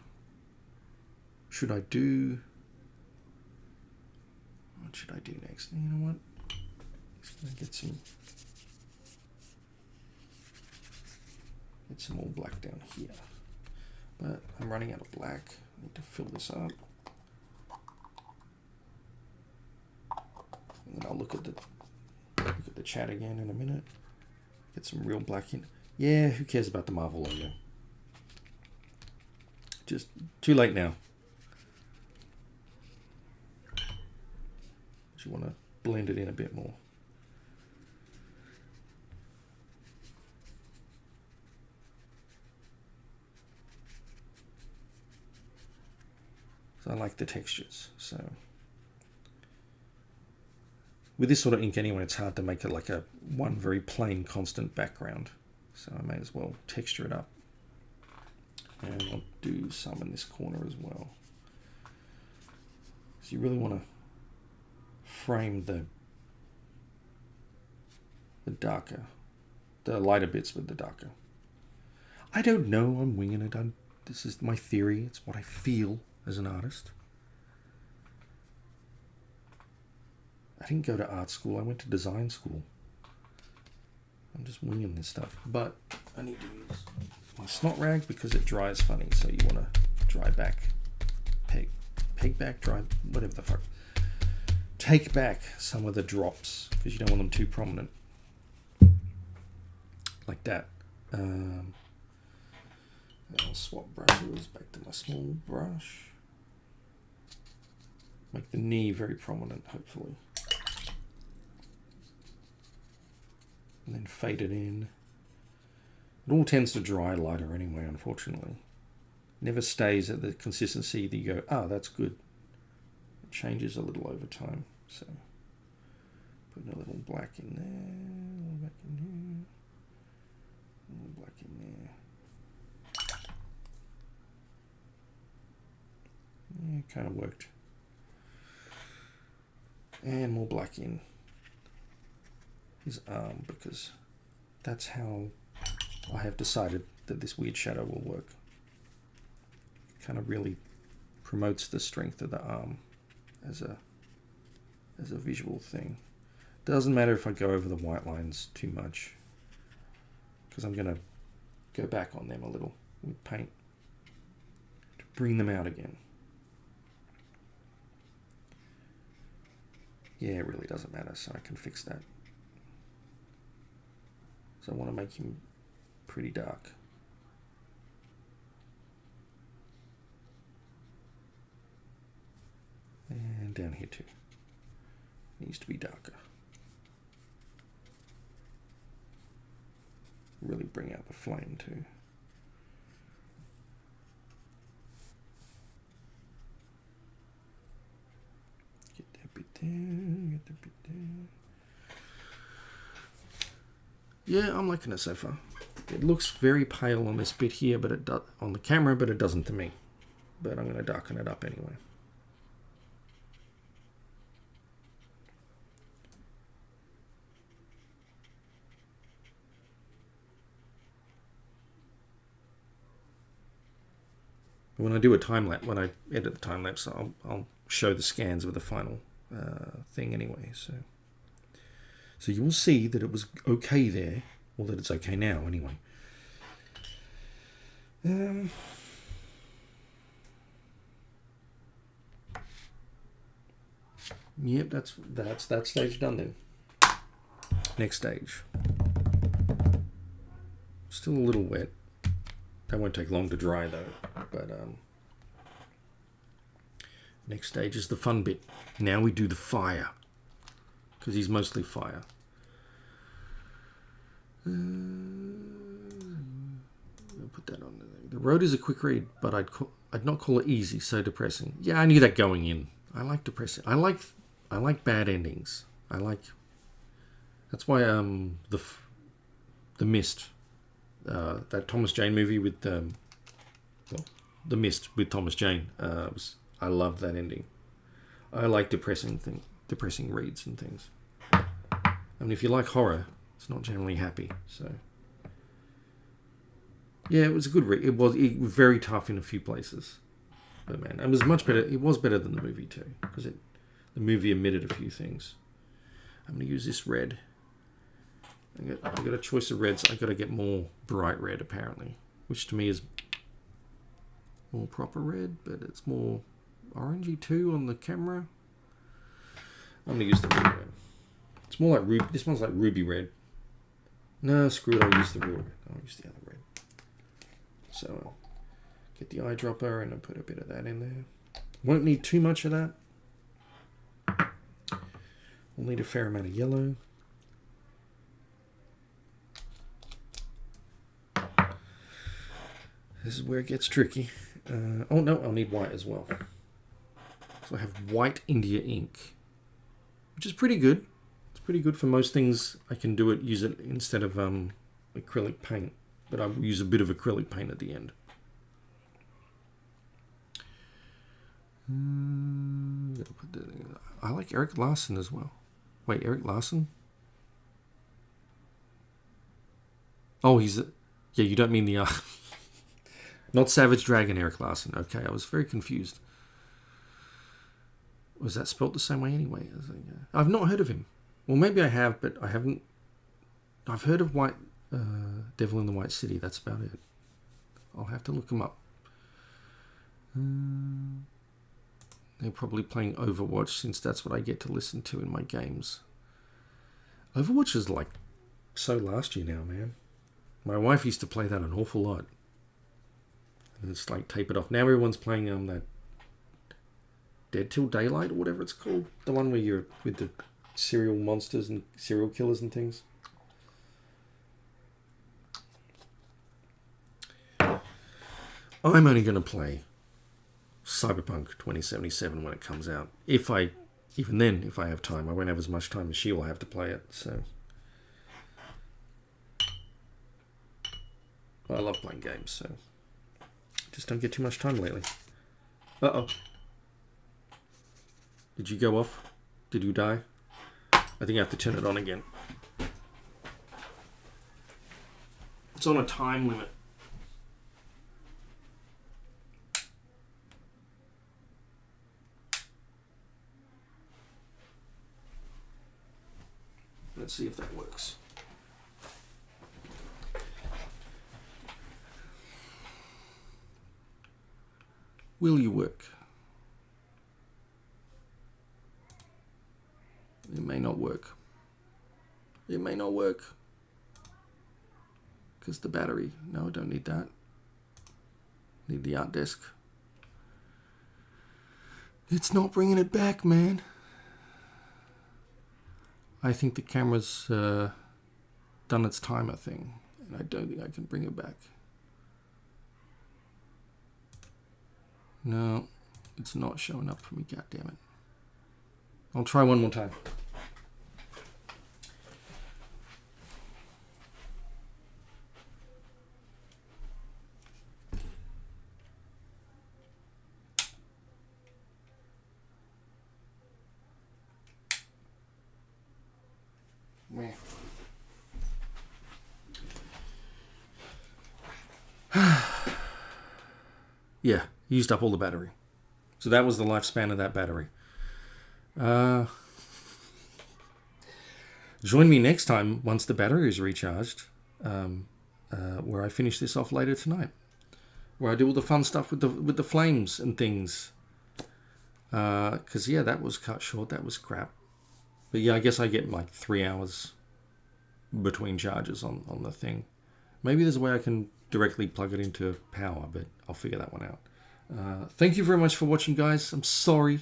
Speaker 3: should I do next? You know what? Just gonna get some more black down here. But I'm running out of black. I need to fill this up. And then I'll look at the chat again in a minute. Get some real black in. Yeah, who cares about the Marvel logo? Just too late now. You want to blend it in a bit more. So I like the textures. So with this sort of ink anyway, it's hard to make it like a one very plain constant background. So I may as well texture it up. And I'll do some in this corner as well. So you really want to frame the lighter bits with the darker. I don't know, I'm winging it. This is my theory. It's what I feel as an artist. I didn't go to art school. I went to design school. I'm just winging this stuff. But I need to use my snot rag because it dries funny. So you want to dry back, peg back, dry, whatever the fuck. Take back some of the drops because you don't want them too prominent. Like that. I'll swap brushes back to my small brush. Make the knee very prominent, hopefully. And then fade it in. It all tends to dry lighter anyway, unfortunately. Never stays at the consistency that you go, oh, that's good. It changes a little over time. So, putting a little black in there, a little black in here, a little black in there. Yeah, it kind of worked. And more black in his arm because that's how I have decided that this weird shadow will work. It kind of really promotes the strength of the arm as a visual thing. Doesn't matter if I go over the white lines too much because I'm going to go back on them a little with paint to bring them out again. Yeah, it really doesn't matter, so I can fix that. So I want to make him pretty dark. And down here too. Needs to be darker. Really bring out the flame too. Get that bit there, get that bit there. Yeah, I'm liking it so far. It looks very pale on this bit here, but it does on the camera, but it doesn't to me. But I'm going to darken it up anyway. When I do a time lapse, when I edit the time lapse, I'll show the scans of the final thing anyway. So you will see that it was okay there, or that it's okay now anyway. Yep, that's that stage done then. Next stage. Still a little wet. That won't take long to dry though. But next stage is the fun bit. Now we do the fire, because he's mostly fire. I'll put that on there. The road is a quick read, but I'd not call it easy. So depressing. Yeah, I knew that going in. I like depressing. I like bad endings. That's why the Mist, that Thomas Jane movie with The Mist with Thomas Jane. I love that ending. I like depressing reads and things. I mean, if you like horror, it's not generally happy. So yeah, it was a good read. It was very tough in a few places, but man, it was much better. It was better than the movie too, because the movie omitted a few things. I'm going to use this red. I got a choice of reds. I got to get more bright red apparently, which to me is more proper red, but it's more orangey too on the camera. I'm going to use the ruby red. It's more like ruby. This one's like ruby red. No, screw it. I'll use the real red. I'll use the other red. So I'll get the eyedropper and I'll put a bit of that in there. Won't need too much of that. We'll need a fair amount of yellow. This is where it gets tricky. Oh no, I'll need white as well. So I have white India ink, which is pretty good. It's pretty good for most things. I can use it instead of acrylic paint, but I will use a bit of acrylic paint at the end. I like Eric Larson as well. Wait, Eric Larson? Oh, yeah, you don't mean the... Not Savage Dragon Eric Larson. Okay, I was very confused. Was that spelt the same way anyway? I've not heard of him. Well, maybe I have, but I haven't. I've heard of Devil in the White City. That's about it. I'll have to look him up. They're probably playing Overwatch, since that's what I get to listen to in my games. Overwatch is like so last year now, man. My wife used to play that an awful lot. And it's like tapered off. Now everyone's playing that Dead Till Daylight or whatever it's called. The one where you're with the serial monsters and serial killers and things. I'm only going to play Cyberpunk 2077 when it comes out. Even then, if I have time. I won't have as much time as she will have to play it, so. I love playing games, so. Just don't get too much time lately. Uh-oh. Did you go off? Did you die? I think I have to turn it on again. It's on a time limit. Let's see if that works. Will you work? It may not work. It may not work. Because the battery. No, I don't need that. Need the art desk. It's not bringing it back, man. I think the camera's done its timer thing. And I don't think I can bring it back. No, it's not showing up for me, goddammit. I'll try one more time. Man. Yeah, used up all the battery. So that was the lifespan of that battery. Join me next time once the battery is recharged, where I finish this off later tonight, where I do all the fun stuff with the flames and things. Because yeah, that was cut short. That was crap. But yeah, I guess I get like 3 hours between charges on the thing. Maybe there's a way I can directly plug it into power, but I'll figure that one out. Thank you very much for watching, guys. I'm sorry.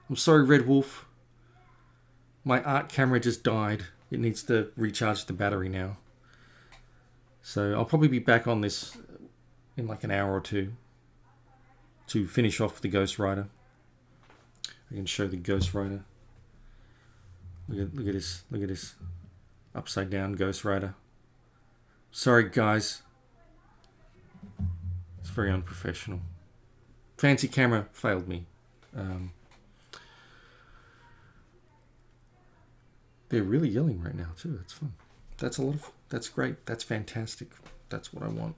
Speaker 3: I'm sorry, Red Wolf. My art camera just died. It needs to recharge the battery now. So I'll probably be back on this in like an hour or two to finish off the Ghost Rider. I can show the Ghost Rider. Look at this. Look at this. Upside down Ghost Rider. Sorry, guys. It's very unprofessional. Fancy camera failed me. They're really yelling right now too. It's fun. That's great. That's fantastic. That's what I want.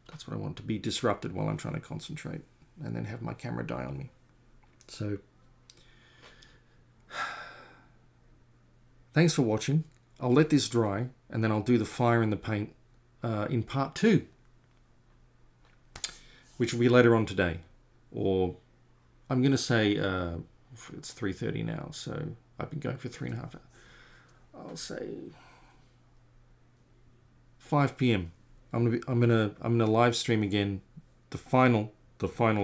Speaker 3: That's what I want, to be disrupted while I'm trying to concentrate and then have my camera die on me. So thanks for watching. I'll let this dry and then I'll do the fire in the paint in part 2, which will be later on today. Or I'm going to say it's 3:30 now, so I've been going for 3.5 hours. I'll say 5 p.m. I'm gonna live stream again the final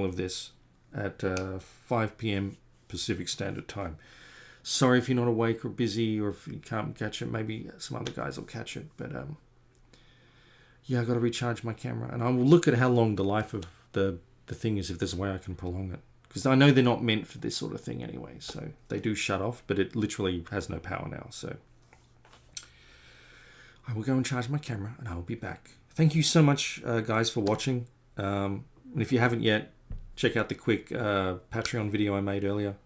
Speaker 3: of this at 5 p.m. Pacific Standard Time. Sorry if you're not awake or busy, or if you can't catch it. Maybe some other guys will catch it. But yeah, I got to recharge my camera, and I will look at how long the life of the thing is, if there's a way I can prolong it. Because I know they're not meant for this sort of thing anyway, so they do shut off, but it literally has no power now. So I will go and charge my camera, and I will be back. Thank you so much, guys, for watching. And if you haven't yet, check out the quick Patreon video I made earlier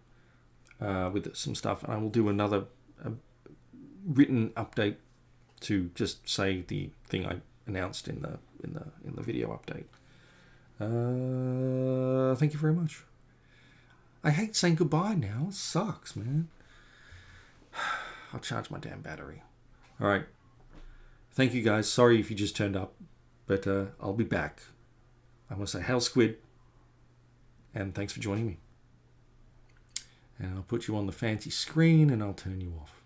Speaker 3: with some stuff. And I will do another written update to just say the thing I announced in the video update. Thank you very much. I hate saying goodbye now. It sucks, man. I'll charge my damn battery. All right. Thank you, guys. Sorry if you just turned up, but I'll be back. I want to say hail squid, and thanks for joining me. And I'll put you on the fancy screen, and I'll turn you off.